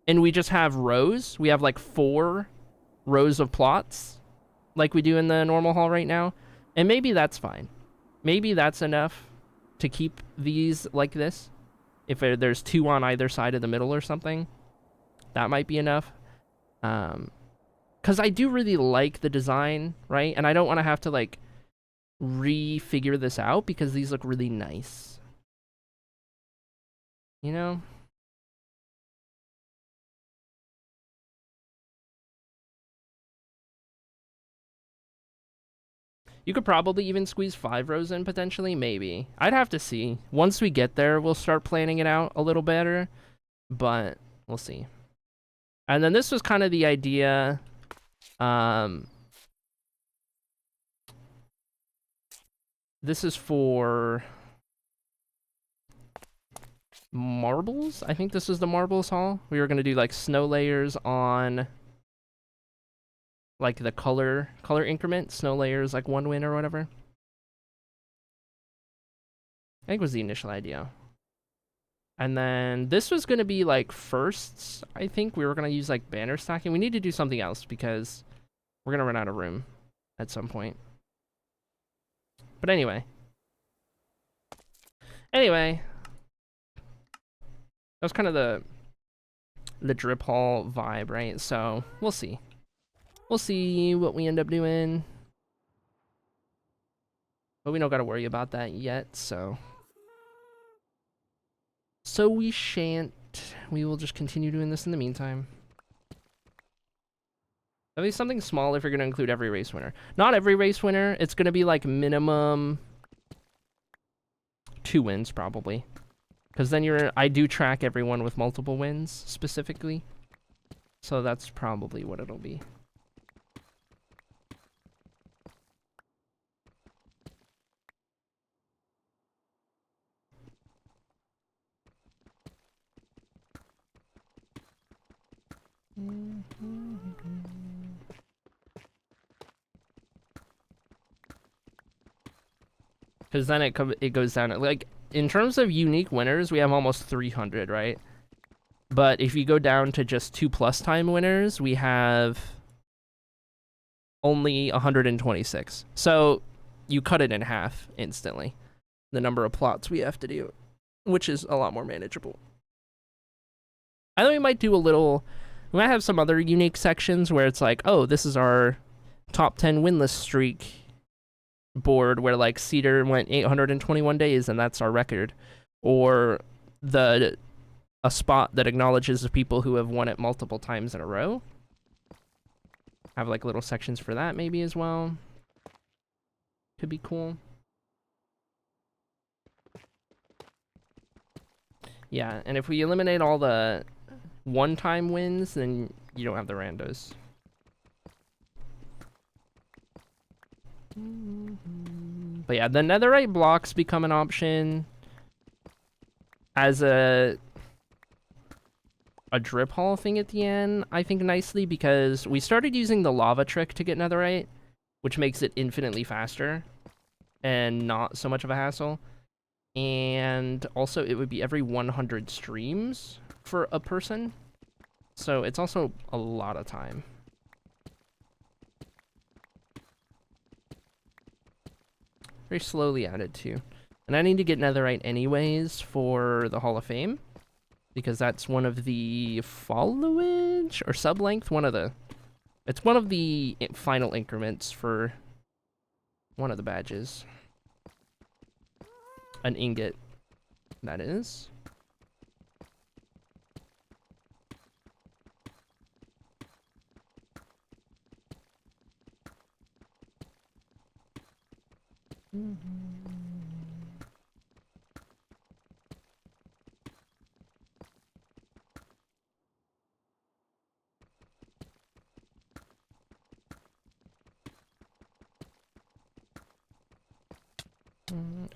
and we just have rows. We have like 4 rows of plots like we do in the normal hall right now. And maybe that's fine. Maybe that's enough to keep these like this. If there's 2 on either side of the middle or something, that might be enough. Because I do really like the design, right? And I don't want to have to like refigure this out because these look really nice. You know? You could probably even squeeze 5 rows in potentially, maybe. I'd have to see. Once we get there, we'll start planning it out a little better, but we'll see. And then this was kind of the idea. This is for marbles. I think this is the marbles hall. We were going to do like snow layers on like the color increment. Snow layers like 1 win or whatever. I think was the initial idea. And then this was going to be like firsts. I think we were going to use like banner stacking. We need to do something else because we're going to run out of room at some point. But anyway. That was kind of the drip hall vibe, right? So we'll see. We'll see what we end up doing. But we don't got to worry about that yet, so we shan't. We will just continue doing this in the meantime. At least something small if you're going to include every race winner. Not every race winner. It's going to be like minimum 2 wins probably. Because then I do track everyone with multiple wins specifically. So that's probably what it'll be. Because then it goes down. Like, in terms of unique winners, we have almost 300, right? But if you go down to just 2+ time winners, we have only 126. So you cut it in half instantly, the number of plots we have to do, which is a lot more manageable. I think we might do we might have some other unique sections where it's like, oh, this is our top 10 winless streak board where like Cedar went 821 days and that's our record, or a spot that acknowledges the people who have won it multiple times in a row. Have like little sections for that maybe as well. Could be cool. Yeah, and if we eliminate all the one-time wins, then you don't have the randos. But yeah, the netherite blocks become an option as a drip hall thing at the end, I think nicely, because we started using the lava trick to get netherite, which makes it infinitely faster and not so much of a hassle. And also it would be every 100 streams for a person, so it's also a lot of time. Very slowly added too. And I need to get netherite anyways for the Hall of Fame, because that's one of the followage or sub-length, it's one of the final increments for one of the badges. An ingot, that is.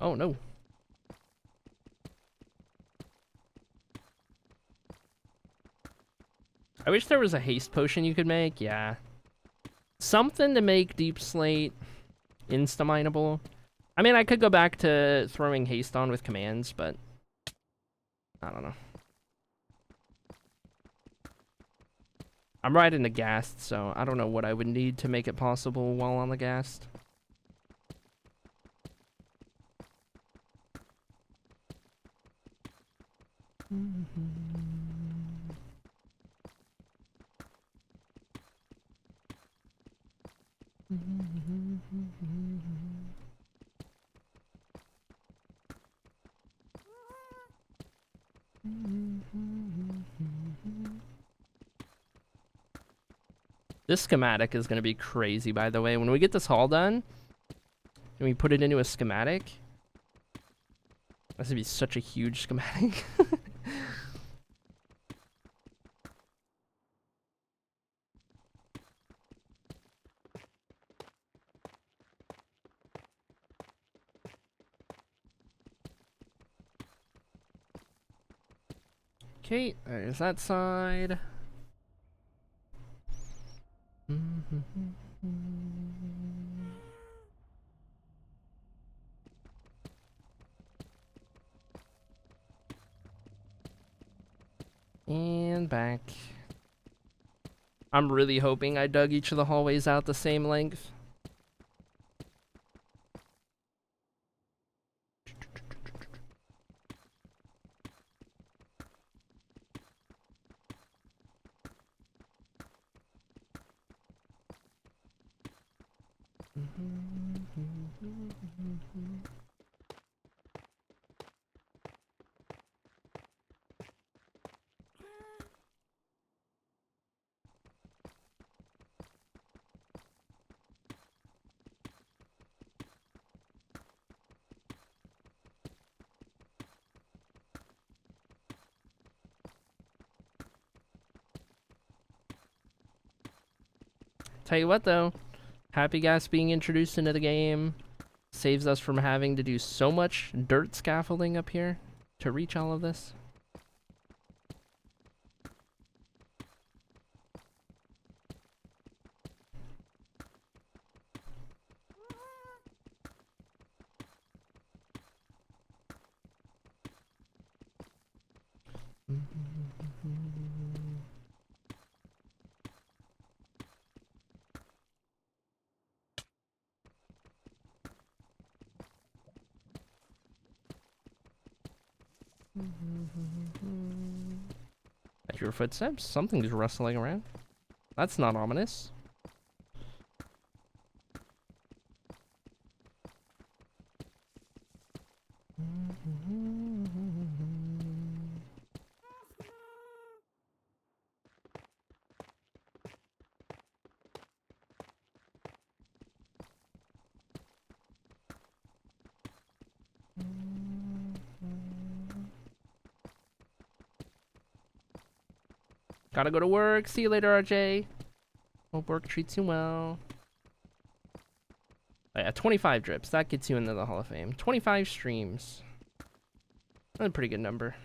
Oh no. I wish there was a haste potion you could make, yeah. Something to make deep slate insta-mineable. I mean, I could go back to throwing haste on with commands, but I don't know. I'm riding the ghast, so I don't know what I would need to make it possible while on the ghast. This schematic is going to be crazy, by the way. When we get this hall done, and we put it into a schematic, that's going to be such a huge schematic. Okay, there's that side. And back. I'm really hoping I dug each of the hallways out the same length. Tell you what though, Happy Gas being introduced into the game saves us from having to do so much dirt scaffolding up here to reach all of this. At your footsteps, something's rustling around. That's not ominous. Gotta go to work. See you later, RJ. Hope work treats you well. Oh, yeah, 25 drips. That gets you into the Hall of Fame. 25 streams. That's a pretty good number.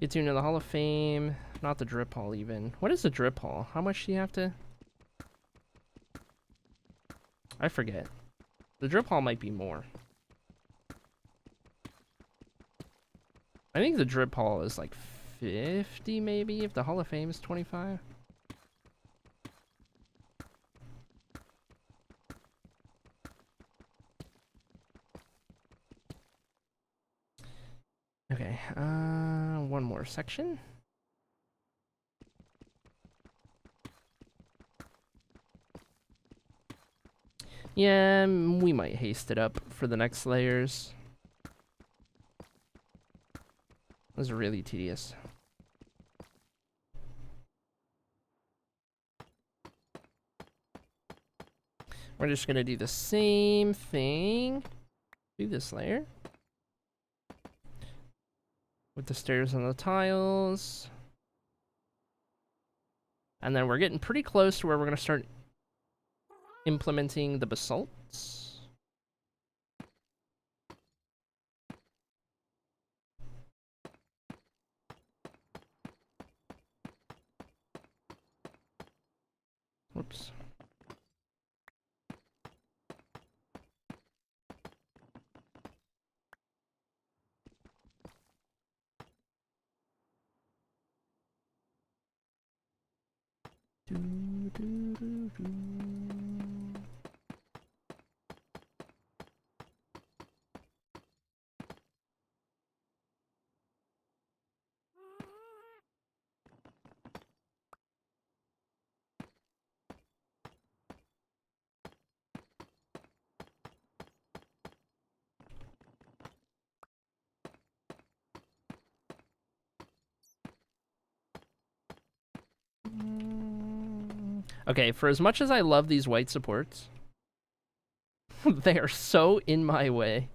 Gets you into the Hall of Fame. Not the drip hall even. What is the drip hall? How much do you have to... I forget. The drip hall might be more. I think the drip hall is like 50 maybe, if the Hall of Fame is 25. Okay, one more section. Yeah, we might haste it up for the next layers. This is really tedious. We're just gonna do the same thing. Do this layer. With the stairs and the tiles. And then we're getting pretty close to where we're gonna start implementing the basalts. Whoops. Okay, for as much as I love these white supports, they are so in my way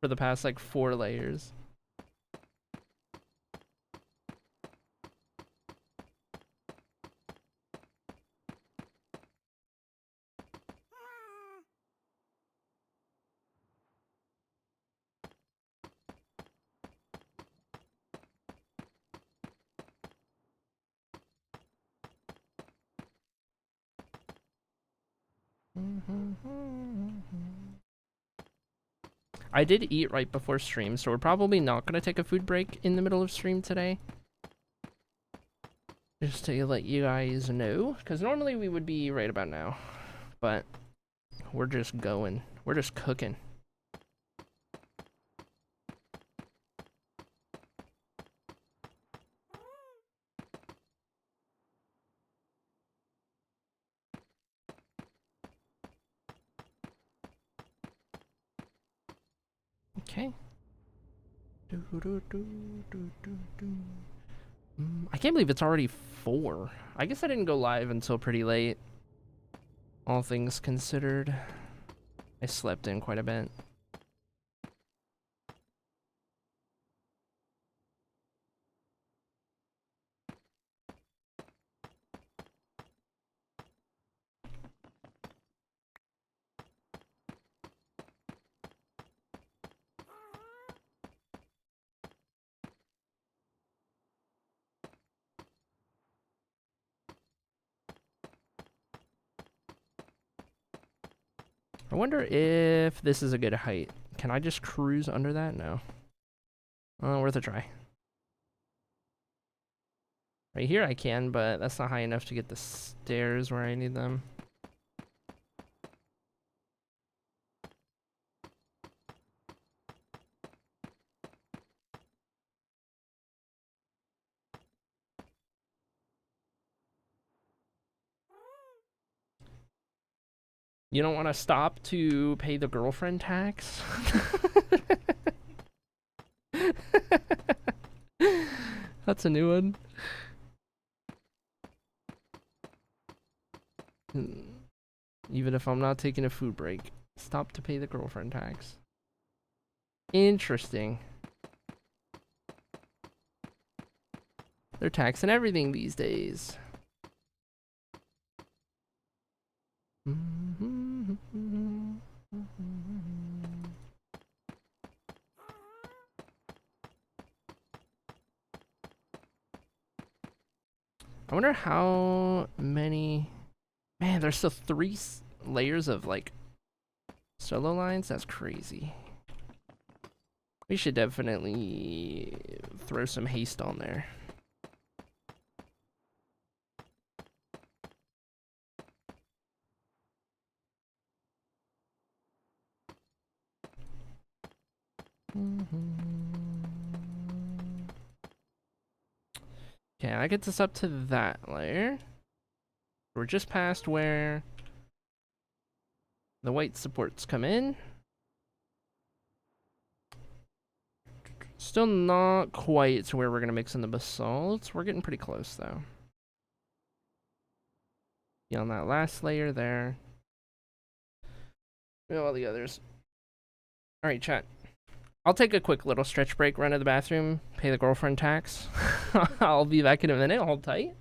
for the past like 4 layers. I did eat right before stream, so we're probably not going to take a food break in the middle of stream today. Just to let you guys know, because normally we would be right about now, but we're just going. We're just cooking. Okay. I can't believe it's already 4. I guess I didn't go live until pretty late. All things considered. I slept in quite a bit. I wonder if this is a good height. Can I just cruise under that? No. Worth a try. Right here I can, but that's not high enough to get the stairs where I need them. You don't want to stop to pay the girlfriend tax? That's a new one. even if I'm not taking a food break. Stop to pay the girlfriend tax. Interesting. They're taxing everything these days. I wonder how many... Man, there's still 3 layers of, like, solo lines? That's crazy. We should definitely throw some haste on there. Okay, I get this up to that layer. We're just past where the white supports come in. Still not quite to where we're going to mix in the basalts. We're getting pretty close, though. Yeah, on that last layer there. And all the others. Alright, chat. I'll take a quick little stretch break, run to the bathroom, pay the girlfriend tax. I'll be back in a minute. Hold tight.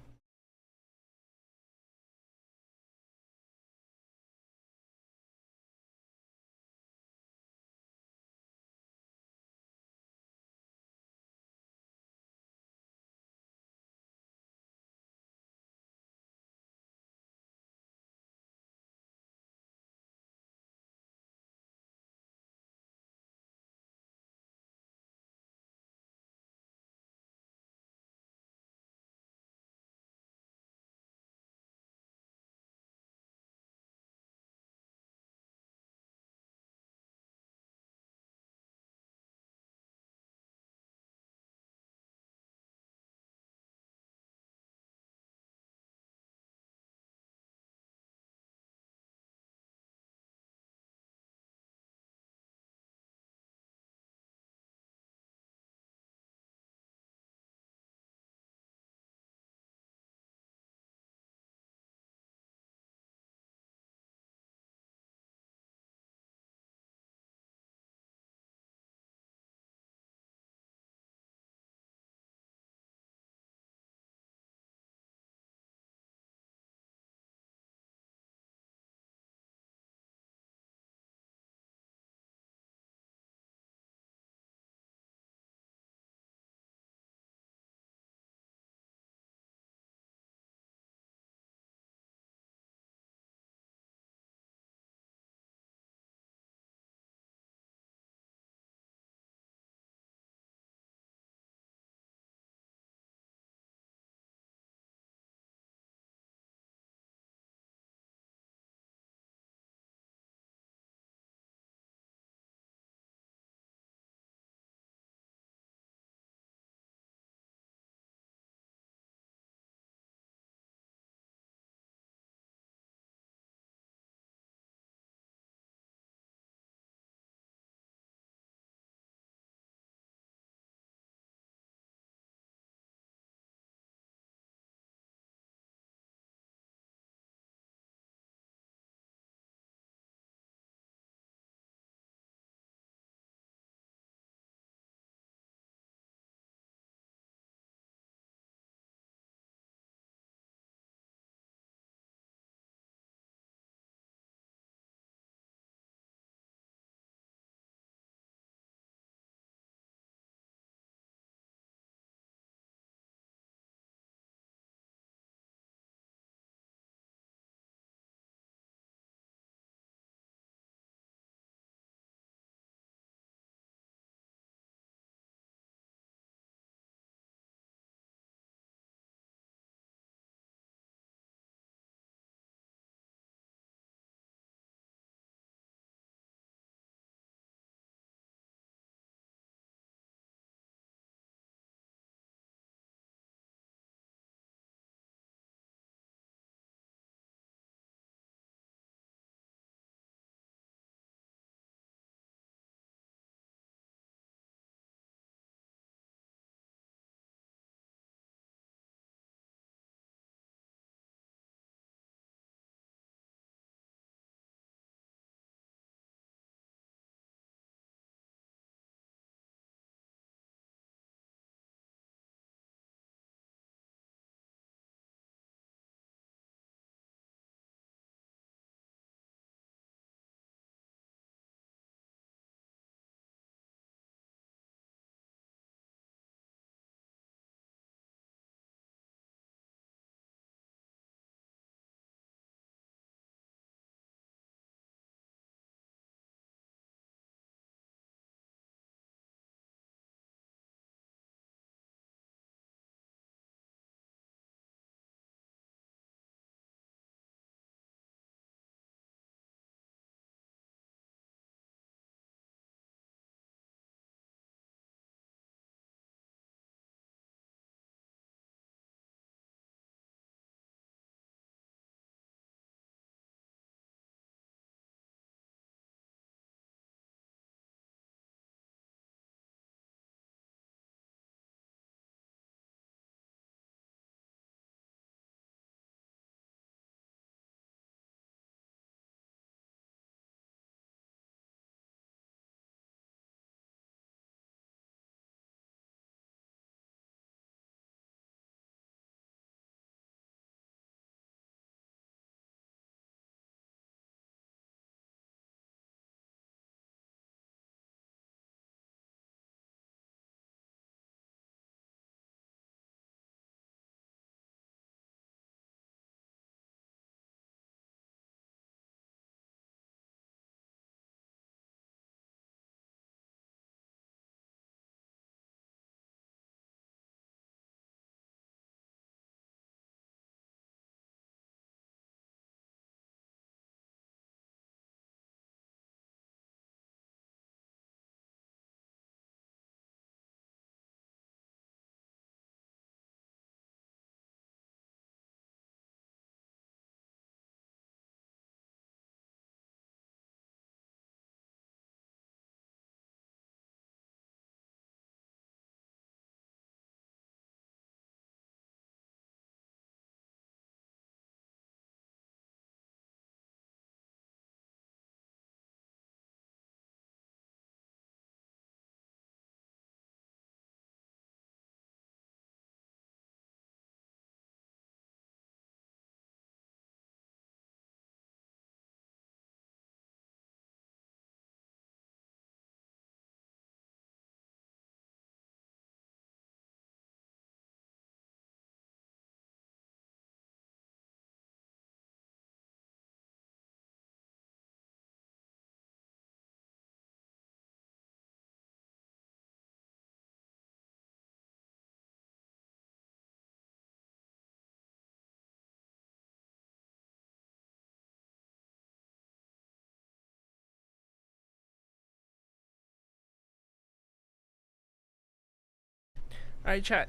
Alright, chat.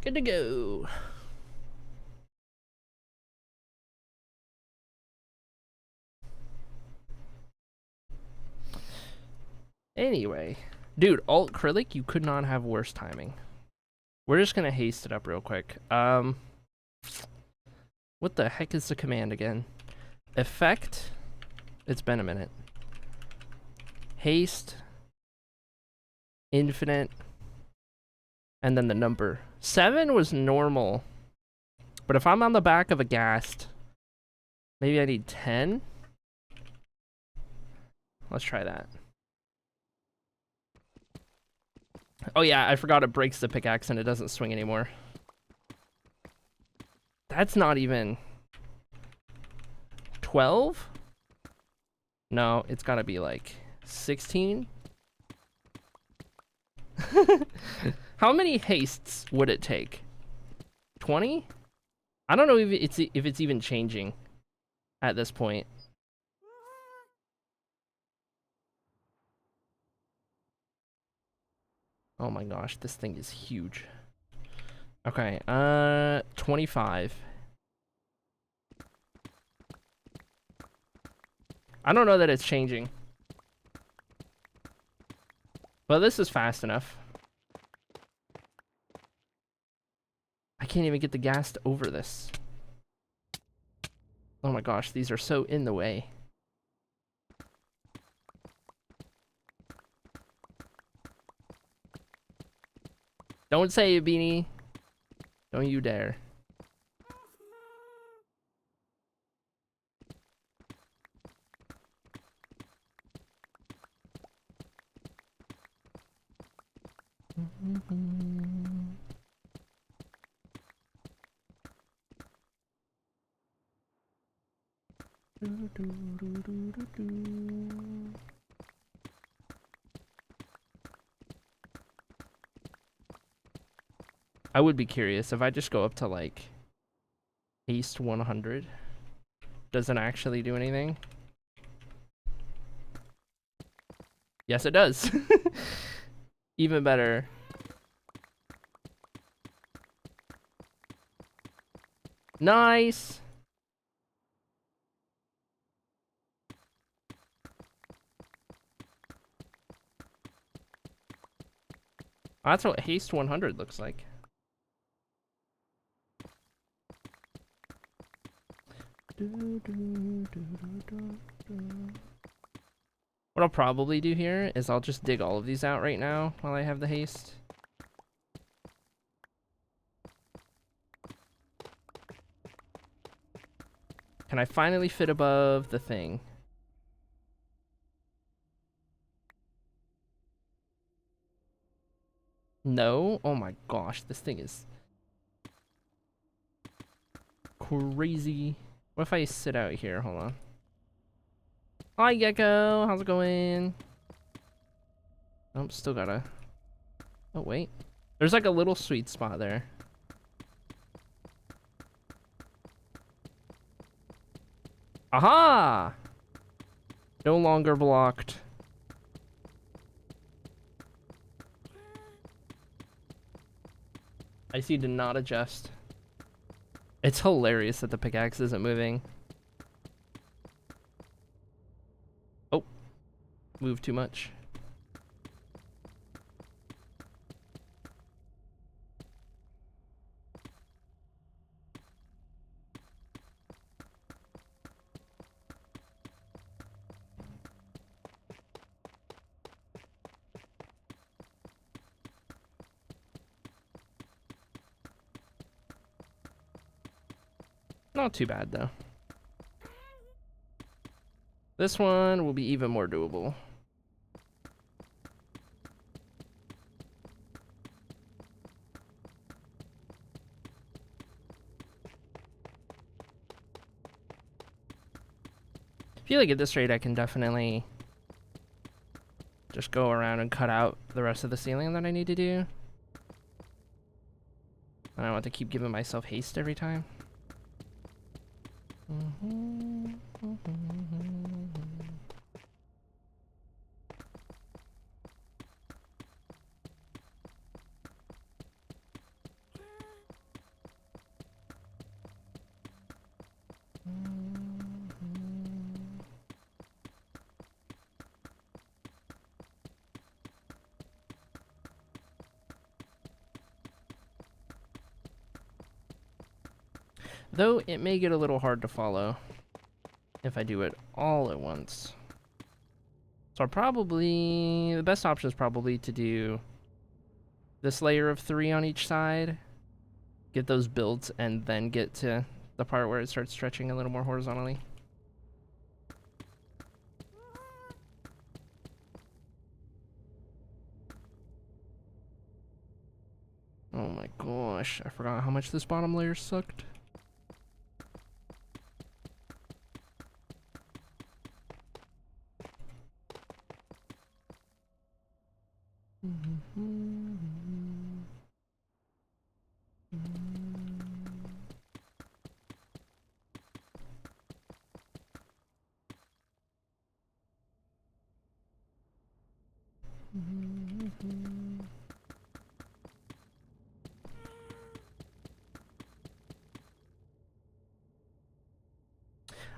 Good to go. Anyway. Dude, alt acrylic, you could not have worse timing. We're just gonna haste it up real quick. What the heck is the command again? Effect. It's been a minute. Haste. Infinite. And then the number. 7 was normal. But if I'm on the back of a ghast, maybe I need 10? Let's try that. Oh yeah, I forgot it breaks the pickaxe and it doesn't swing anymore. That's not even 12? No, it's gotta be like 16? How many hastes would it take? 20? I don't know if it's even changing at this point. Oh my gosh, this thing is huge. Okay, 25. I don't know that it's changing. But this is fast enough. I can't even get the ghast over this. Oh my gosh, these are so in the way. Don't say it, Beanie. Don't you dare. I would be curious if I just go up to like haste 100. Does it actually do anything? Yes, it does. Even better. Nice. That's what haste 100 looks like. What I'll probably do here is I'll just dig all of these out right now while I have the haste. Can I finally fit above the thing? No? Oh my gosh, this thing is crazy. What if I sit out here? Hold on. Hi, Gecko. How's it going? Oh, still gotta... Oh, wait. There's like a little sweet spot there. Aha! No longer blocked. I see did not adjust. It's hilarious that the pickaxe isn't moving. Oh. Moved too much. Not too bad, though. This one will be even more doable. I feel like at this rate I can definitely just go around and cut out the rest of the ceiling that I need to do. I don't want to keep giving myself haste every time. Though it may get a little hard to follow if I do it all at once. So the best option is probably to do this layer of 3 on each side, get those built, and then get to the part where it starts stretching a little more horizontally. Oh my gosh, I forgot how much this bottom layer sucked.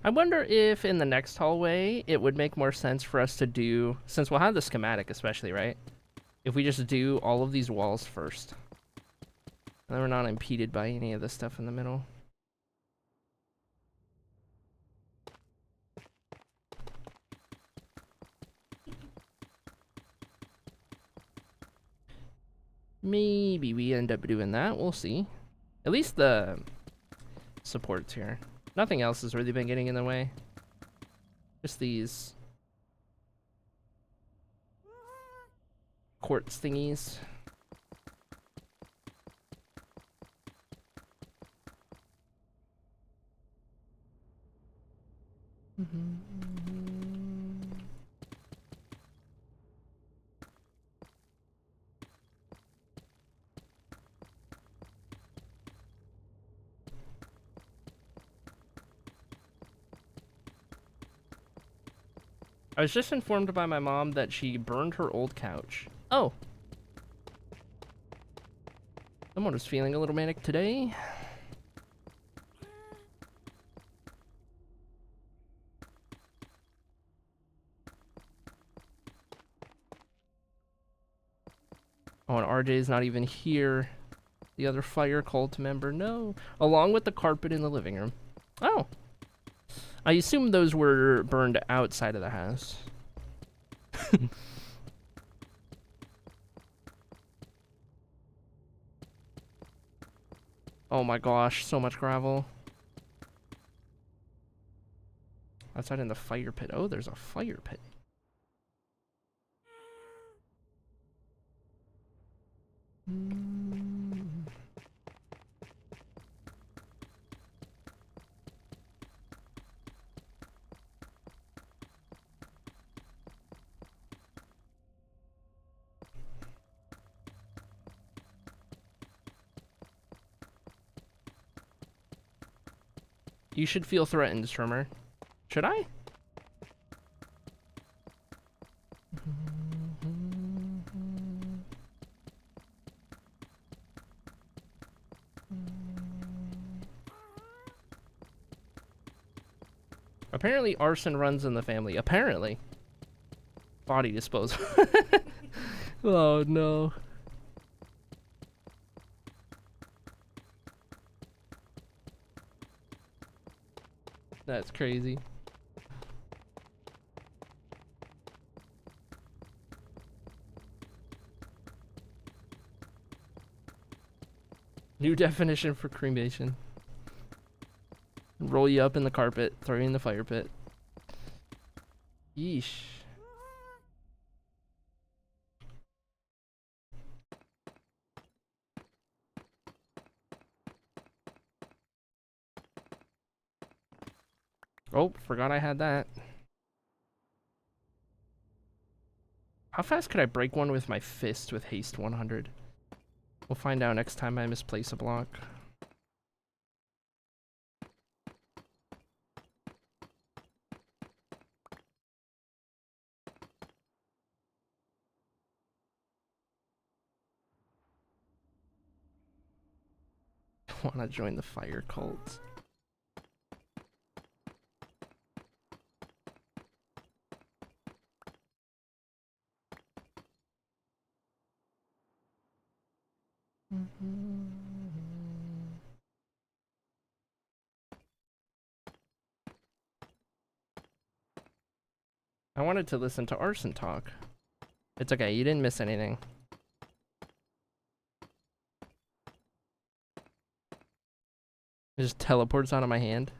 I wonder if in the next hallway it would make more sense for us to do, since we'll have the schematic especially, right? If we just do all of these walls first. And then we're not impeded by any of the stuff in the middle. Maybe we end up doing that, we'll see. At least the supports here. Nothing else has really been getting in the way. Just these quartz thingies. I was just informed by my mom that she burned her old couch. Oh. Someone was feeling a little manic today. Oh, and RJ's not even here. The other fire cult member, no. Along with the carpet in the living room. Oh. I assume those were burned outside of the house. Oh my gosh, so much gravel. Outside in the fire pit. Oh, there's a fire pit. You should feel threatened, Strummer. Should I? Apparently arson runs in the family. Apparently. Body disposal. Oh no. That's crazy. New definition for cremation. Roll you up in the carpet, throw you in the fire pit. Yeesh. Oh, forgot I had that. How fast could I break one with my fist with haste 100? We'll find out next time I misplace a block. Wanna join the fire cult? I wanted to listen to Arson talk. It's okay, you didn't miss anything. It just teleports out of my hand.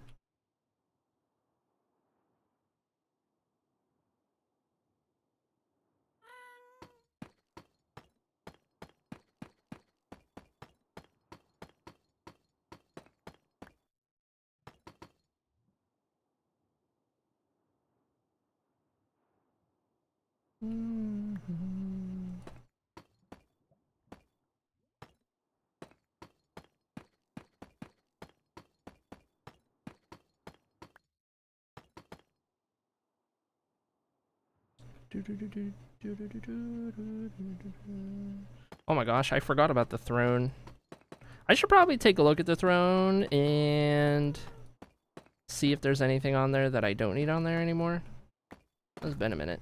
Oh my gosh, I forgot about the throne. I should probably take a look at the throne and see if there's anything on there that I don't need on there anymore. It's been a minute.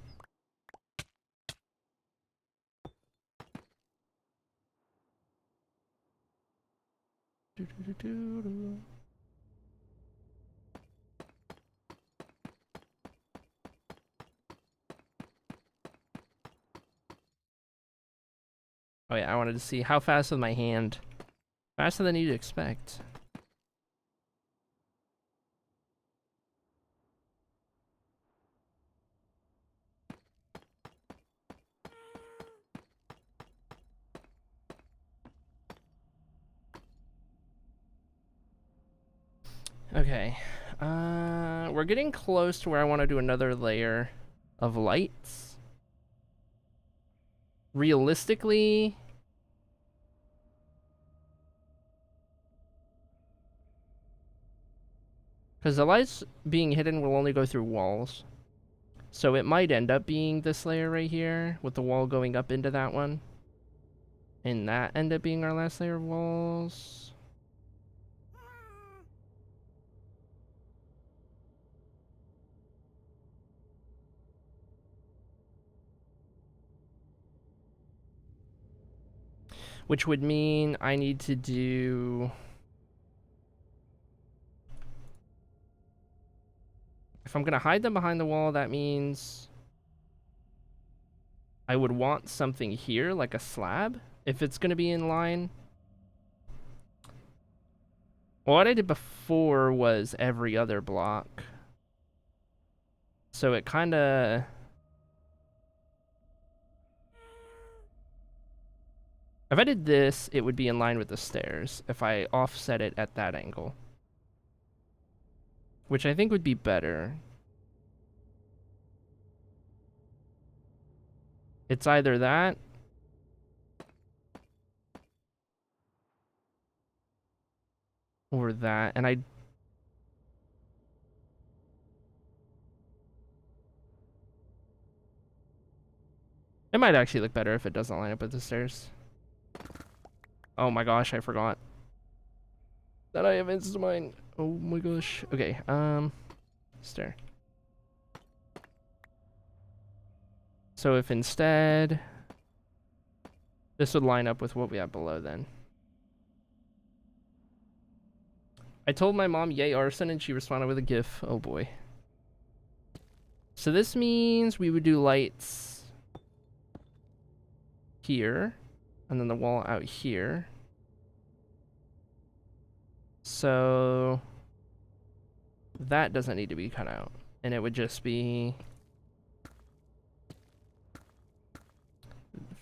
Oh yeah, I wanted to see how fast with my hand. Faster than you'd expect. Okay. We're getting close to where I want to do another layer of lights. Realistically, because the lights being hidden will only go through walls. So it might end up being this layer right here, with the wall going up into that one. And that end up being our last layer of walls. Which would mean I need to do... If I'm gonna hide them behind the wall, that means... I would want something here, like a slab, if it's gonna be in line. Well, what I did before was every other block. So it kinda... If I did this, it would be in line with the stairs, if I offset it at that angle. Which I think would be better. It's either that... or that, and it might actually look better if it doesn't line up with the stairs. Oh my gosh, I forgot that I have Instamine. Oh my gosh. Okay, stair. So if instead... this would line up with what we have below then. I told my mom, yay arson, and she responded with a gif. Oh boy. So this means we would do lights here, and then the wall out here. So that doesn't need to be cut out, and it would just be...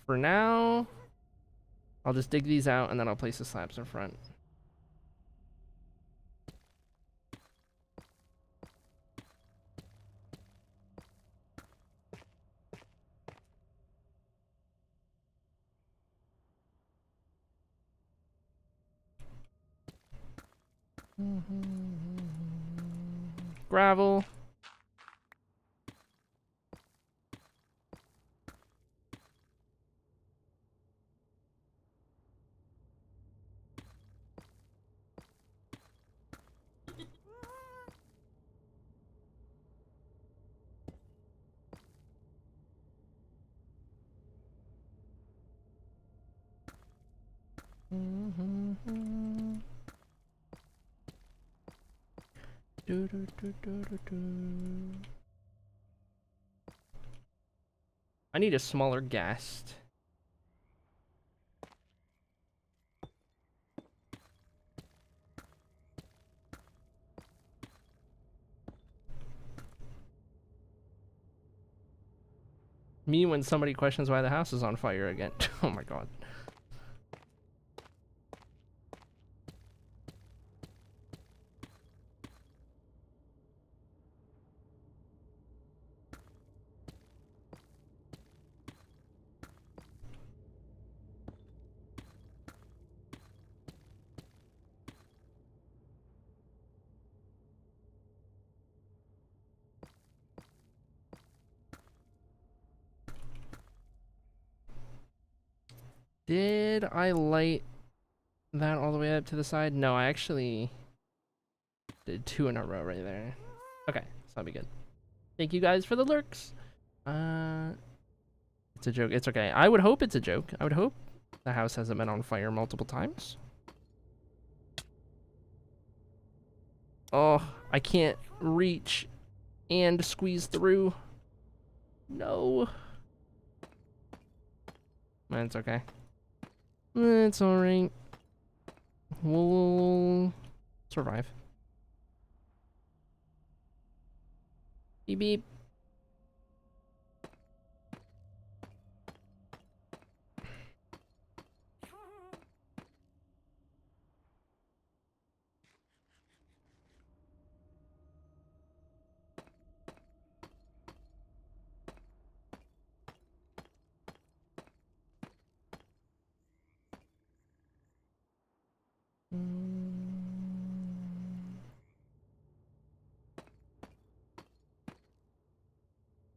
For now, I'll just dig these out, and then I'll place the slabs in front. Gravel. I need a smaller ghast. Me when somebody questions why the house is on fire again. Oh my god. Did I light that all the way up to the side? No, I actually did 2 in a row right there. Okay, so that'll be good. Thank you guys for the lurks. It's a joke. It's okay. I would hope it's a joke. I would hope the house hasn't been on fire multiple times. Oh, I can't reach and squeeze through. No. It's okay. It's alright. We'll survive. Beep beep.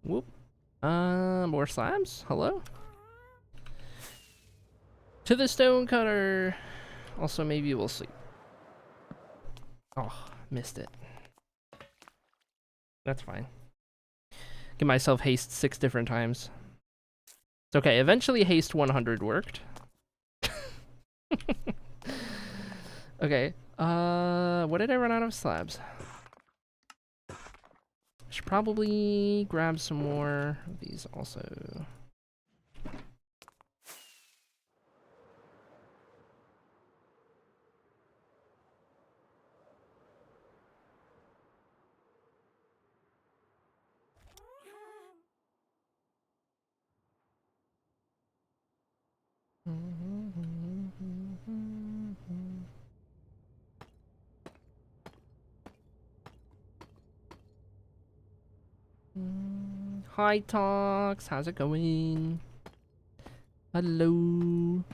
Whoop. More slabs? Hello? To the stone cutter. Also, maybe we'll sleep. Oh, missed it. That's fine. Give myself haste 6 different times. It's okay. Eventually, haste 100 worked. Okay. What did I run out of slabs? I should probably grab some more of these also. Hi, Talks. How's it going? Hello.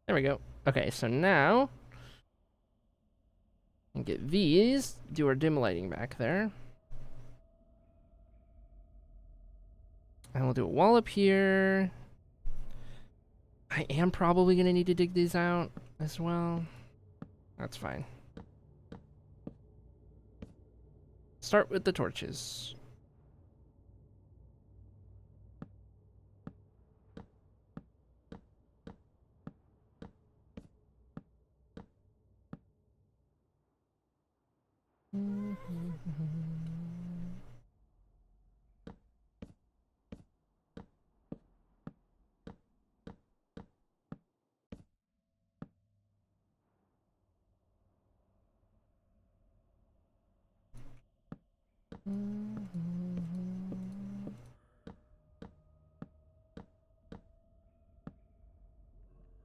There we go. Okay, so now we get these, do our dim lighting back there. And we'll do a wall up here. I am probably gonna need to dig these out as well. That's fine. Start with the torches.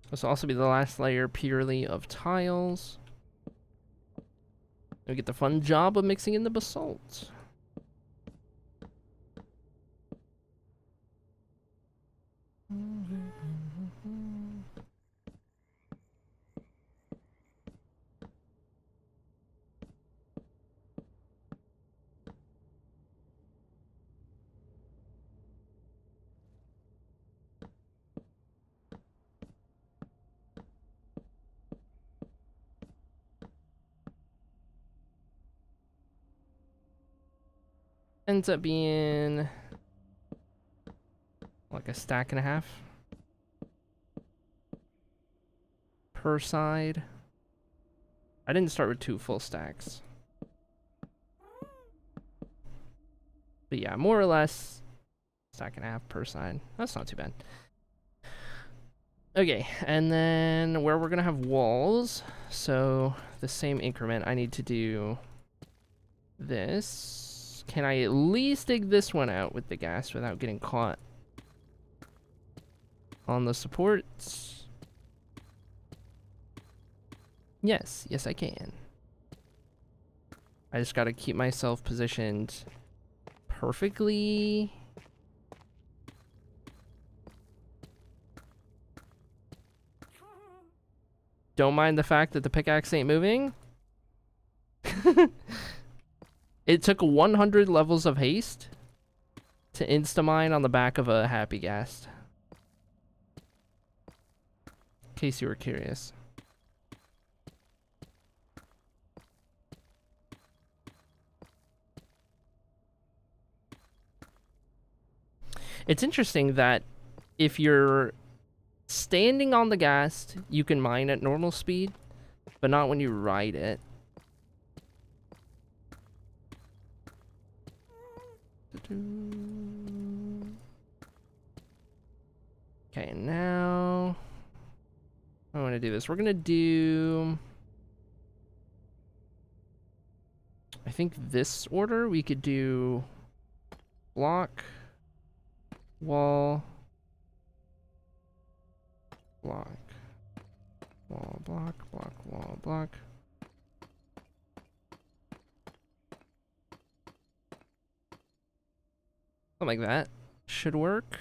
This will also be the last layer purely of tiles. We get the fun job of mixing in the basalt. ends up being like a stack and a half per side. I didn't start with 2 full stacks. But yeah, more or less, stack and a half per side. That's not too bad. Okay, and then where we're gonna have walls, so the same increment, I need to do this. Can I at least dig this one out with the gas without getting caught on the supports? Yes, yes I can. I just gotta keep myself positioned perfectly. Don't mind the fact that the pickaxe ain't moving. It took 100 levels of haste to insta-mine on the back of a happy ghast. In case you were curious. It's interesting that if you're standing on the ghast, you can mine at normal speed, but not when you ride it. Okay, now I want to do this. We're gonna do, I think this order. We could do block, wall, block, wall, block, block, wall, block. Something like that should work.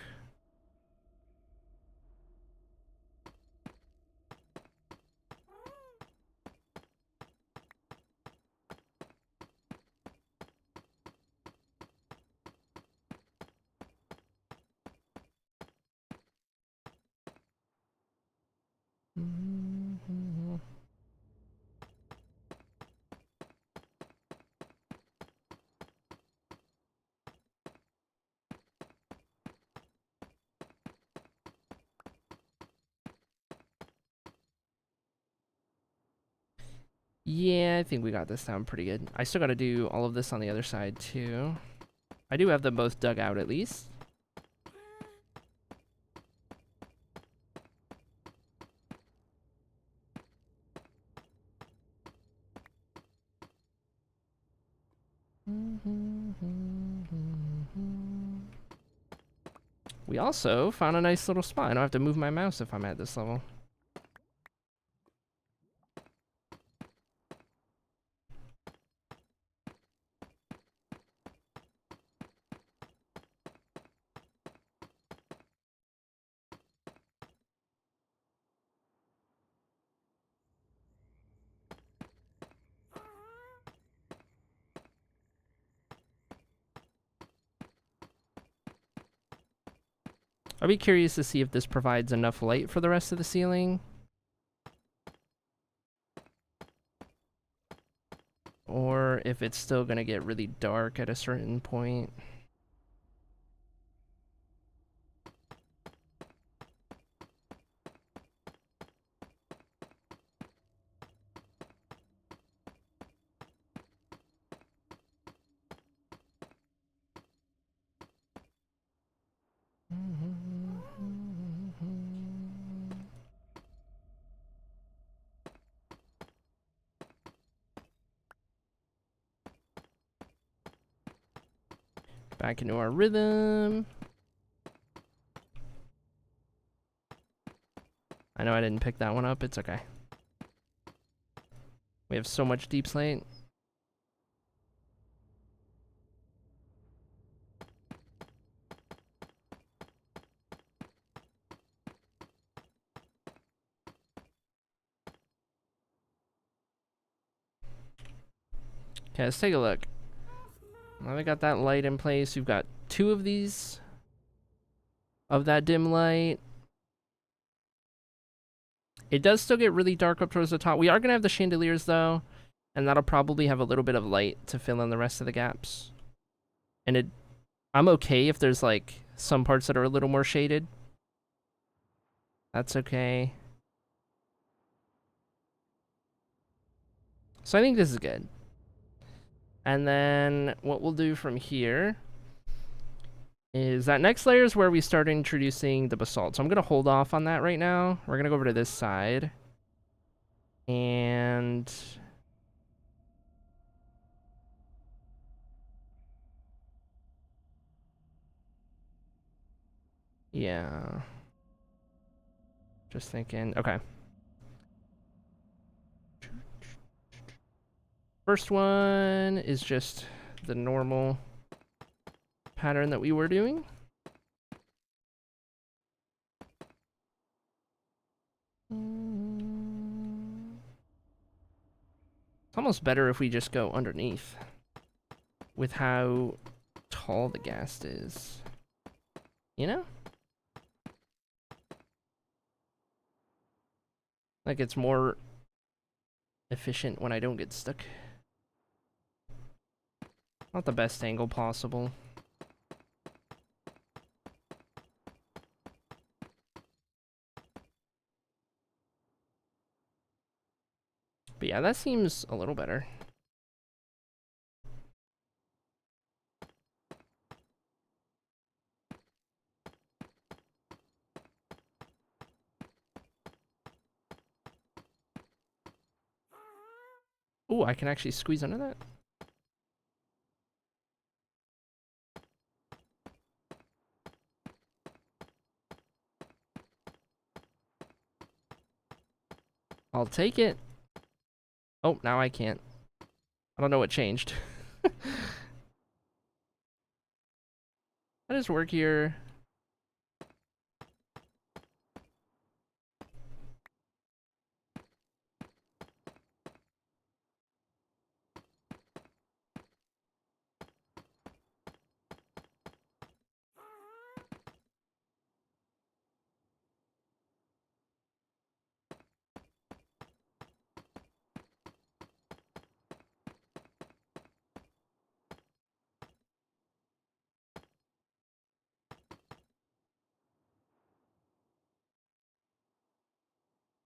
Yeah, I think we got this down pretty good. I still gotta do all of this on the other side too. I do have them both dug out at least. We also found a nice little spot. I don't have to move my mouse if I'm at this level. I'll be curious to see if this provides enough light for the rest of the ceiling. Or if it's still gonna get really dark at a certain point. Back into our rhythm. I know I didn't pick that one up, it's okay. We have so much deep slate. Okay, let's take a look. Now we got that light in place. We've got 2 of these of that dim light. It does still get really dark up towards the top. We are gonna have the chandeliers though, and that'll probably have a little bit of light to fill in the rest of the gaps. And I'm okay if there's like some parts that are a little more shaded. That's okay. So I think this is good. And then what we'll do from here is that next layer is where we start introducing the basalt. So I'm going to hold off on that right now. We're going to go over to this side. And yeah. Just thinking. Okay. First one is just the normal pattern that we were doing. It's almost better if we just go underneath with how tall the ghast is. You know? Like it's more efficient when I don't get stuck. Not the best angle possible. But yeah, that seems a little better. Oh, I can actually squeeze under that. I'll take it. Oh, now I can't. I don't know what changed. How does work here?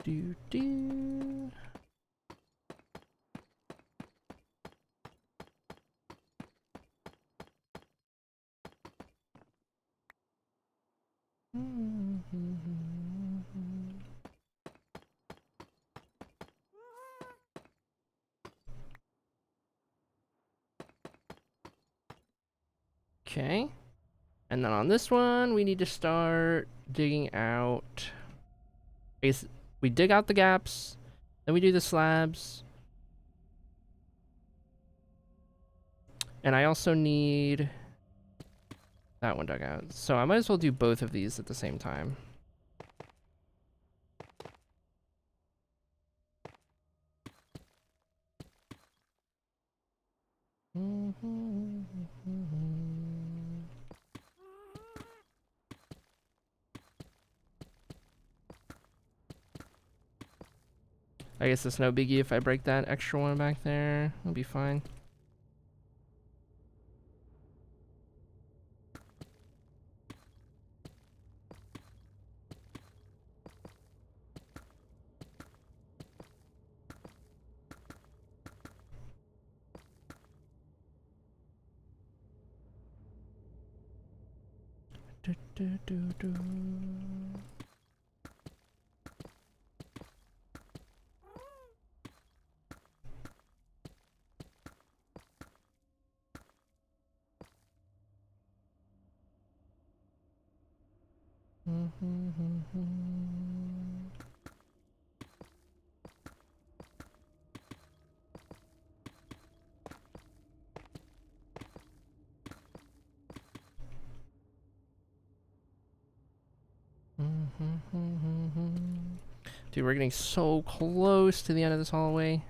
Do do. Okay. And then on this one, we need to start digging out. I guess we dig out the gaps, then we do the slabs. And I also need that one dug out. So I might as well do both of these at the same time. I guess it's no biggie if I break that extra one back there. It'll be fine. Do, do, do, do. Dude, we're getting so close to the end of this hallway.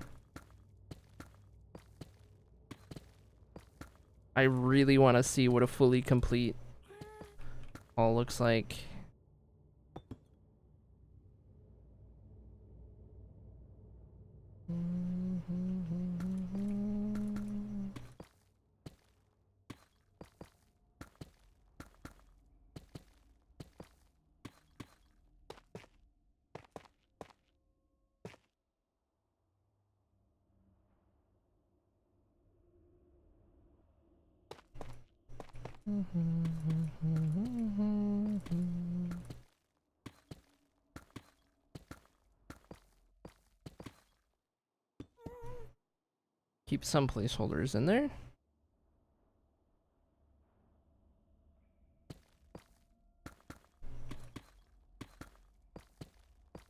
I really want to see what a fully complete hall looks like. Keep some placeholders in there.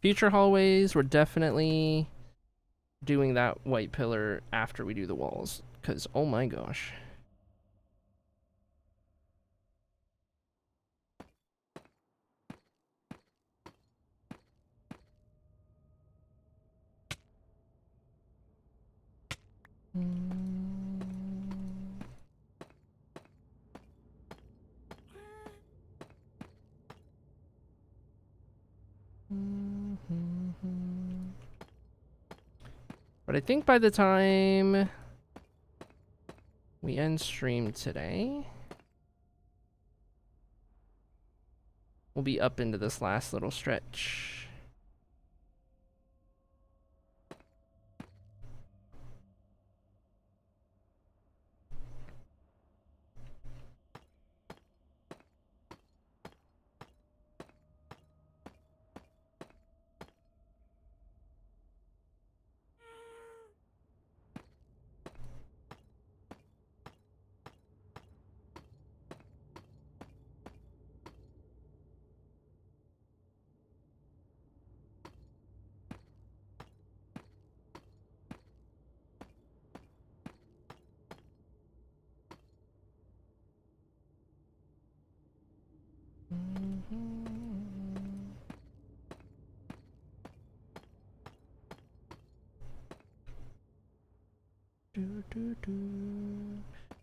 Future hallways, we're definitely doing that white pillar after we do the walls. Because, oh my gosh. But I think by the time we end stream today, we'll be up into this last little stretch.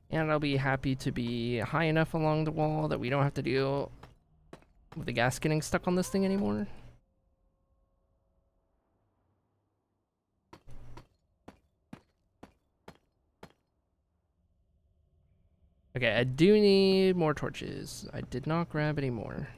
And I'll be happy to be high enough along the wall that we don't have to deal with the gas getting stuck on this thing anymore. Okay, I do need more torches. I did not grab any more.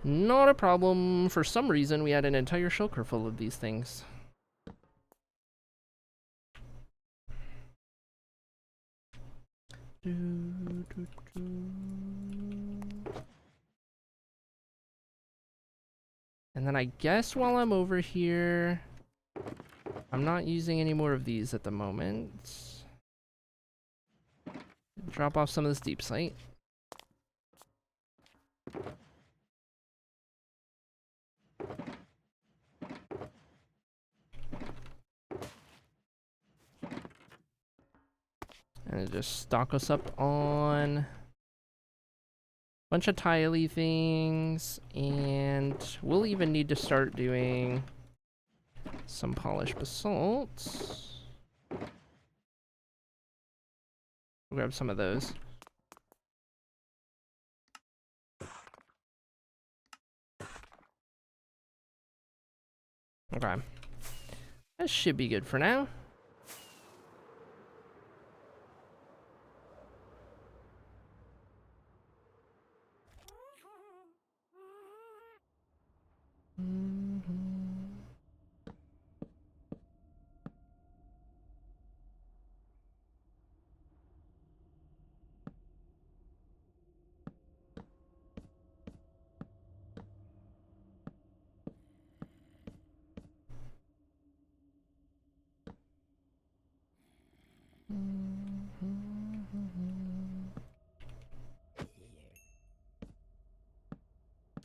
Not a problem. For some reason, we had an entire shulker full of these things. And then I guess while I'm over here, I'm not using any more of these at the moment. Drop off some of this deep slate. And just stock us up on a bunch of tiley things. And we'll even need to start doing some polished basalt. We'll grab some of those. Okay. That should be good for now.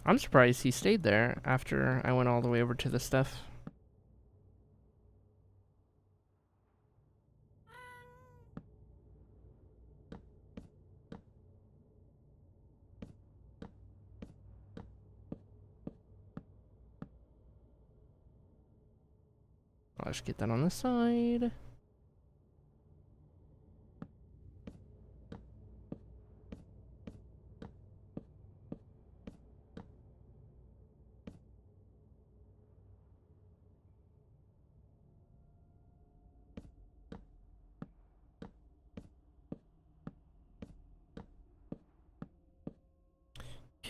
I'm surprised he stayed there after I went all the way over to the stuff. I'll just get that on the side.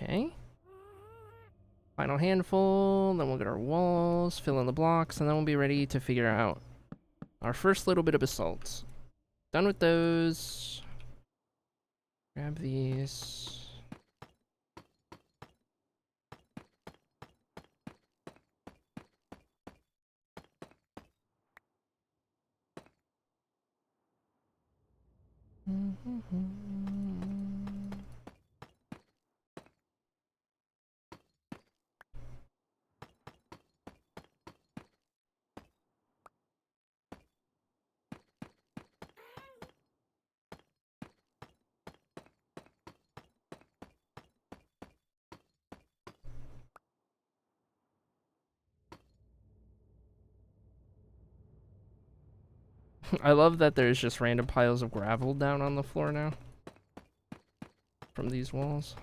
Okay. Final handful, then we'll get our walls, fill in the blocks, and then we'll be ready to figure out our first little bit of basalt. Done with those. Grab these. I love that there's just random piles of gravel down on the floor now from these walls.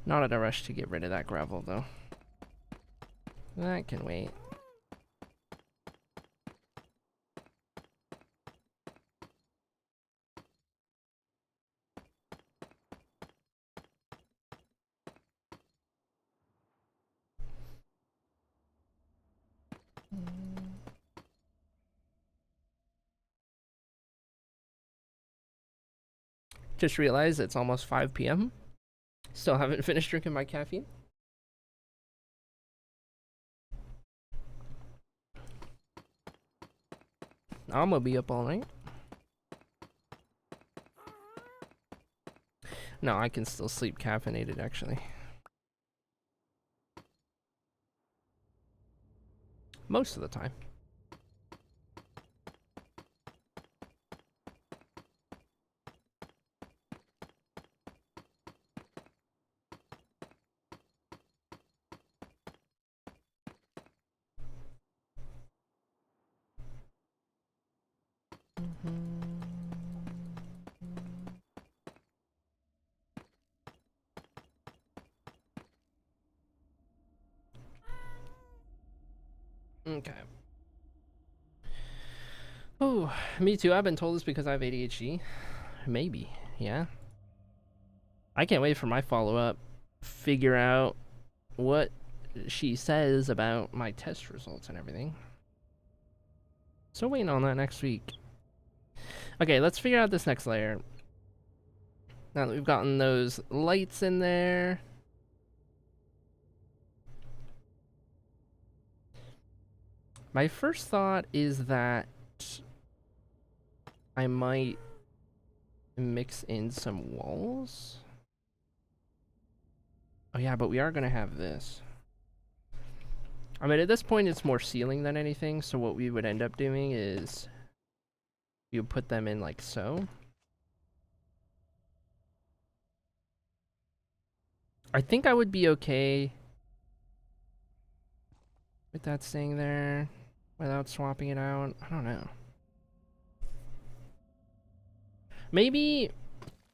Not in a rush to get rid of that gravel though. That can wait. Just realized it's almost 5 p.m. Still haven't finished drinking my caffeine. I'm gonna be up all night. No, I can still sleep caffeinated actually. Most of the time. Okay. Oh, me too. I've been told this because I have ADHD. Maybe, yeah. I can't wait for my follow-up. Figure out what she says about my test results and everything. So waiting on that next week. Okay, let's figure out this next layer. Now that we've gotten those lights in there. My first thought is that I might mix in some walls. Oh yeah, but we are gonna have this. I mean, at this point it's more ceiling than anything, so what we would end up doing is you put them in like so. I think I would be okay with that staying there without swapping it out. I don't know. Maybe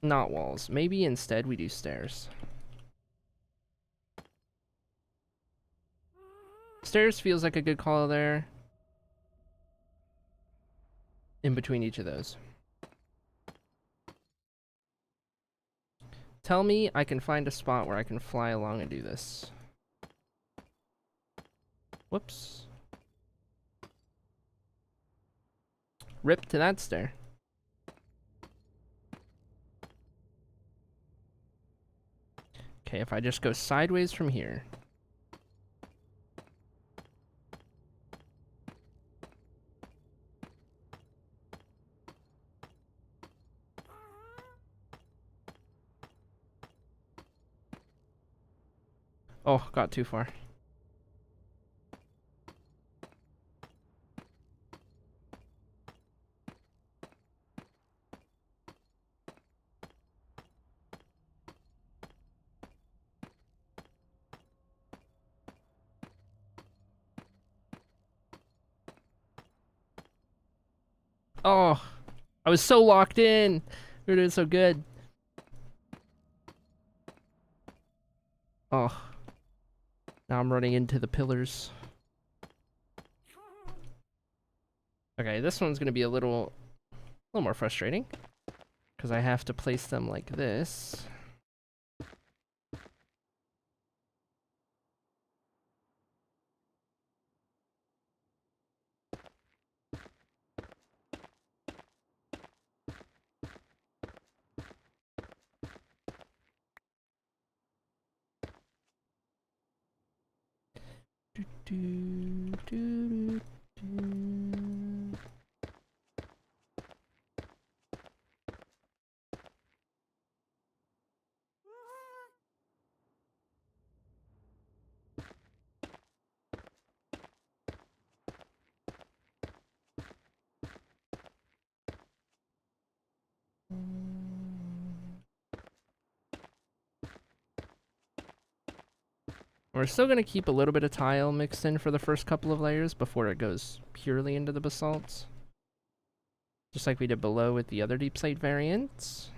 not walls. Maybe instead we do stairs. Stairs feels like a good call there. In between each of those. Tell me I can find a spot where I can fly along and do this. Whoops. Rip to that stair. Okay, if I just go sideways from here. Oh, got too far. Oh, I was so locked in. We were doing so good. Oh, now I'm running into the pillars. Okay, this one's gonna be a little more frustrating because I have to place them like this. Do, do, do. We're still going to keep a little bit of tile mixed in for the first couple of layers before it goes purely into the basalts. Just like we did below with the other deep slate variants.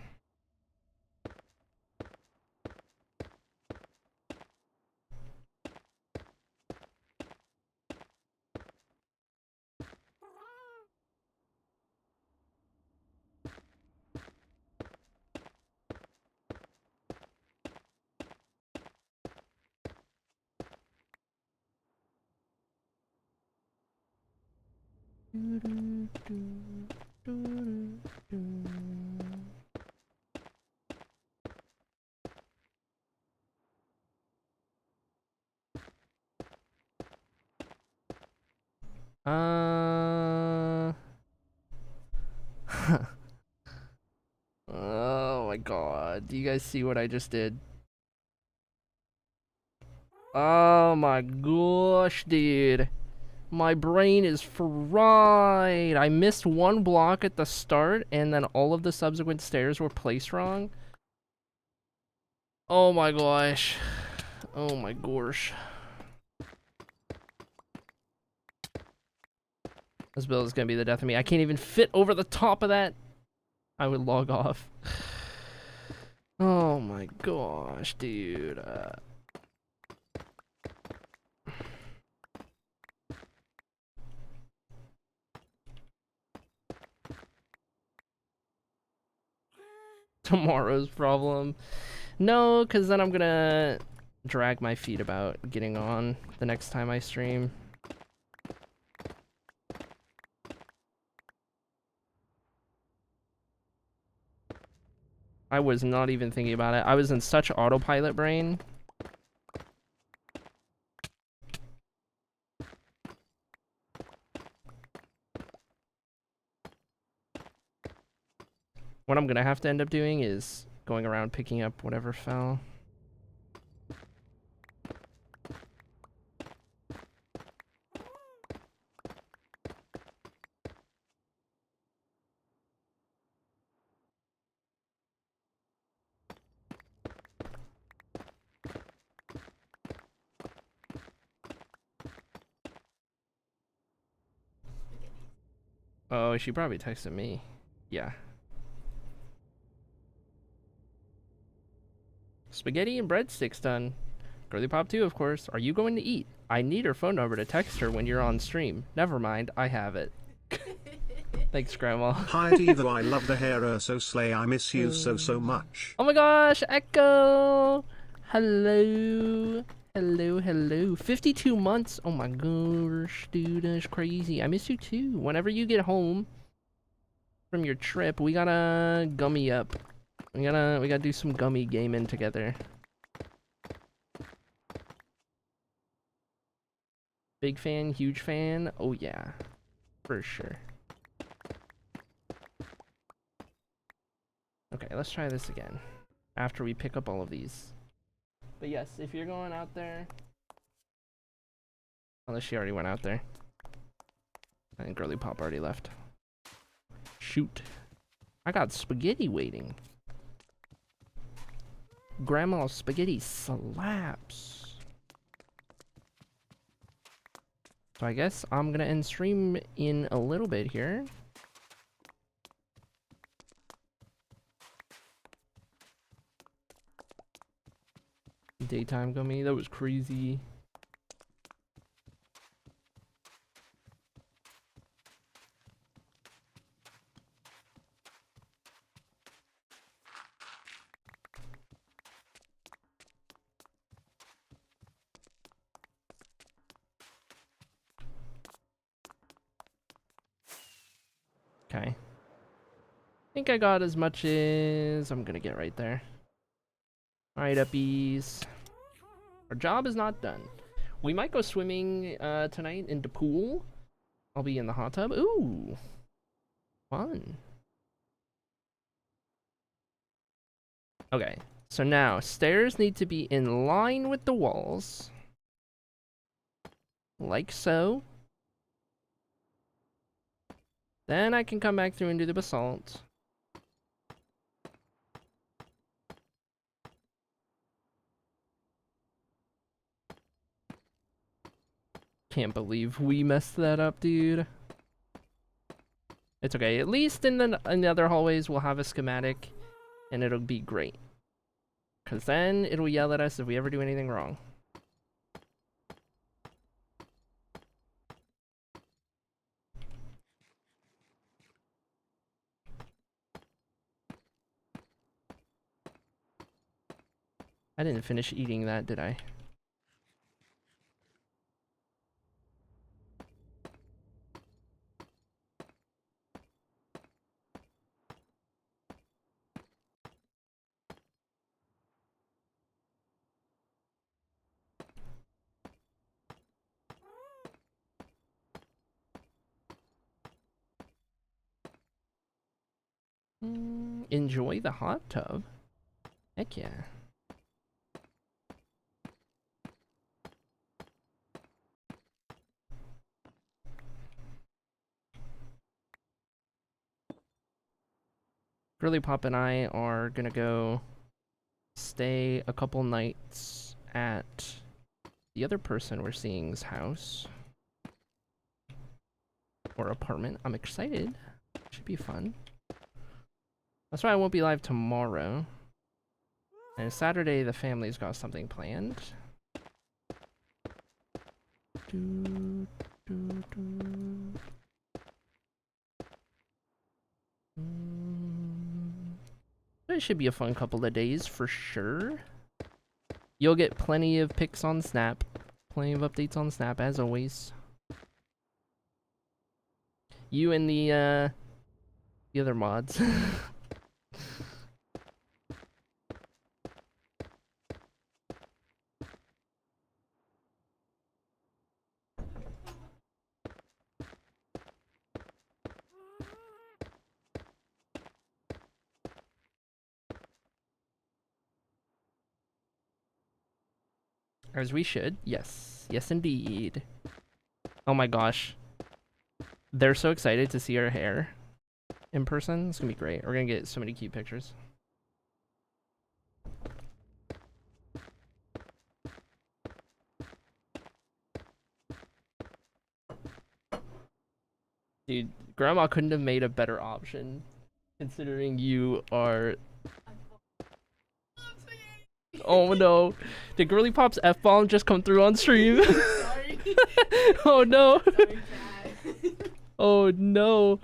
Oh my god. Do you guys see what I just did? Oh my gosh, dude. My brain is fried. I missed one block at the start, and then all of the subsequent stairs were placed wrong. Oh my gosh. Oh my gosh. This build is gonna be the death of me. I can't even fit over the top of that. I would log off. Oh my gosh, dude. Tomorrow's problem. No, because then I'm gonna drag my feet about getting on the next time I stream. I was not even thinking about it. I was in such autopilot brain. What I'm gonna have to end up doing is going around picking up whatever fell. Oh, she probably texted me. Yeah. Spaghetti and breadsticks done. Girly Pop 2, of course. Are you going to eat? I need her phone number to text her when you're on stream. Never mind, I have it. Thanks, Grandma. Hi Diva, I love the hair so slay, I miss you so much. Oh my gosh, Echo! Hello. Hello. 52 months. Oh my gosh, dude, that's crazy. I miss you too. Whenever you get home from your trip, we gotta gummy up. We gotta do some gummy gaming together. Big fan, huge fan. Oh yeah, for sure. Okay, let's try this again. After we pick up all of these. But yes, if you're going out there, unless she already went out there. I think Girly Pop already left. Shoot. I got spaghetti waiting. Grandma's spaghetti slaps. So I guess I'm gonna end stream in a little bit here. Daytime gummy, that was crazy. Okay. I think I got as much as I'm gonna get right there. Alright, uppies. Our job is not done. We might go swimming tonight in the pool. I'll be in the hot tub. Ooh. Fun. Okay. So now, stairs need to be in line with the walls. Like so. Then I can come back through and do the basalt. Can't believe we messed that up, dude. It's okay. At least in the other hallways, we'll have a schematic, and it'll be great. Because then it'll yell at us if we ever do anything wrong. I didn't finish eating that, did I? Enjoy the hot tub. Heck yeah. Girly Pop and I are gonna go stay a couple nights at the other person we're seeing's house. Or apartment. I'm excited. Should be fun. That's why I won't be live tomorrow. And Saturday, the family's got something planned. It should be a fun couple of days for sure. You'll get plenty of pics on Snap. Plenty of updates on Snap, as always. You and the other mods. As we should. Yes. Yes, indeed. Oh my gosh. They're so excited to see our hair in person. It's gonna be great. We're gonna get so many cute pictures. Dude, Grandma couldn't have made a better option, considering you are... Oh no. Did Girly Pop's F-bomb just come through on stream? Sorry. Oh no. Sorry, Chad. Oh no.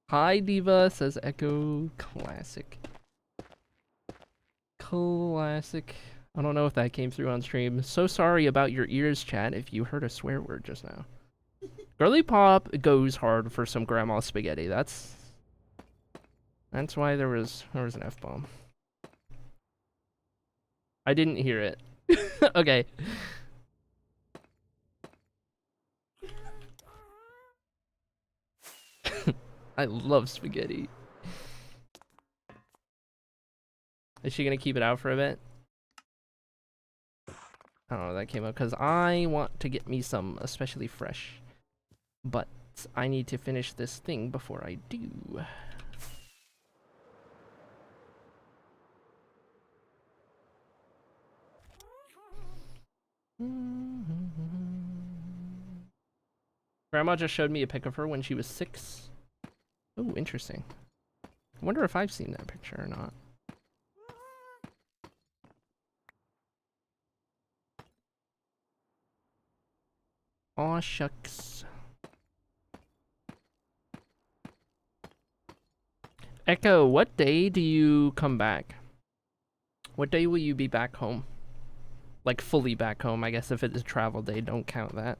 Hi Diva, says Echo. Classic. Classic. I don't know if that came through on stream. So sorry about your ears, chat, if you heard a swear word just now. Girly Pop goes hard for some grandma spaghetti. That's why there was an F-bomb. I didn't hear it. Okay. I love spaghetti. Is she gonna keep it out for a bit? I don't know, that came up because I want to get me some, especially fresh. But I need to finish this thing before I do. Grandma just showed me a pic of her when she was 6. Oh, interesting. I wonder if I've seen that picture or not. Aw, shucks. Echo, what day do you come back? What day will you be back home? Like, fully back home. I guess if it is a travel day, don't count that.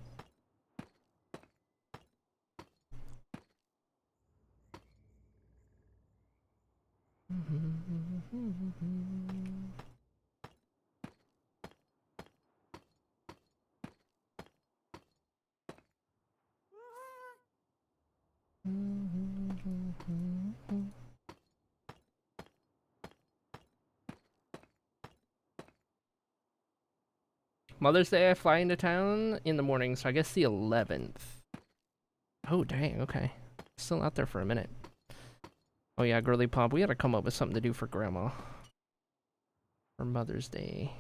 Mother's Day, I fly into town in the morning, so I guess the 11th. Oh, dang, okay. Still out there for a minute. Oh yeah, Girly Pop, we gotta come up with something to do for Grandma. For Mother's Day.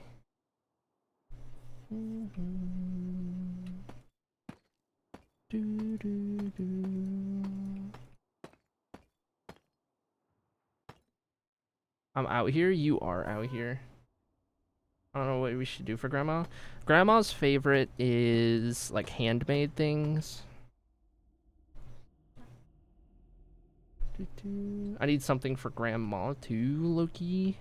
I'm out here, you are out here. I don't know what we should do for Grandma. Grandma's favorite is like handmade things. I need something for Grandma too, Loki.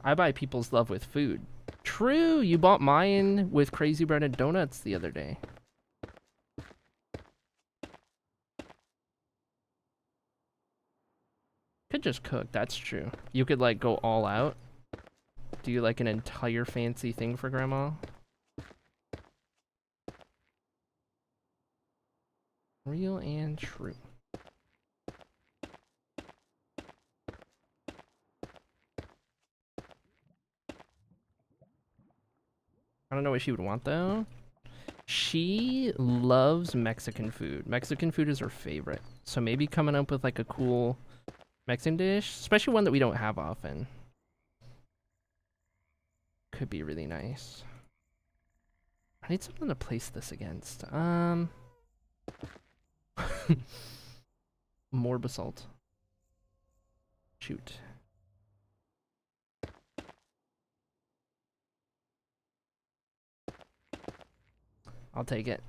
I buy people's love with food. True, you bought mine with crazy bread and donuts the other day. Could just cook, that's true. You could like go all out. Do like an entire fancy thing for Grandma. Real and true. I don't know what she would want though. She loves Mexican food. Mexican food is her favorite. So maybe coming up with like a cool Mexican dish, especially one that we don't have often, could be really nice. I need something to place this against. More basalt. Shoot. I'll take it.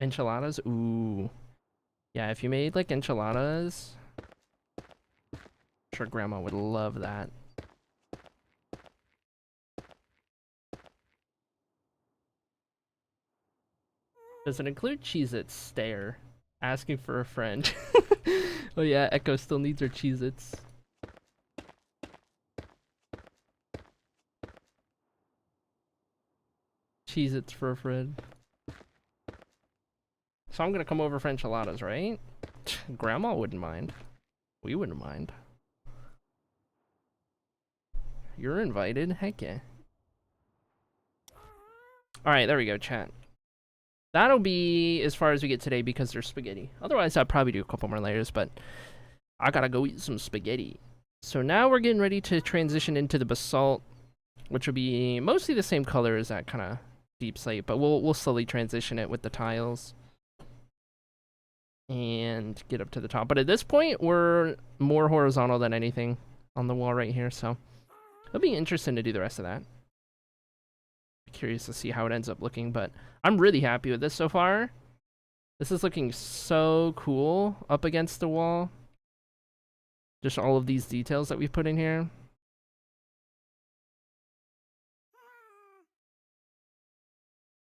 Enchiladas? Ooh. Yeah, if you made like enchiladas, I'm sure Grandma would love that. Does it include Cheez-Its? Stare. Asking for a friend. Oh yeah, Echo still needs her Cheez-Its. Cheez-Its for a friend. So I'm gonna come over for enchiladas, right? Grandma wouldn't mind. We wouldn't mind. You're invited? Heck yeah. Alright, there we go, chat. That'll be as far as we get today because there's spaghetti. Otherwise, I'd probably do a couple more layers, but I gotta go eat some spaghetti. So now we're getting ready to transition into the basalt, which will be mostly the same color as that kind of deep slate, but we'll slowly transition it with the tiles and get up to the top. But at this point, we're more horizontal than anything on the wall right here, so it'll be interesting to do the rest of that. Curious to see how it ends up looking, but I'm really happy with this so far. This is looking so cool up against the wall. Just all of these details that we've put in here.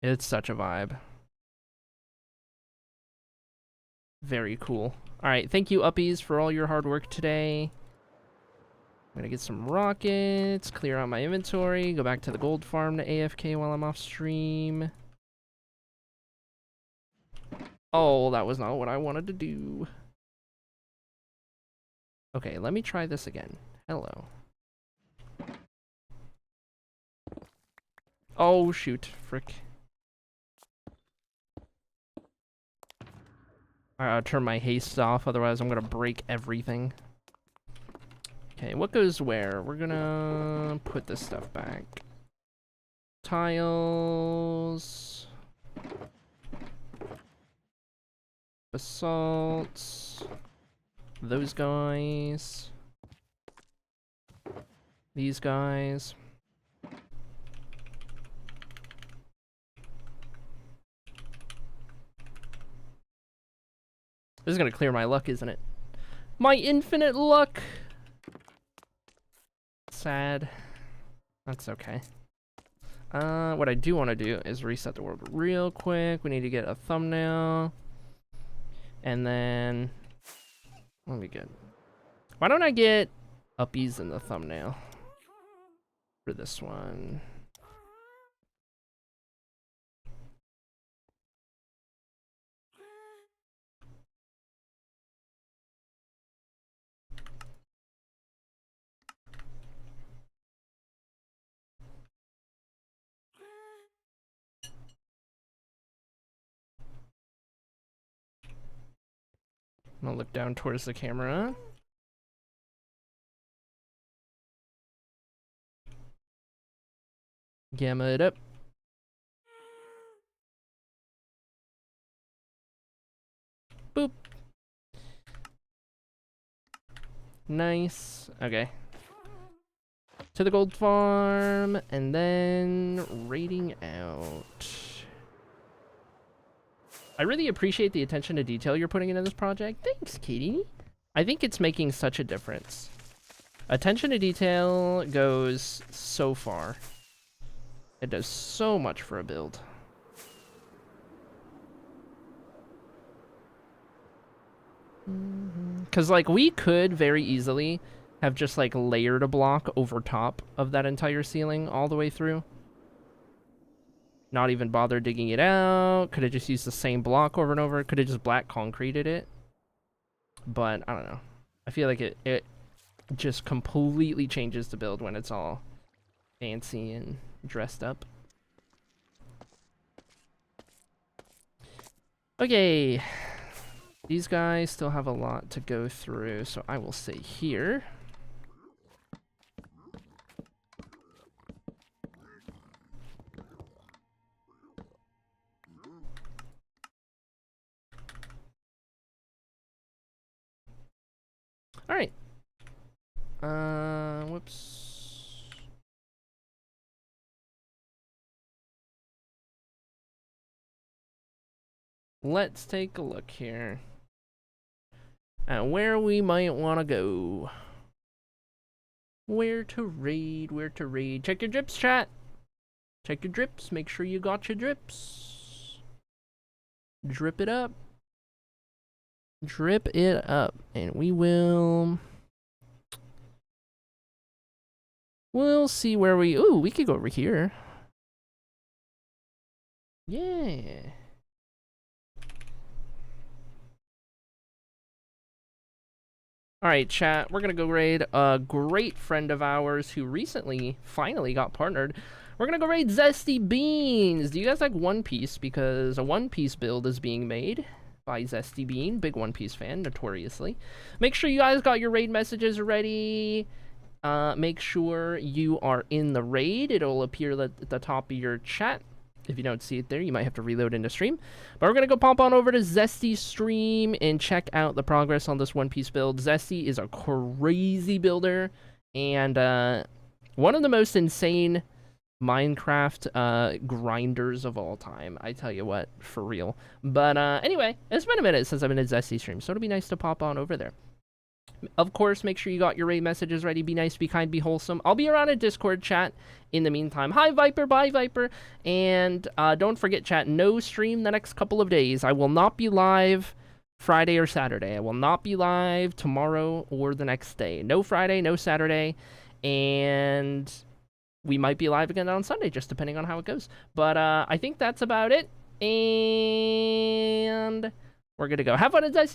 It's such a vibe. Very cool. All right, thank you, Uppies, for all your hard work today. I'm gonna get some rockets, clear out my inventory, go back to the gold farm to AFK while I'm off stream. Oh, that was not what I wanted to do. Okay, let me try this again. Hello. Oh, shoot. Frick. I'll turn my haste off, otherwise I'm gonna break everything. Okay, what goes where? We're gonna put this stuff back. Tiles. Basalts. Those guys. These guys. This is gonna clear my luck, isn't it? My infinite luck! Sad. That's okay. What I do want to do is reset the world real quick. We need to get a thumbnail. And then... let me get... why don't I get uppies in the thumbnail? For this one. I'm gonna look down towards the camera. Gamma it up. Boop. Nice. Okay. To the gold farm, and then raiding out. I really appreciate the attention to detail you're putting into this project. Thanks, Katie. I think it's making such a difference. Attention to detail goes so far. It does so much for a build. Because, like, we could very easily have just, like, layered a block over top of that entire ceiling all the way through. Not even bother digging it out. Could have just used the same block over and over. Could have just black concreted it. But, I don't know. I feel like it just completely changes the build when it's all fancy and dressed up. Okay. These guys still have a lot to go through, so I will stay here. All right. Whoops. Let's take a look here at where we might want to go. Where to raid, where to raid. Check your drips, chat. Check your drips. Make sure you got your drips. Drip it up. Drip it up. And we will... we'll see where we... ooh, we could go over here. Yeah. Alright, chat, we're gonna go raid a great friend of ours who recently, finally got partnered. We're gonna go raid Zesty Beans! Do you guys like One Piece? Because a One Piece build is being made by Zesty Bean, big One Piece fan, notoriously. Make sure you guys got your raid messages ready. Make sure you are in the raid. It'll appear at the top of your chat. If you don't see it there, you might have to reload into stream. But we're going to go pop on over to Zesty's stream and check out the progress on this One Piece build. Zesty is a crazy builder and one of the most insane Minecraft grinders of all time. I tell you what, for real. But anyway, it's been a minute since I've been at Zesty's stream, so it'll be nice to pop on over there. Of course, make sure you got your raid messages ready. Be nice, be kind, be wholesome. I'll be around a Discord chat in the meantime. Hi, Viper. Bye, Viper. And don't forget, chat, no stream the next couple of days. I will not be live Friday or Saturday. I will not be live tomorrow or the next day. No Friday, no Saturday, and we might be live again on Sunday, just depending on how it goes. But I think that's about it, and we're gonna go. Have fun at Dicey.